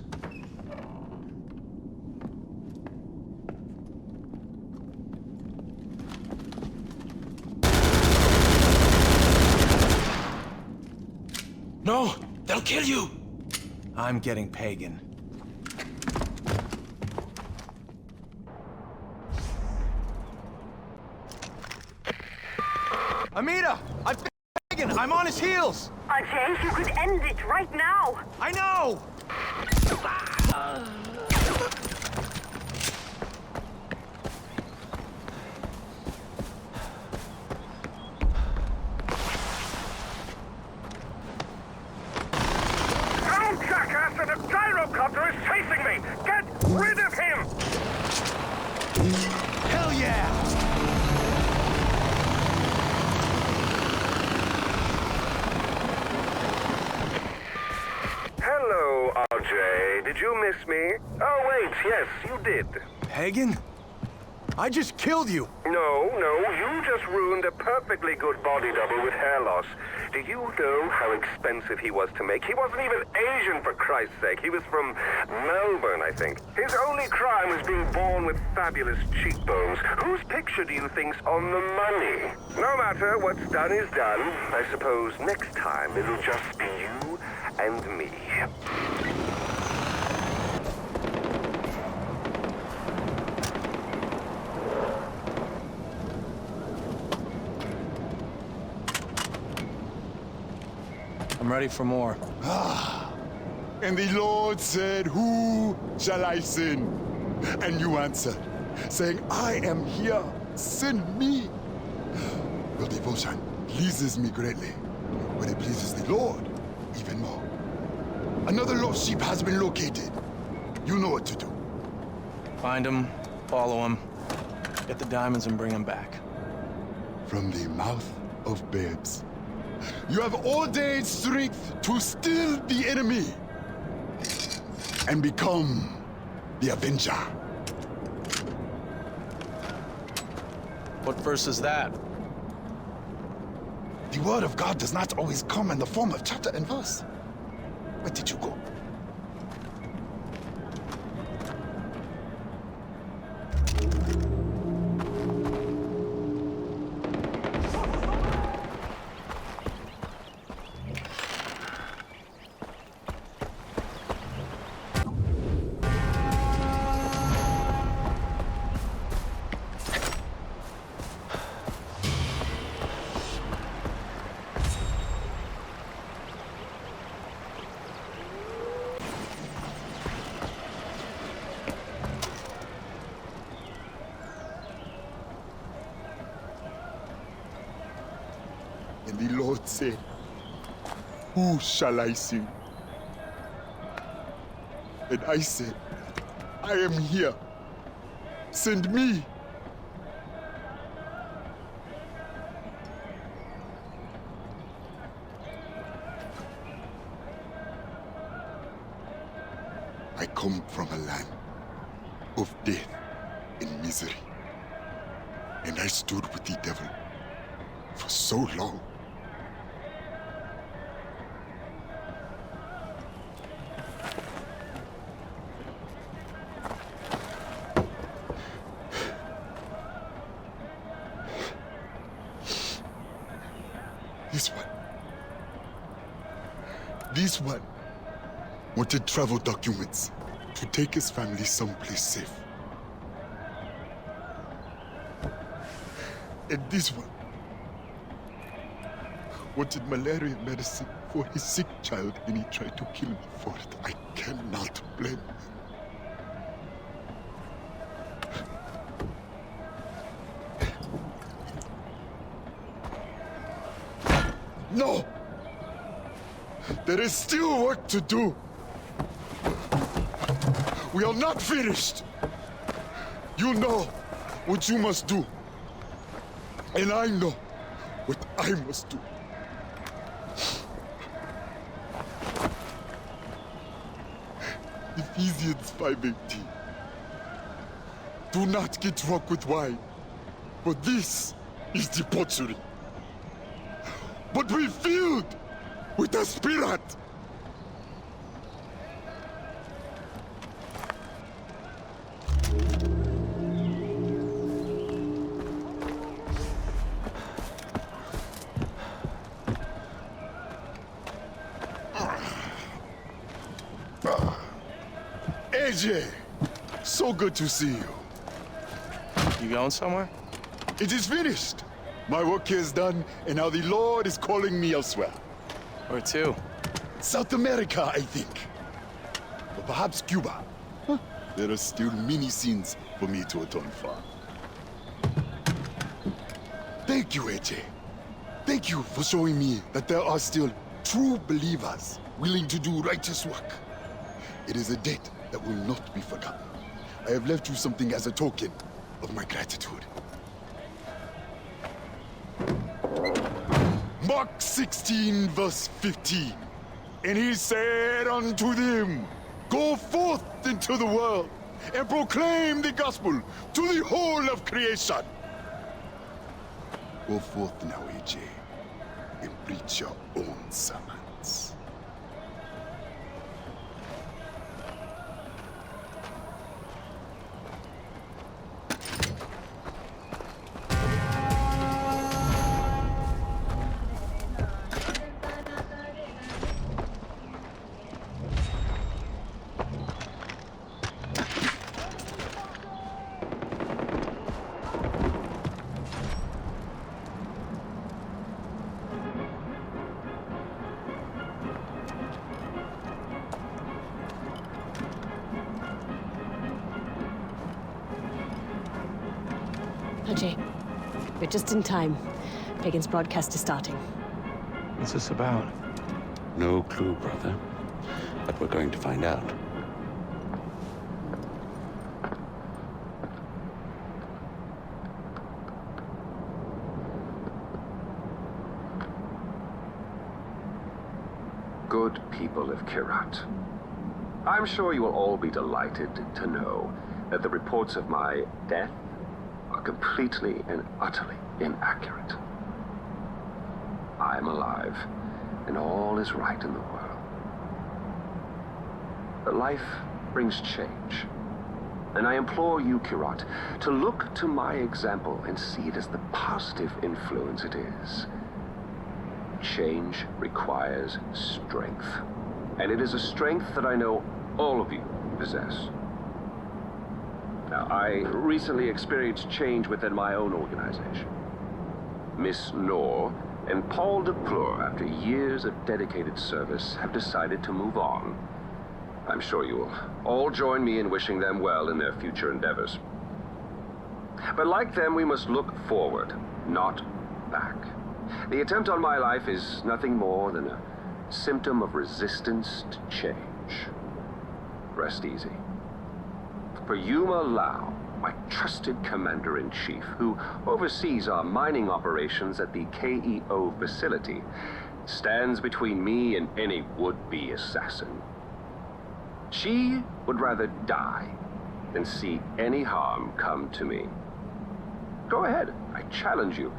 No! They'll kill you! I'm getting Pagan. Amita! Pagan! I'm on his heels! Ajay, you could end it right now! I know! Don't, jackass! And a gyrocopter is chasing me! Get rid of him! Hell yeah! Hello, Ajay. Did you miss me? Oh, wait, yes, you did. Pagan? I just killed you! No, you just ruined a perfectly good body double with hair loss. Do you know how expensive he was to make? He wasn't even Asian, for Christ's sake. He was from Melbourne, I think. His only crime was being born with fabulous cheekbones. Whose picture do you think's on the money? No matter, what's done is done. I suppose next time it'll just be you and me. I'm ready for more. And the Lord said, who shall I send? And you answered, saying, I am here, send me. Your devotion pleases me greatly, but it pleases the Lord even more. Another lost sheep has been located. You know what to do. Find him, follow him, get the diamonds and bring him back. From the mouth of babes. You have ordained strength to still the enemy and become the Avenger. What verse is that? The word of God does not always come in the form of chapter and verse. Where did you go? And the Lord said, who shall I sing? And I said, I am here. Send me. I come from a land of death and misery. And I stood with the devil for so long. This one wanted travel documents to take his family someplace safe. And this one wanted malaria medicine for his sick child, and he tried to kill me for it. I cannot blame him. No! There is still work to do. We are not finished. You know what you must do. And I know what I must do. Ephesians 5:18. Do not get drunk with wine, for this is debauchery. But be filled with the Spirit. AJ, so good to see you. You going somewhere? It is finished. My work here is done, and now the Lord is calling me elsewhere. Where to? South America, I think. Or perhaps Cuba. Huh. There are still many sins for me to atone for. Thank you, Ajay. Thank you for showing me that there are still true believers willing to do righteous work. It is a debt that will not be forgotten. I have left you something as a token of my gratitude. Mark 16, verse 15. And he said unto them, Go forth into the world and proclaim the gospel to the whole of creation. Go forth now, Ichi, and preach your own sermons. Ajay, we're just in time. Pagan's broadcast is starting. What's this about? No clue, brother. But we're going to find out. Good people of Kyrat. I'm sure you will all be delighted to know that the reports of my death are completely and utterly inaccurate. I am alive, and all is right in the world. But life brings change, and I implore you, Kyrat, to look to my example and see it as the positive influence it is. Change requires strength, and it is a strength that I know all of you possess. Now, I recently experienced change within my own organization. Miss Noor and Paul DePleur, after years of dedicated service, have decided to move on. I'm sure you will all join me in wishing them well in their future endeavors. But like them, we must look forward, not back. The attempt on my life is nothing more than a symptom of resistance to change. Rest easy. For Yuma Lau, my trusted commander-in-chief, who oversees our mining operations at the KEO facility, stands between me and any would-be assassin. She would rather die than see any harm come to me. Go ahead, I challenge you.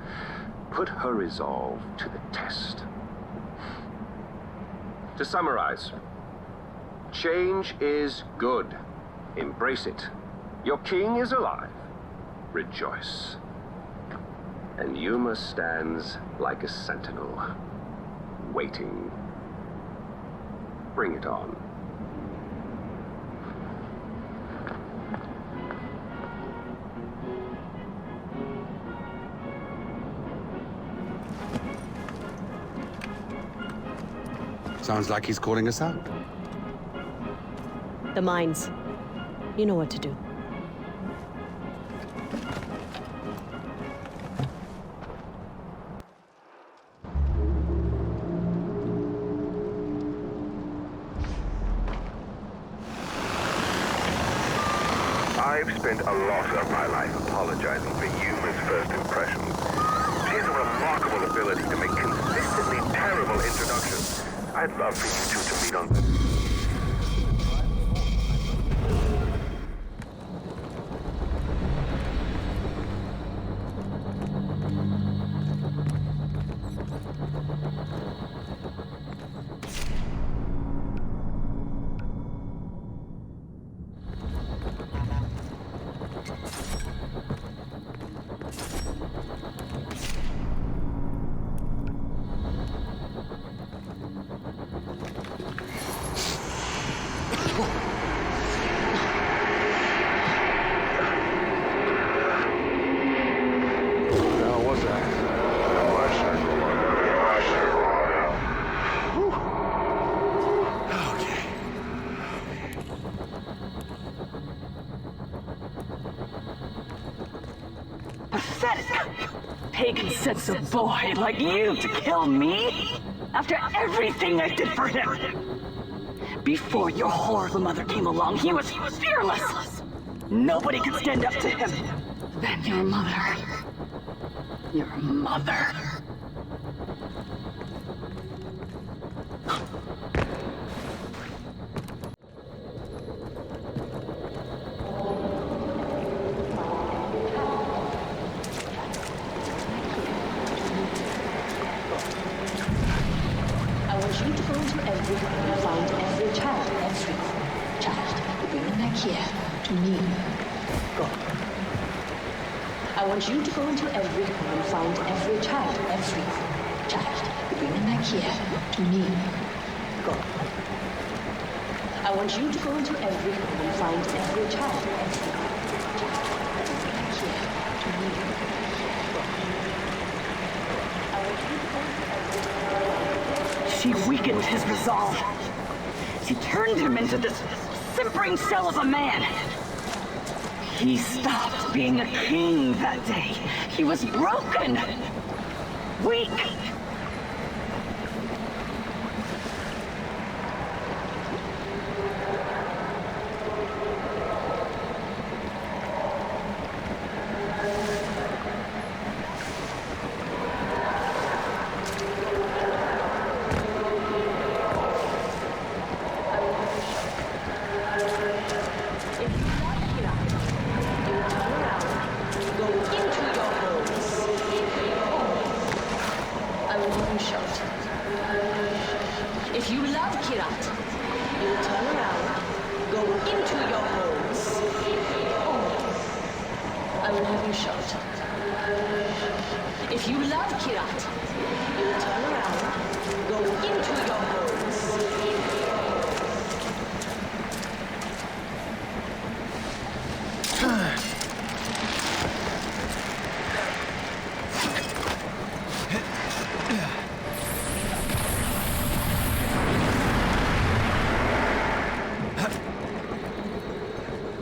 Put her resolve to the test. To summarize, change is good. Embrace it. Your king is alive. Rejoice. And Yuma stands like a sentinel, waiting. Bring it on. Sounds like he's calling us out. The mines. You know what to do. I've spent a lot of my life apologizing for Yuma's first impressions. She has a remarkable ability to make consistently terrible introductions. I'd love for you two to meet on... pathetic. Pagan sets a boy like you to kill me? After everything I did for him. Before your horrible mother came along, he was fearless. Nobody could stand up to him. Then your mother. Your mother. I want you to go into every home and find every child, bring them back here to me. Go. I want you to go into every home and find every child, bring them back here to me. Go. I want you to go into every home and find every child, bring them back here to me. Go. I want you to go into every She weakened his resolve. She turned him into this simpering shell of a man. He stopped being a king that day. He was broken. Weak. If you love Kyrat, you will turn around, go into your homes. I will have you shot. If you love Kyrat, you will turn around, go into your homes.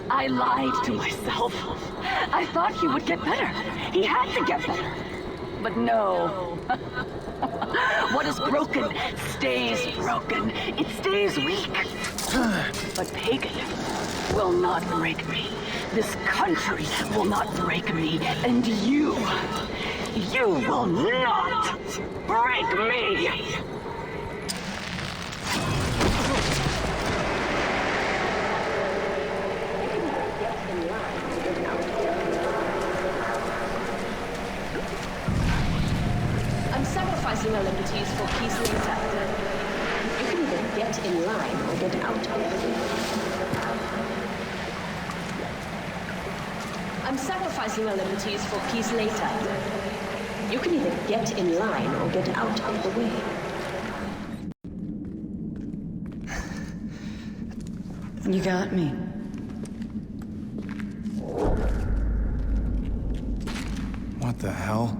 I lied to myself. I thought he would get better. He had to get better. But no. What is broken stays broken. It stays weak. But Pagan will not break me. This country will not break me. And you will not break me. I'm sacrificing our liberties for peace later. You can either get in line or get out of the way. I'm sacrificing our liberties for peace later. You can either get in line or get out of the way. You got me. What the hell?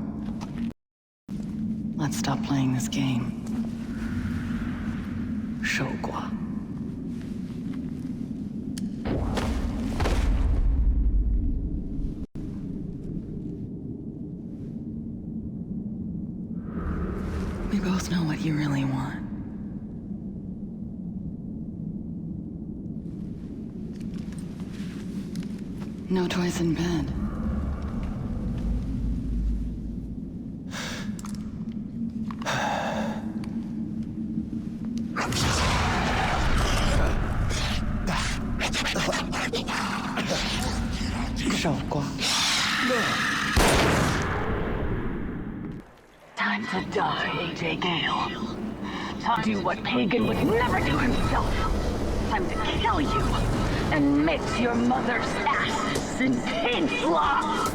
Let's stop playing this game. 守寡. We both know what you really want. No toys in bed. Time to die, Ajay Ghale. Time to do what Pagan would never do himself. Time to kill you and mix your mother's ass in pain slop.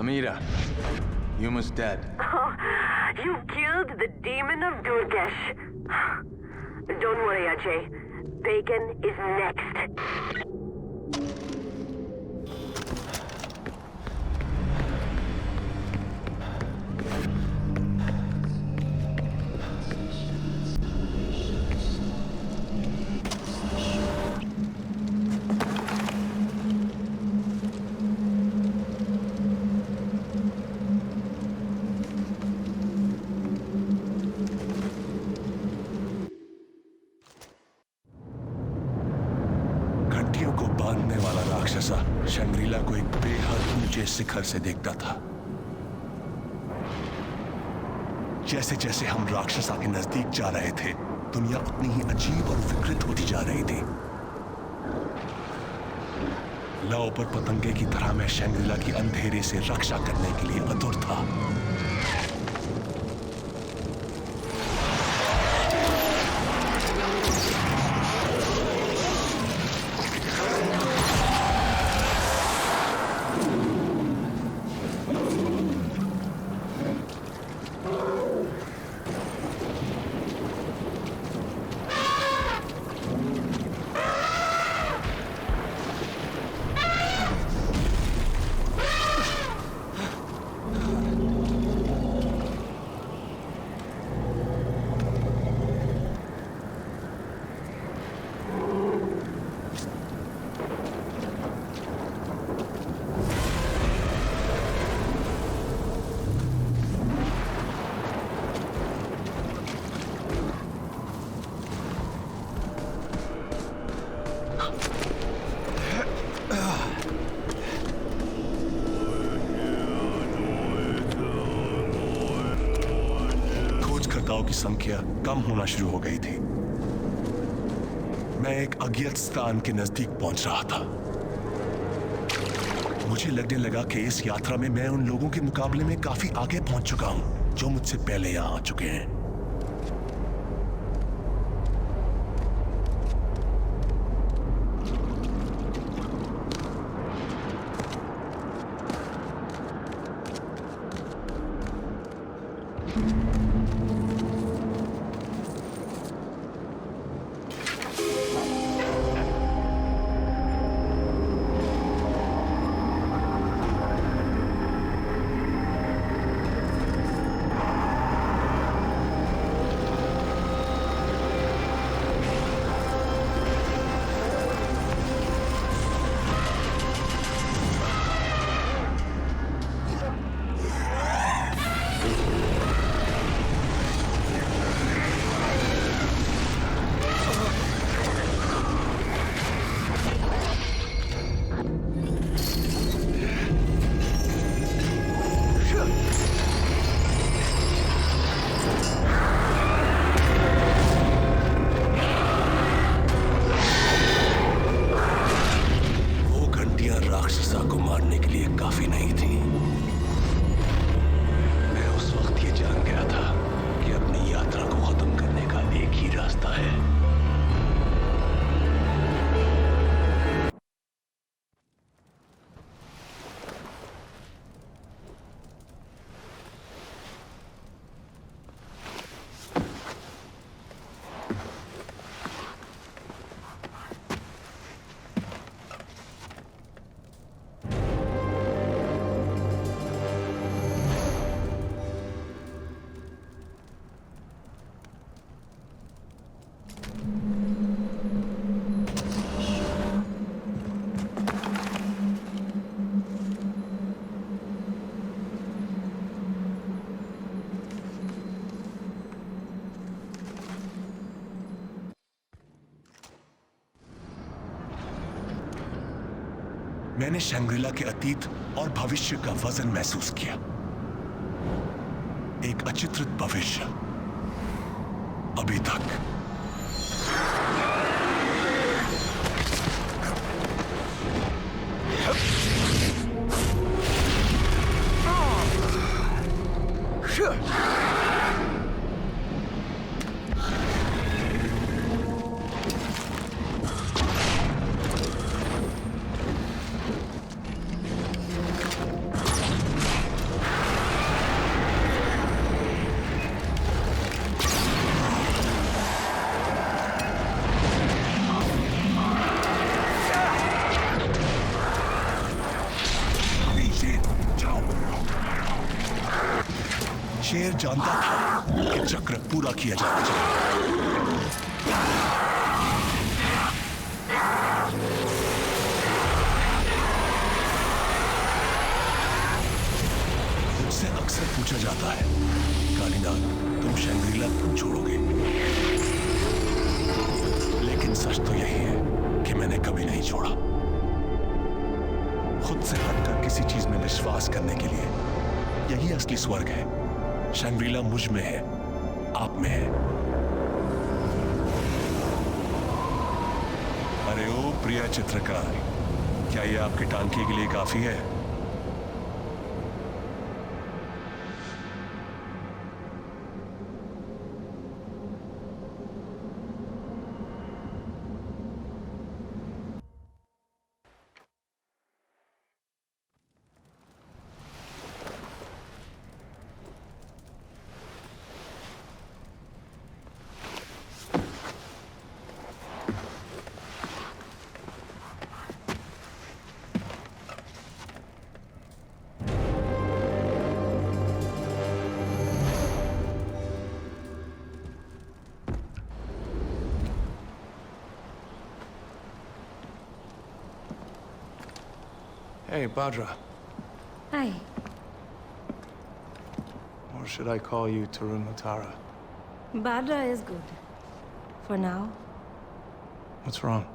Amira, Yuma's dead. Oh, you killed the demon of Durgesh. Don't worry, Ajay. Pagan is next. घंटियों को बांधने वाला राक्षसा Shangrila को एक बेहद ऊंचे शिखर से देखता था। जैसे जैसे हम राक्षसा के नजदीक जा रहे थे, दुनिया उतनी ही अजीब और विकृत होती जा रही थी। लौ पर पतंगे की तरह मैं शंग्रीला की अंधेरे से रक्षा करने के लिए आतुर था। की संख्या कम होना शुरू हो गई थी। मैं एक अज्ञात स्थान के नजदीक पहुंच रहा था। मुझे लगने लगा कि इस यात्रा में मैं उन लोगों के मुकाबले में काफी आगे पहुंच चुका हूं जो मुझसे पहले यहां आ चुके हैं। मैंने शंग्रीला के अतीत और भविष्य का वजन महसूस किया। एक अचित्रित भविष्य अभी तक। चक्र पूरा किया जाना चाहिए। मुझसे अक्सर पूछा जाता है, कालीनाग, तुम शैंग्रीला क्यों छोड़ोगे? लेकिन सच तो यही है कि मैंने कभी नहीं छोड़ा। खुद से हटकर किसी चीज में विश्वास करने के लिए यही असली स्वर्ग है। शैंग्रीला मुझ में है, आप में है। अरे ओ प्रिय चित्रकार, क्या ये आपके टांके के लिए काफी है? Hey, Badra. Hi. Or should I call you Tarun Matara? Badra is good. For now. What's wrong?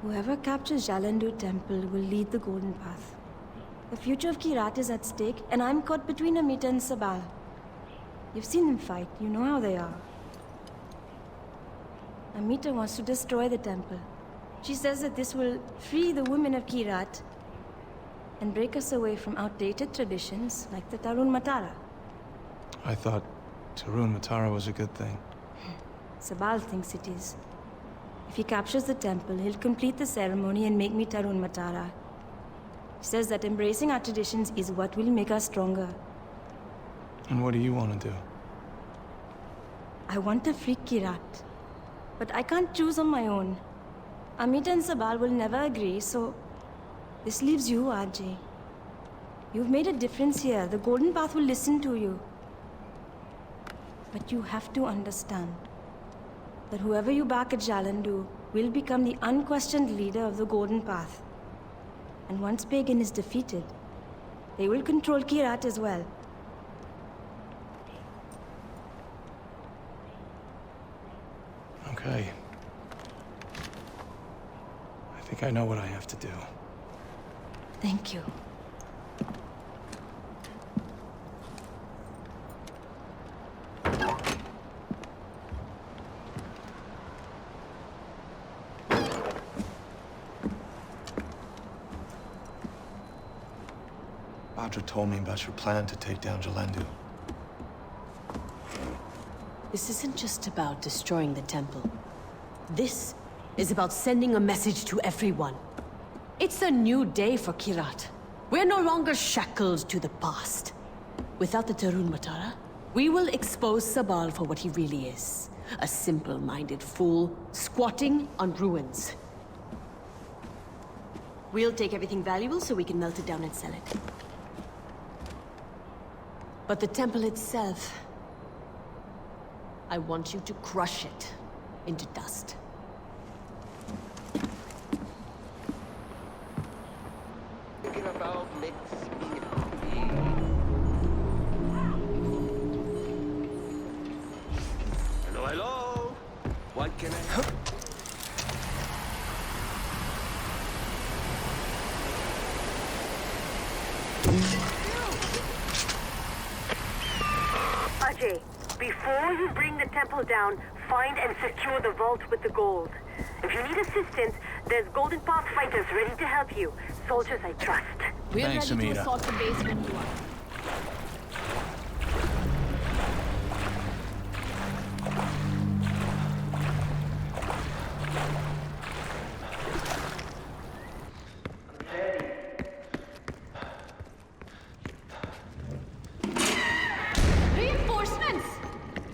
Whoever captures Jalandu Temple will lead the Golden Path. The future of Kyrat is at stake, and I'm caught between Amita and Sabal. You've seen them fight. You know how they are. Amita wants to destroy the temple. She says that this will free the women of Kyrat and break us away from outdated traditions like the Tarun Matara. I thought Tarun Matara was a good thing. Sabal thinks it is. If he captures the temple, he'll complete the ceremony and make me Tarun Matara. He says that embracing our traditions is what will make us stronger. And what do you want to do? I want to free Kyrat. But I can't choose on my own. Amita and Sabal will never agree, so this leaves you, Ajay. You've made a difference here. The Golden Path will listen to you. But you have to understand that whoever you back at Jalandu will become the unquestioned leader of the Golden Path. And once Pagan is defeated, they will control Kyrat as well. Okay. I think I know what I have to do. Thank you. Badra told me about your plan to take down Jalandu. This isn't just about destroying the temple. This is about sending a message to everyone. It's a new day for Kyrat. We're no longer shackled to the past. Without the Tarun Matara, we will expose Sabal for what he really is. A simple-minded fool, squatting on ruins. We'll take everything valuable so we can melt it down and sell it. But the temple itself, I want you to crush it into dust. Hello, hello. What can I help? Ajay, before you bring the temple down, find and secure the vault with the gold. If you need assistance, there's Golden Path fighters ready to help you. Soldiers I trust. We're Thanks, ready Amita. to assault the base when you are. Reinforcements!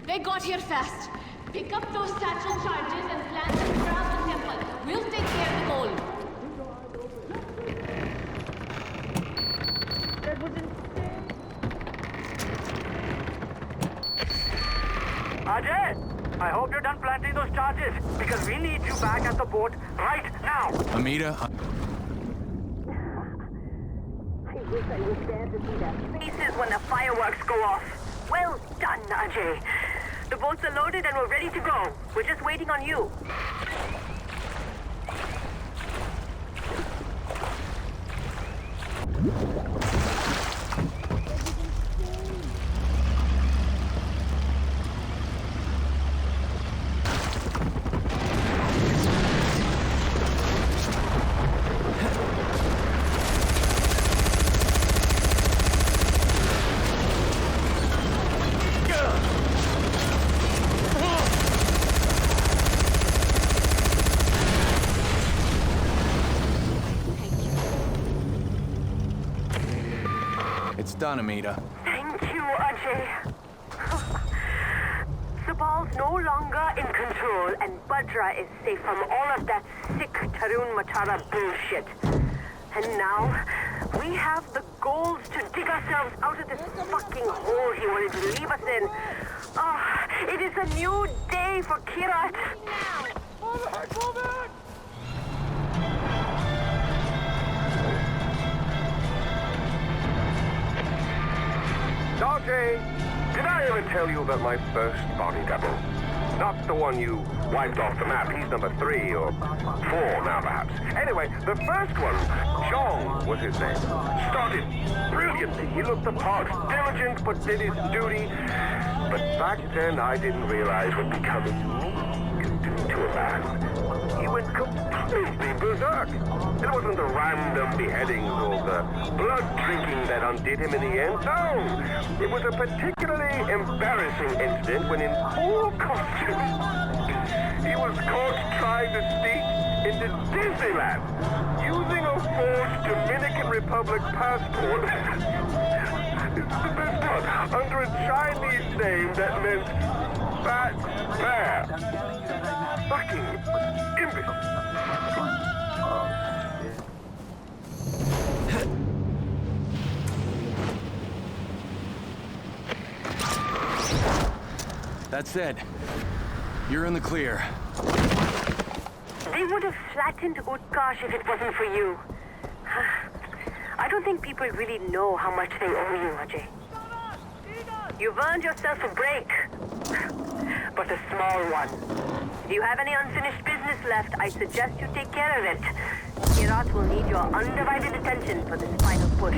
They got here fast. Pick up those satchel charges and plant them around the temple. We'll take care of the gold. Ajay, I hope you're done planting those charges, because we need you back at the port right now. Amita, I wish I was there to see their faces when the fireworks go off. Well done, Ajay. The boats are loaded and we're ready to go. We're just waiting on you. it's done, Amita. Thank you, Ajay. Sabal's no longer in control, and Bhadra is safe from all of that sick Tarun Matara bullshit. And now, we have the gold to dig ourselves out of this fucking hole he wanted to leave us in. Oh, it is a new day for Kyrat. Ajay, did I ever tell you about my first body double? Not the one you wiped off the map. He's number 3 or 4 now, perhaps. Anyway, the first one, Chong was his name, started brilliantly. He looked the part, diligent but did his duty. But back then, I didn't realize what becoming me could do to a man. He went completely berserk. It wasn't the random beheadings or the blood drinking that undid him in the end. No! It was a particularly embarrassing incident when in full costume he was caught trying to sneak into Disneyland using a forged Dominican Republic passport. It's the best part. Under a Chinese name that meant fat bear. Fucking imbecile. That's it. You're in the clear. They would have flattened Utkarsh if it wasn't for you. I don't think people really know how much they owe you, Ajay. You've earned yourself a break, but a small one. If you have any unfinished business left, I suggest you take care of it. Kyrat will need your undivided attention for this final push.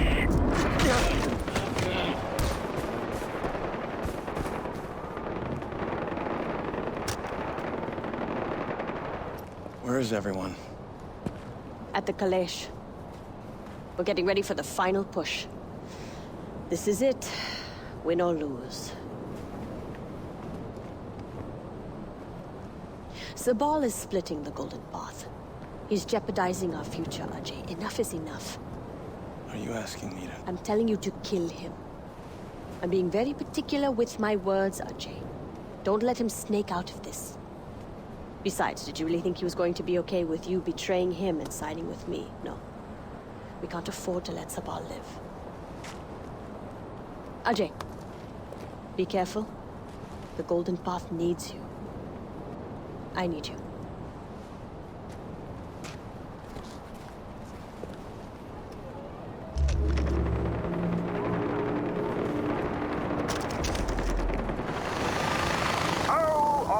Where is everyone? At the Kalesh. We're getting ready for the final push. This is it. Win or lose. Sabal is splitting the Golden Path. He's jeopardizing our future, Ajay. Enough is enough. Are you asking me to... I'm telling you to kill him. I'm being very particular with my words, Ajay. Don't let him snake out of this. Besides, did you really think he was going to be okay with you betraying him and siding with me? No. We can't afford to let Sabal live. Ajay, be careful. The Golden Path needs you. I need you.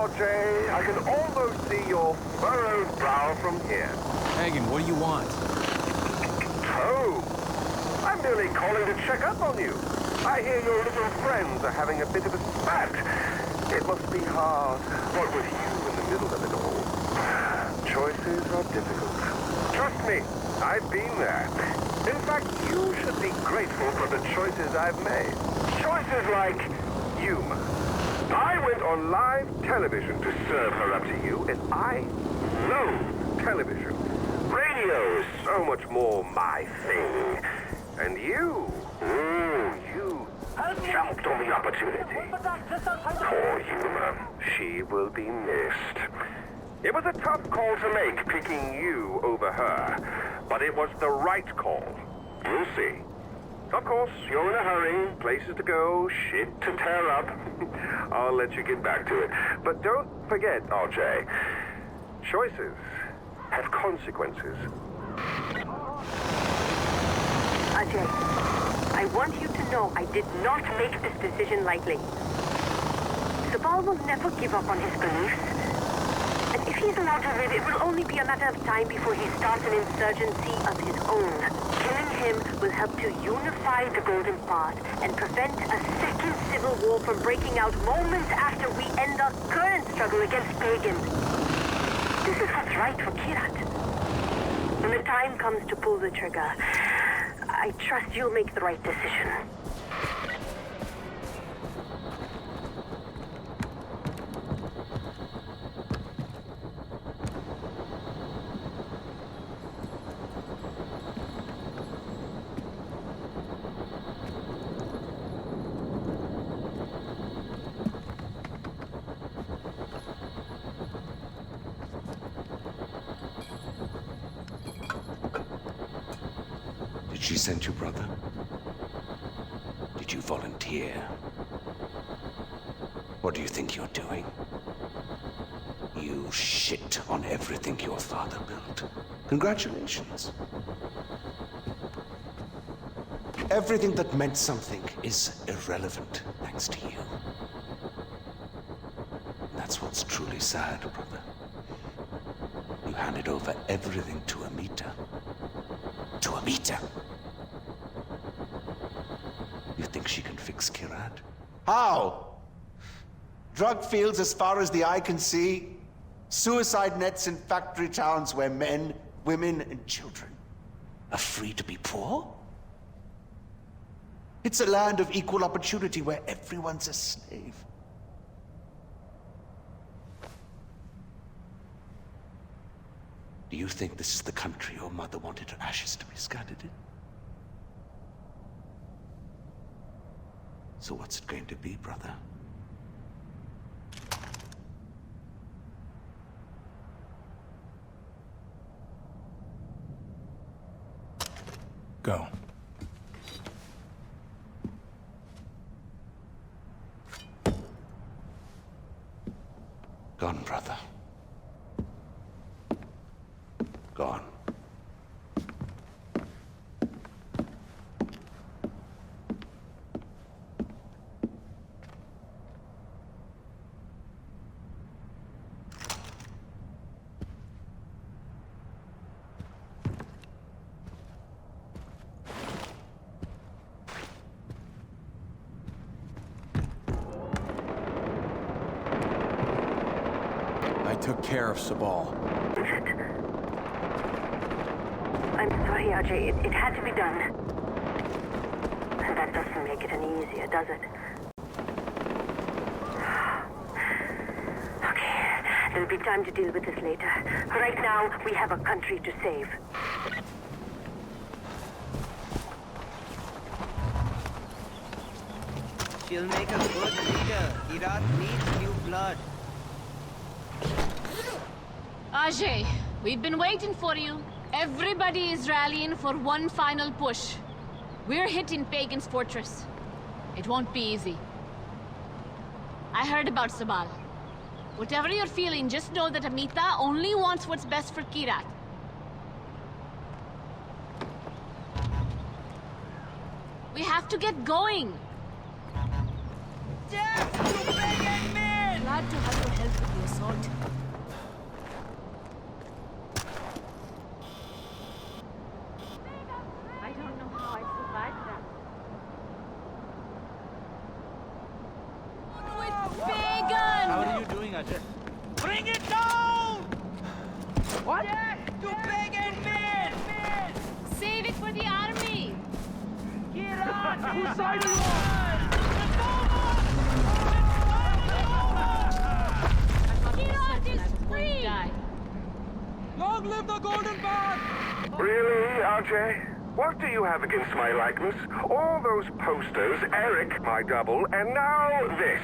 Ajay, I can almost see your furrowed brow from here. Pagan, what do you want? Oh, I'm merely calling to check up on you. I hear your little friends are having a bit of a spat. It must be hard, what with you in the middle of it all. Choices are difficult. Trust me, I've been there. In fact, you should be grateful for the choices I've made. Choices like humor. I went on live television to serve her up to you, and I loathe television. Radio is so much more my thing. And you jumped on the opportunity. Poor Yuma, she will be missed. It was a tough call to make, picking you over her, but it was the right call. You'll see. Of course, you're in a hurry, places to go, shit to tear up. I'll let you get back to it. But don't forget, RJ, choices have consequences. Ajay, I want you to know I did not make this decision lightly. Sabal will never give up on his beliefs. And if he's allowed to live, it will only be a matter of time before he starts an insurgency of his own. Killing him will help to unify the Golden Path and prevent a second civil war from breaking out moments after we end our current struggle against Pagan. This is what's right for Kyrat. When the time comes to pull the trigger, I trust you'll make the right decision. Did she send you, brother? Did you volunteer? What do you think you're doing? You shit on everything your father built. Congratulations. Everything that meant something is irrelevant thanks to you. That's what's truly sad, brother. You handed over everything to Amita. To Amita. You think she can fix Kyrat? How? Drug fields as far as the eye can see. Suicide nets in factory towns where men, women, and children are free to be poor? It's a land of equal opportunity where everyone's a slave. Do you think this is the country your mother wanted her ashes to be scattered in? So what's it going to be, brother? Go. Gone, brother. Gone. I took care of Sabal. I'm sorry, Ajay. It had to be done. And that doesn't make it any easier, does it? Okay, there'll be time to deal with this later. Right now, we have a country to save. She'll make a good leader. Kyrat needs new blood. Ajay, we've been waiting for you. Everybody is rallying for one final push. We're hitting Pagan's fortress. It won't be easy. I heard about Sabal. Whatever you're feeling, just know that Amita only wants what's best for Kyrat. We have to get going. Death to Pagan Min! Glad to have your help with the assault. I don't know how I survived that. With Pagan! How are you doing, Ajay? Bring it down! What? Death to Pagan Min! Save it for the army! Kyrat, whose side are you on? Kyrat is free! Long live the Golden Path! Really, Ajay? What do you have against my likeness? All those posters, Eric, my double, and now this.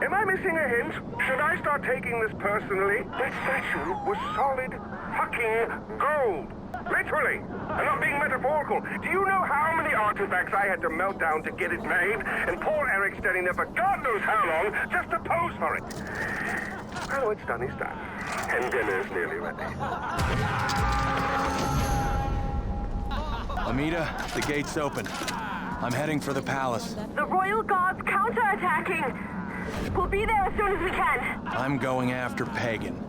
Am I missing a hint? Should I start taking this personally? That statue was solid fucking gold. Literally. I'm not being metaphorical. Do you know how many artifacts I had to melt down to get it made? And poor Eric's standing there for God knows how long just to pose for it. Well, what's done is done. And dinner's nearly ready. Amita, the gate's open. I'm heading for the palace. The Royal Guard's counterattacking. We'll be there as soon as we can. I'm going after Pagan.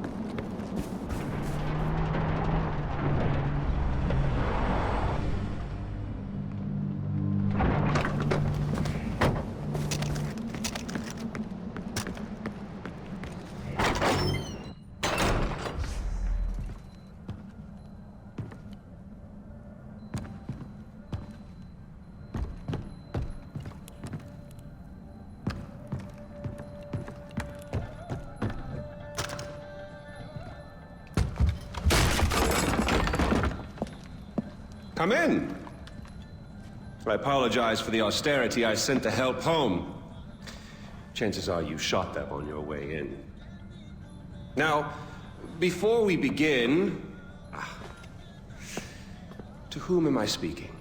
Come in. I apologize for the austerity I sent to help home. Chances are you shot them on your way in. Now, before we begin... To whom am I speaking?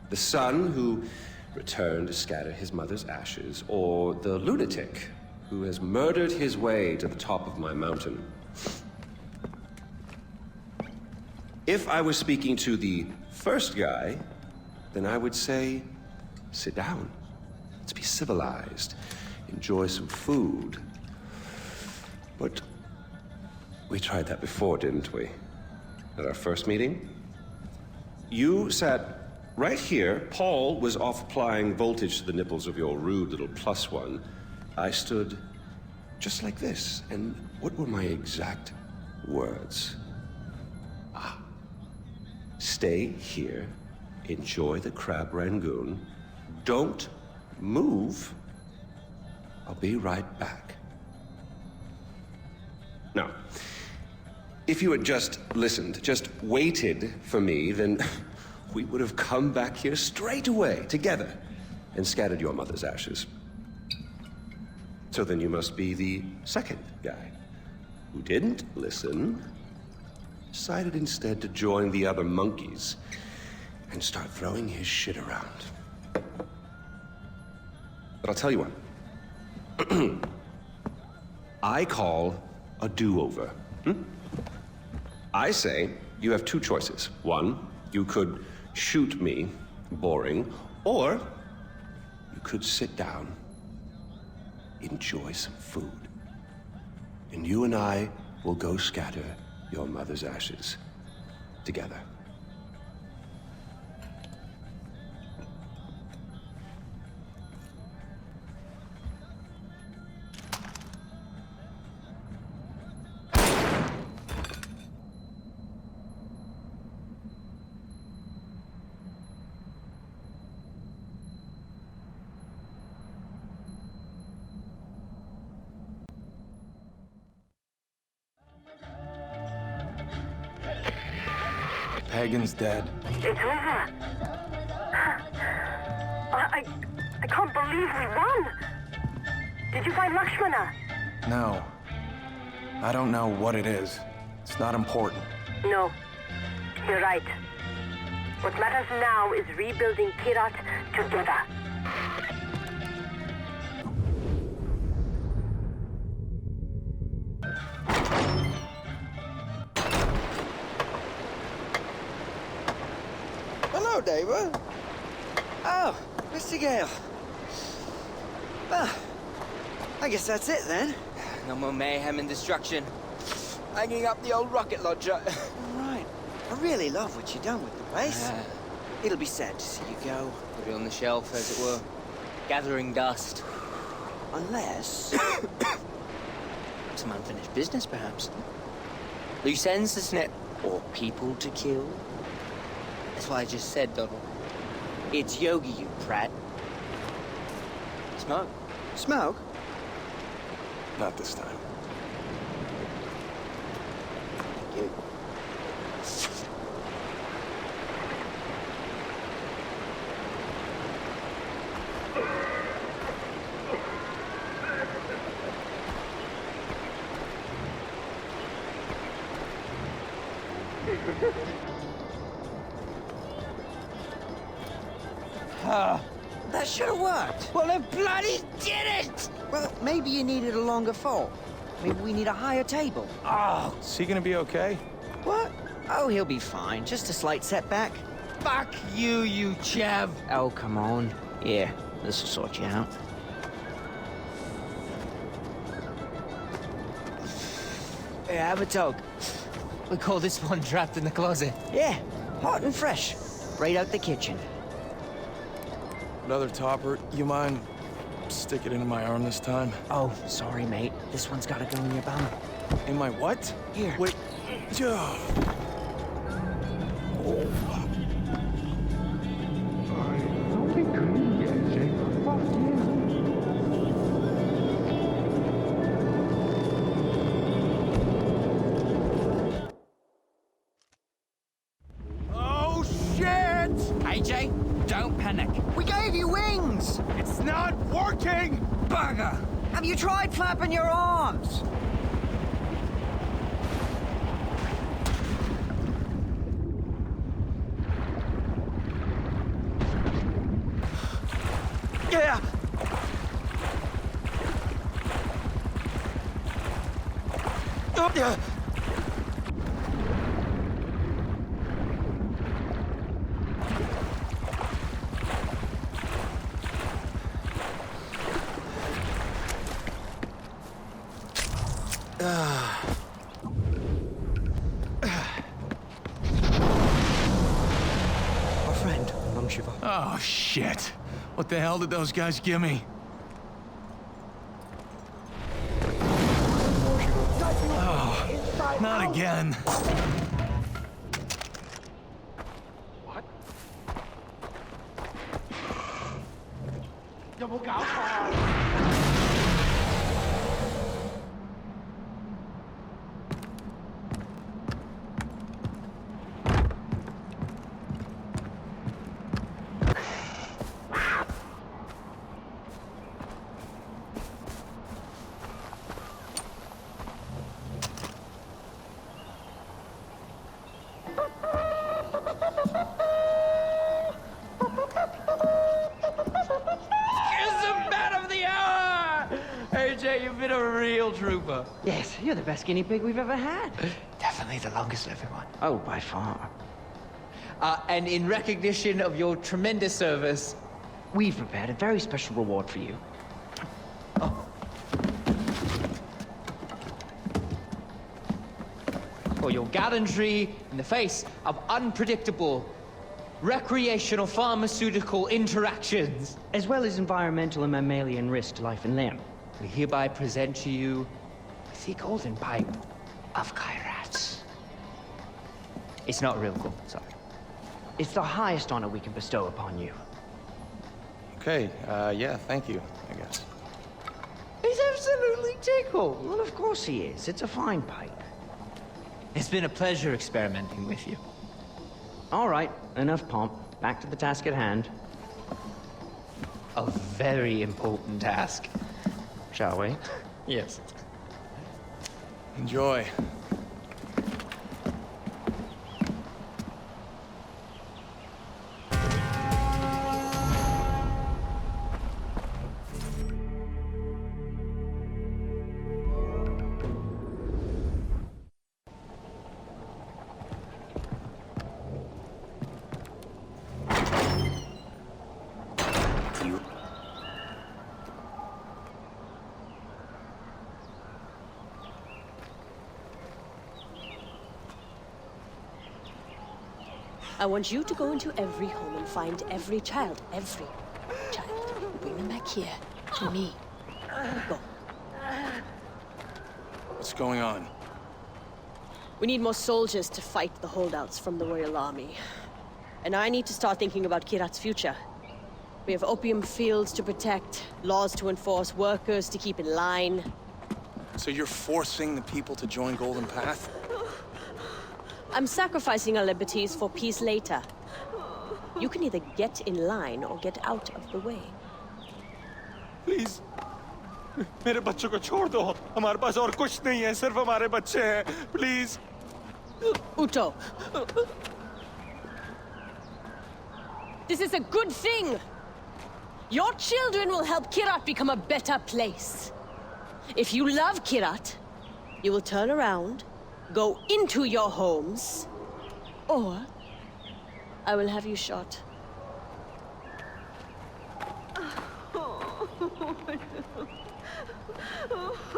The son who returned to scatter his mother's ashes, or the lunatic who has murdered his way to the top of my mountain? If I was speaking to the first guy, then I would say, sit down. Let's be civilized. Enjoy some food. But we tried that before, didn't we? At our first meeting? You sat right here. Paul was off applying voltage to the nipples of your rude little +1. I stood just like this. And what were my exact words? Stay here, enjoy the crab rangoon, don't move, I'll be right back. Now, if you had just listened, just waited for me, then we would have come back here straight away, together, and scattered your mother's ashes. So then you must be the second guy, who didn't listen, decided instead to join the other monkeys and start throwing his shit around. But I'll tell you what. I call a do-over. I say you have two choices. One, you could shoot me, boring, or you could sit down, enjoy some food, and you and I will go scatter your mother's ashes together. Pagan's dead. It's over. I can't believe we won. Did you find Lakshmana? No. I don't know what it is. It's not important. No. You're right. What matters now is rebuilding Kyrat together. Hello, David. Oh, Mr. Gale. Well, I guess that's it then. No more mayhem and destruction. Hanging up the old rocket launcher. Right. I really love what you've done with the place. It'll be sad to see you go. Put it on the shelf, as it were. Gathering dust. Unless... some unfinished business, perhaps. Loose ends, isn't it? Or people to kill. That's what I just said, Donald. It's Yogi, you prat. Smoke? Smoke? Not this time. Thank you. That should have worked. Well, it bloody did it! Well, maybe you needed a longer fall. Maybe we need a higher table. Oh. Is he gonna be okay? What? Oh, he'll be fine. Just a slight setback. Fuck you, you chav. Oh, come on. Yeah, this'll sort you out. Yeah, have a dog. We call this one trapped in the closet. Yeah, hot and fresh. Right out the kitchen. Another topper. You mind stick it into my arm this time? Oh, sorry, mate. This one's gotta go in your bum. In my what? Here. Wait. Oh, shit! AJ, don't panic. We gave you wings! It's not working! Bugger! Have you tried flapping your arms? Yeah! Oh, yeah! Our friend, Mum Shiva. Oh, shit. What the hell did those guys give me? Oh, not again. AJ, you've been a real trooper. Yes, you're the best guinea pig we've ever had. Definitely the longest living one. Oh, by far. And in recognition of your tremendous service, we've prepared a very special reward for you. for your gallantry in the face of unpredictable recreational pharmaceutical interactions, as well as environmental and mammalian risk to life and limb. We hereby present to you the golden pipe of Kyrat. It's not real gold, sorry. It's the highest honor we can bestow upon you. Okay, yeah, thank you, I guess. He's absolutely tickled. Well, of course he is. It's a fine pipe. It's been a pleasure experimenting with you. All right, enough pomp. Back to the task at hand. A very important task. Shall we? Yes. Enjoy. I want you to go into every home and find every child. Bring them back here, to me. Go. What's going on? We need more soldiers to fight the holdouts from the Royal Army. And I need to start thinking about Kyrat's future. We have opium fields to protect, laws to enforce, workers to keep in line. So you're forcing the people to join Golden Path? I'm sacrificing our liberties for peace later. You can either get in line or get out of the way. Please, मेरे बच्चों को छोड़ दो. हमारे पास और कुछ नहीं है, सिर्फ हमारे बच्चे हैं. Please. Uto. This is a good thing. Your children will help Kyrat become a better place. If you love Kyrat, you will turn around, go into your homes, or I will have you shot.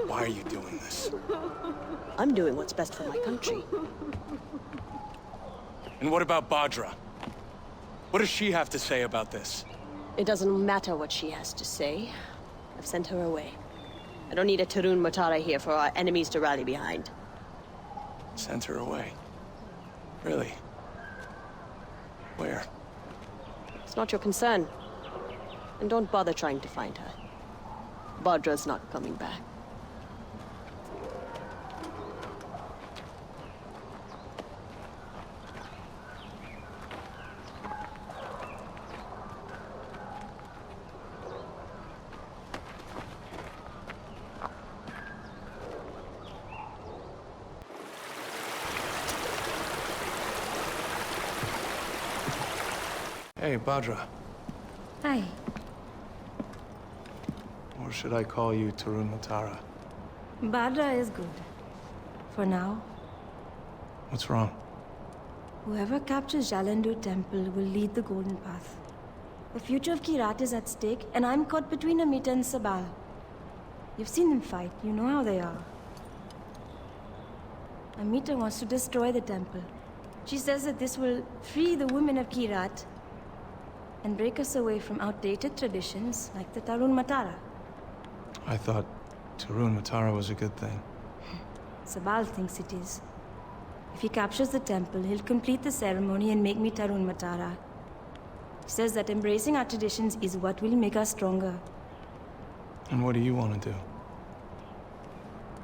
Why are you doing this? I'm doing what's best for my country. And what about Badra? What does she have to say about this? It doesn't matter what she has to say. I've sent her away. I don't need a Tarun Matara here for our enemies to rally behind. Sent her away. Really? Where? It's not your concern. And don't bother trying to find her. Badra's not coming back. Hey, Badra. Hi. Or should I call you Tarun Matara? Badra is good. For now. What's wrong? Whoever captures Jalandur Temple will lead the Golden Path. The future of Kyrat is at stake, and I'm caught between Amita and Sabal. You've seen them fight, you know how they are. Amita wants to destroy the temple. She says that this will free the women of Kyrat and break us away from outdated traditions like the Tarun Matara. I thought Tarun Matara was a good thing. Sabal thinks it is. If he captures the temple, he'll complete the ceremony and make me Tarun Matara. He says that embracing our traditions is what will make us stronger. And what do you want to do?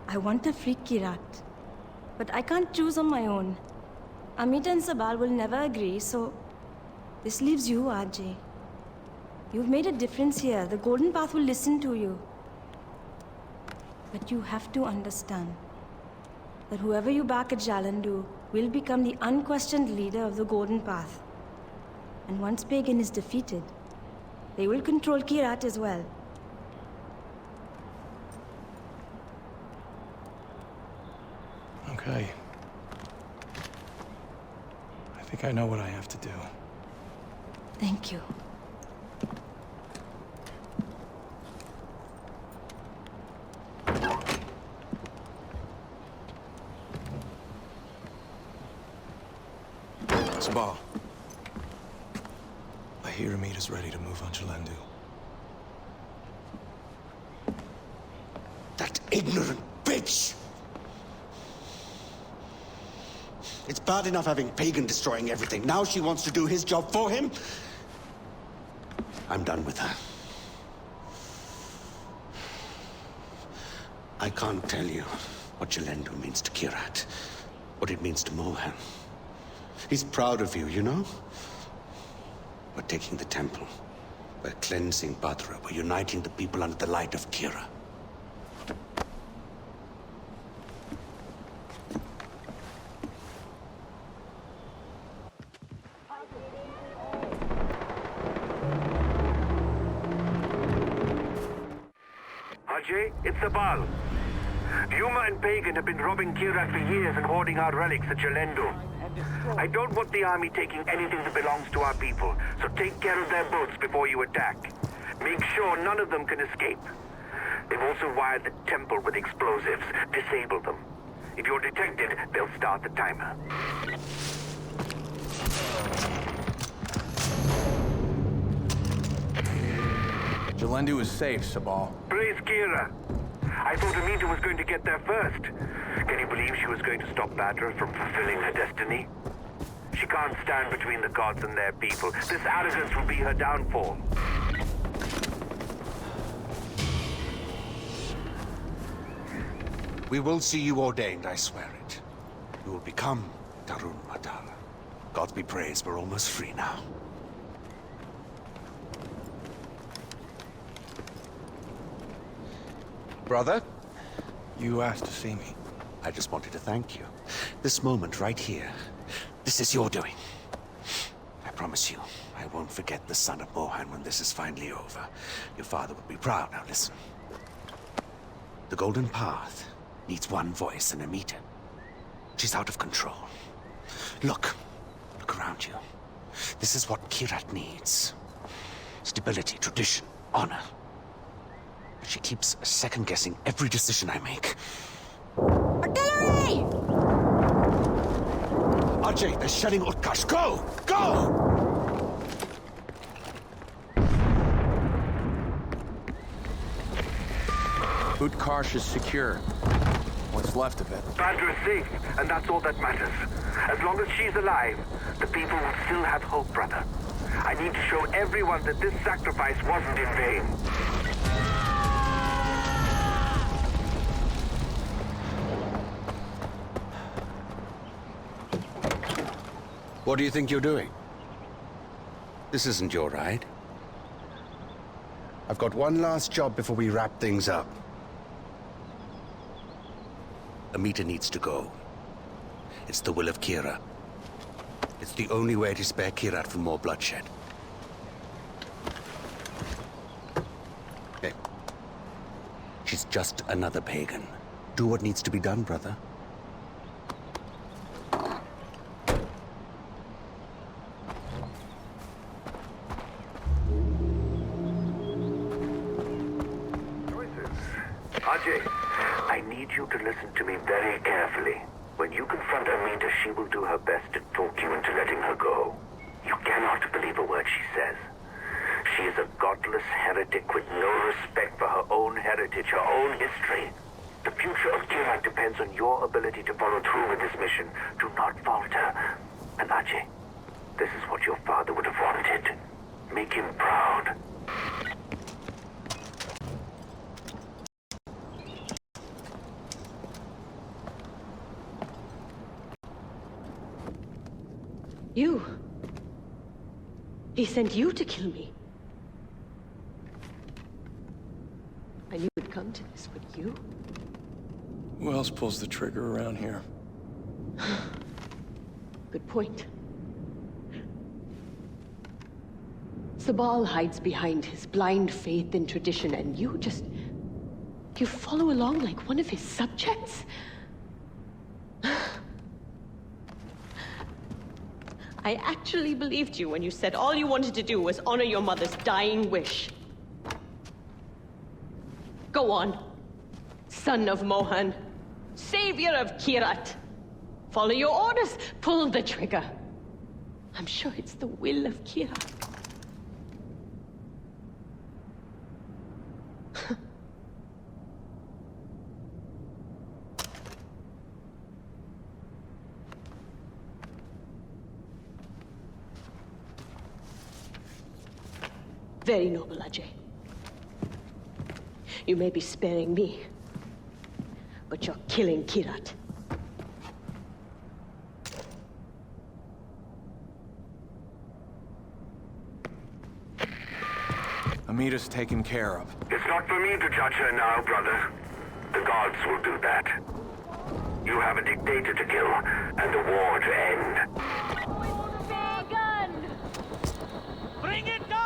I want to free Kyrat. But I can't choose on my own. Amita and Sabal will never agree, so this leaves you, Ajay. You've made a difference here. The Golden Path will listen to you. But you have to understand that whoever you back at Jalandur will become the unquestioned leader of the Golden Path. And once Pagan is defeated, they will control Kyrat as well. Okay. I think I know what I have to do. Thank you. Sabal. I hear Amita's ready to move on Jalandur. That ignorant bitch! It's bad enough having Pagan destroying everything. Now she wants to do his job for him? I'm done with her. I can't tell you what Jalandur means to Kyrat, what it means to Mohan. He's proud of you, you know? We're taking the temple. We're cleansing Badra. We're uniting the people under the light of Kyrat. Ajay, it's Sabal. Yuma and Pagan have been robbing Kyrat for years and hoarding our relics at Jalandur. I don't want the army taking anything that belongs to our people, so take care of their boats before you attack. Make sure none of them can escape. They've also wired the temple with explosives. Disable them. If you're detected, they'll start the timer. Jalandur is safe, Sabal. Praise Kira. I thought Amita was going to get there first. Can you believe she was going to stop Badra from fulfilling her destiny? She can't stand between the gods and their people. This arrogance will be her downfall. We will see you ordained, I swear it. You will become Tarun Matara. God be praised, we're almost free now. Brother? You asked to see me. I just wanted to thank you. This moment right here, this is your doing. I promise you, I won't forget the son of Mohan when this is finally over. Your father would be proud. Now listen. The Golden Path needs one voice and a meter. She's out of control. Look around you. This is what Kyrat needs. Stability, tradition, honor. But she keeps second-guessing every decision I make. Artillery! Ajay, they're shelling Utkarsh. Go! Go! Utkarsh is secure. What's left of it? Badger is safe, and that's all that matters. As long as she's alive, the people will still have hope, brother. I need to show everyone that this sacrifice wasn't in vain. What do you think you're doing? This isn't your ride. I've got one last job before we wrap things up. Amita needs to go. It's the will of Kira. It's the only way to spare Kyrat from more bloodshed. Okay. She's just another pagan. Do what needs to be done, brother. Ajay, I need you to listen to me very carefully. When you confront Amita, she will do her best to talk you into letting her go. You cannot believe a word she says. She is a godless heretic with no respect for her own heritage, her own history. The future of Kyrat depends on your ability to follow through with this mission. Do not falter. And Ajay, this is what your father would have wanted. Make him proud. You? He sent you to kill me. I knew it'd come to this, would you? Who else pulls the trigger around here? Good point. Sabal hides behind his blind faith in tradition, and you follow along like one of his subjects? I actually believed you when you said all you wanted to do was honor your mother's dying wish. Go on, son of Mohan, savior of Kyrat. Follow your orders, pull the trigger. I'm sure it's the will of Kyrat. Very noble, Ajay. You may be sparing me, but you're killing Kyrat. Amita's taken care of. It's not for me to judge her now, brother. The gods will do that. You have a dictator to kill and a war to end. Pagan! Bring it down!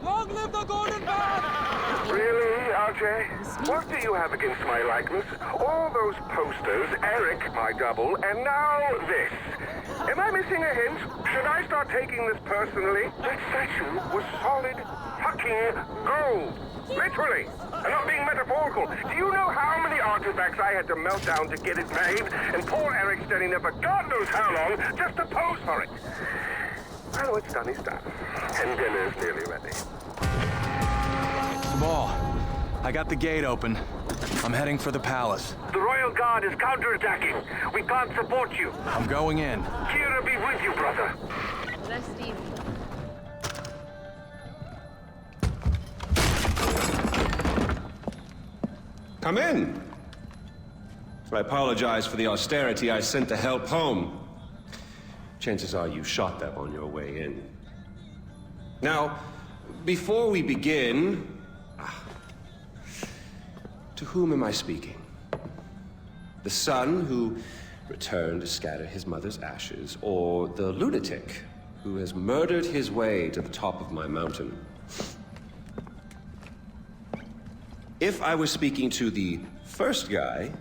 Long live the Golden Path! Really, Ajay? What do you have against my likeness? All those posters, Eric, my double, and now this. Am I missing a hint? Should I start taking this personally? That statue was solid fucking gold. Literally. I'm not being metaphorical. Do you know how many artifacts I had to melt down to get it made? And poor Eric standing there for God knows how long just to pose for it. Well, it's done, it's done. And dinner's nearly ready. Sabal, I got the gate open. I'm heading for the palace. The Royal Guard is counterattacking. We can't support you. I'm going in. Kira be with you, brother. Rest easy. Come in. I apologize for the austerity I sent to help home. Chances are you shot them on your way in. Now, before we begin... To whom am I speaking? The son who returned to scatter his mother's ashes, or the lunatic who has murdered his way to the top of my mountain? If I was speaking to the first guy,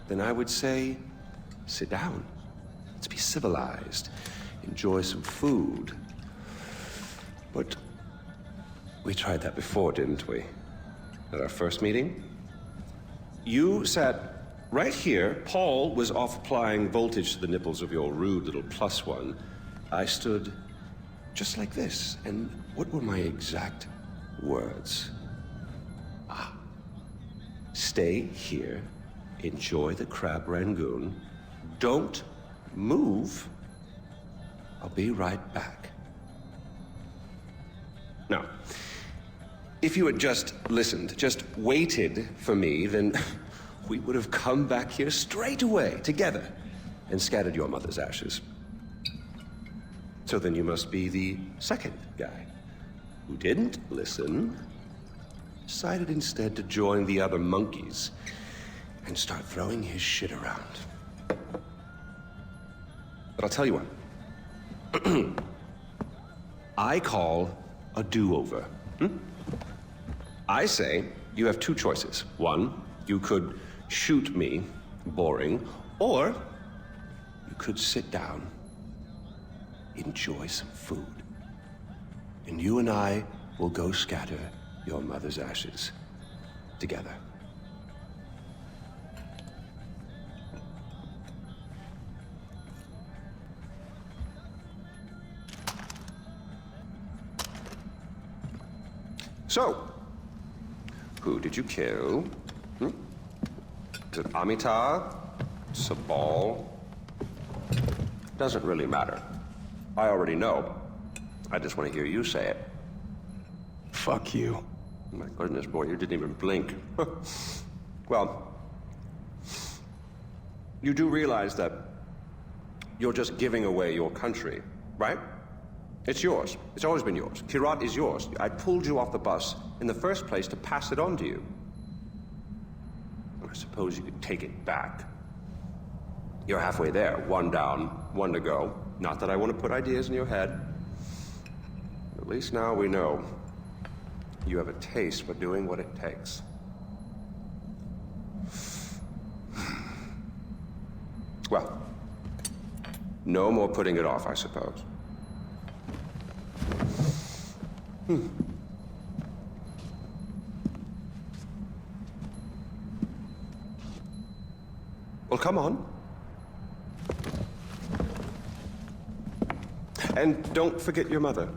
then I would say, sit down. Let's be civilized. Enjoy some food. But we tried that before, didn't we? At our first meeting? You sat right here. Paul was off applying voltage to the nipples of your rude little +1. I stood just like this. And what were my exact words? Stay here, enjoy the crab rangoon, don't move, I'll be right back. Now, if you had just listened, just waited for me, then we would have come back here straight away, together, and scattered your mother's ashes. So then you must be the second guy, who didn't listen, decided instead to join the other monkeys and start throwing his shit around. But I'll tell you what. I call a do-over. I say you have two choices. One, you could shoot me, boring, or you could sit down, enjoy some food, and you and I will go scatter your mother's ashes together. So, who did you kill? Is it Amitabh? Sabal? Doesn't really matter. I already know. I just want to hear you say it. Fuck you. My goodness, boy, you didn't even blink. Well, you do realize that you're just giving away your country, right? It's yours. It's always been yours. Kyrat is yours. I pulled you off the bus in the first place to pass it on to you. I suppose you could take it back. You're halfway there. One down, one to go. Not that I want to put ideas in your head. At least now we know you have a taste for doing what it takes. Well, no more putting it off, I suppose. Well, come on. And don't forget your mother.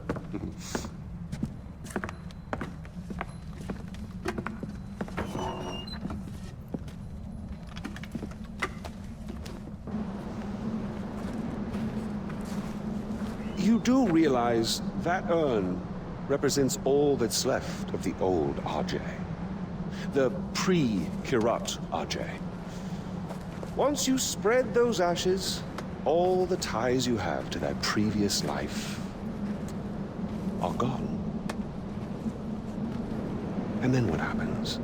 You do realize that urn represents all that's left of the old Ajay. The pre-Kyrat Ajay. Once you spread those ashes, all the ties you have to that previous life are gone. And then what happens?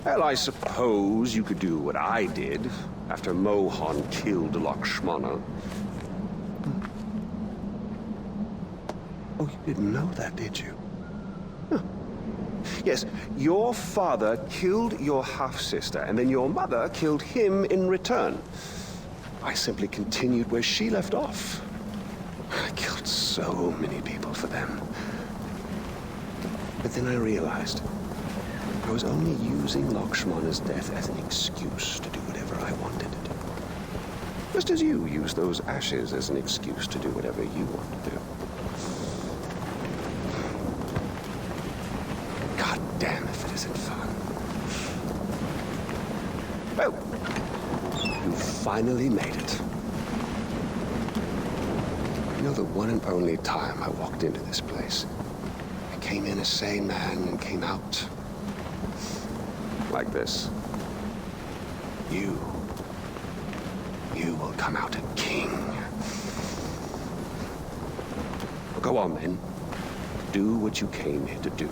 Well, I suppose you could do what I did after Mohan killed Lakshmana. Oh, you didn't know that, did you? Huh. Yes, your father killed your half-sister, and then your mother killed him in return. I simply continued where she left off. I killed so many people for them. But then I realized I was only using Lakshmana's death as an excuse to do whatever I wanted to do. Just as you use those ashes as an excuse to do whatever you want to do. God damn if it isn't fun. Well, you finally made it. You know, the one and only time I walked into this place, I came in a sane man and came out like this. You will come out a king. Well, go Go on, then. Do what you came here to do.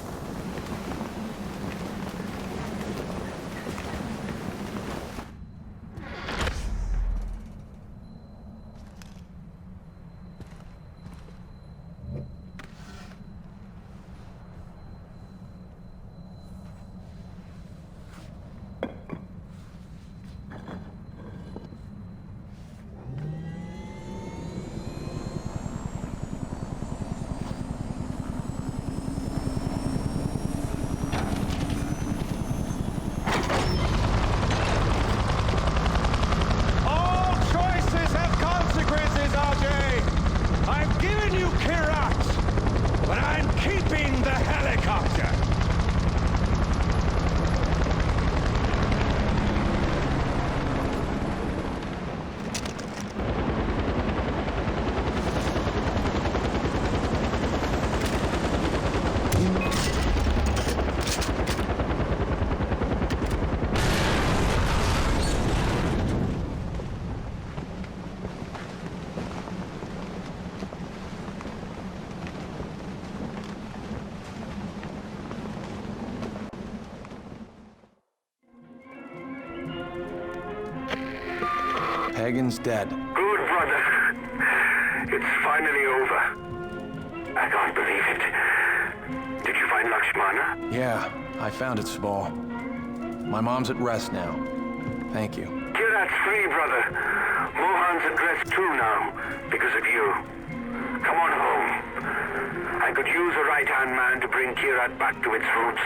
All choices have consequences, Ajay. I've given you Kyrat, but I'm keeping the helicopter. Pagan's dead. Good, brother. It's finally over. I can't believe it. Did you find Lakshmana? Yeah, I found it, Sabal. My mom's at rest now. Thank you. Kyrat's free, brother. Mohan's at rest too now, because of you. Come on home. I could use a right-hand man to bring Kyrat back to its roots.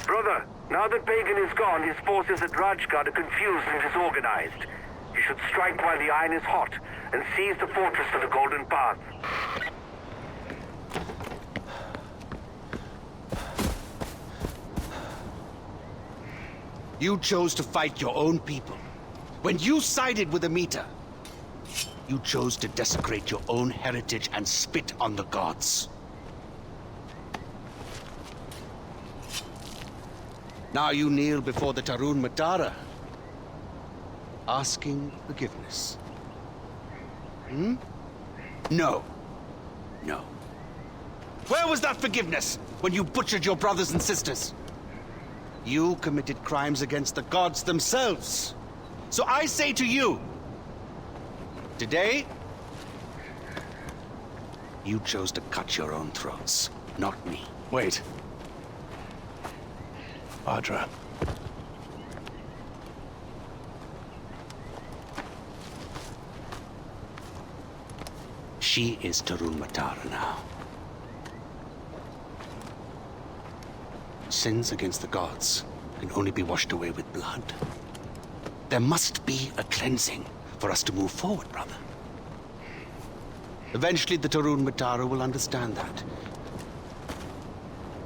Brother, now that Pagan is gone, his forces at Rajgad are confused and disorganized. You should strike while the iron is hot and seize the fortress of the Golden Path. You chose to fight your own people. When you sided with Amita, you chose to desecrate your own heritage and spit on the gods. Now you kneel before the Tarun Matara, asking forgiveness. Hmm? No. No. Where was that forgiveness when you butchered your brothers and sisters? You committed crimes against the gods themselves. So I say to you, today, you chose to cut your own throats, not me. Wait. Bhadra. She is Tarun Matara now. Sins against the gods can only be washed away with blood. There must be a cleansing for us to move forward, brother. Eventually, the Tarun Matara will understand that.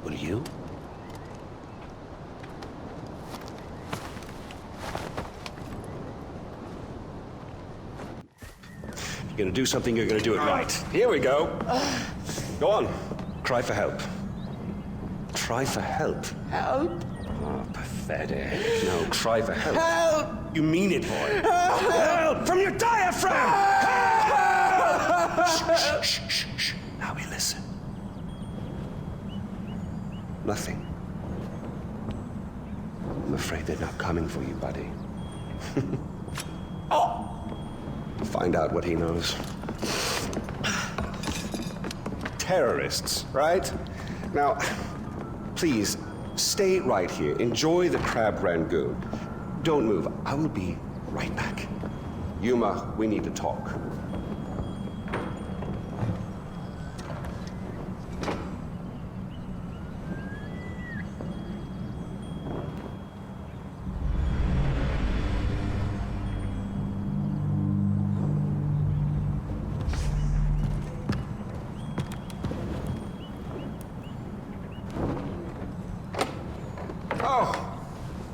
Will you? If you're gonna do something, you're gonna do it right. Here we go. Go on. Cry for help. Cry for help. Help! Oh, pathetic. No, cry for help. Help! You mean it, boy. Help! Help! From your diaphragm! Help! Shh, shh, shh, shh. Now we listen. Nothing. I'm afraid they're not coming for you, buddy. Oh! Find out what he knows. Terrorists, right? Now, please, stay right here. Enjoy the crab rangoon. Don't move. I will be right back. Yuma, we need to talk.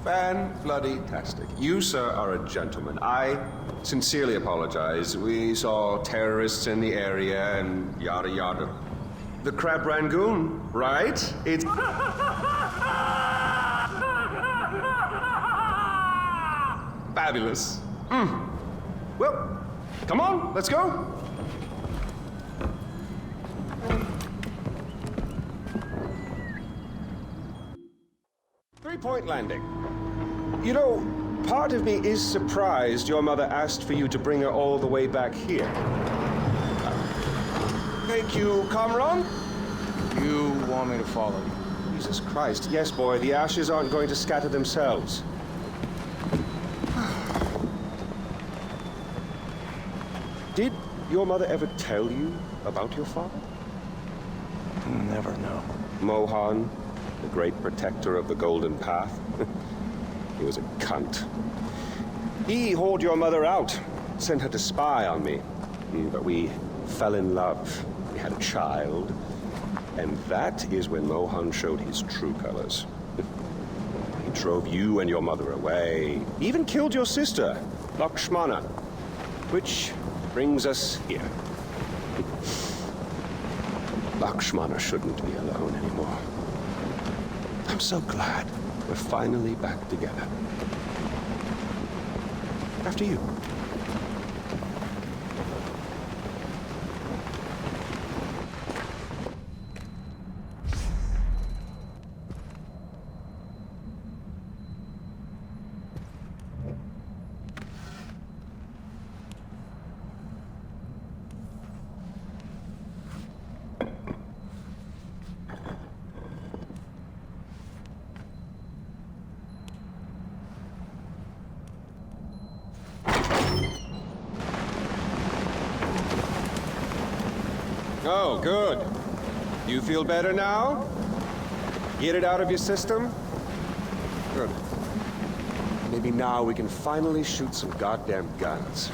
Fan-bloody-tastic. You, sir, are a gentleman. I sincerely apologize. We saw terrorists in the area and yada yada. The crab rangoon, right? It's... Fabulous. Well, Come on, let's go. Three-point landing. You know, part of me is surprised your mother asked for you to bring her all the way back here. Thank you, Kamran. You want me to follow you? Jesus Christ. Yes, boy, the ashes aren't going to scatter themselves. Did your mother ever tell you about your father? Never know. Mohan, the great protector of the Golden Path. He was a cunt. He hauled your mother out, sent her to spy on me. But we fell in love. We had a child. And that is when Mohan showed his true colors. He drove you and your mother away. He even killed your sister, Lakshmana. Which brings us here. Lakshmana shouldn't be alone anymore. I'm so glad we're finally back together. After you. Oh, good. You feel better now? Get it out of your system? Good. Maybe now we can finally shoot some goddamn guns.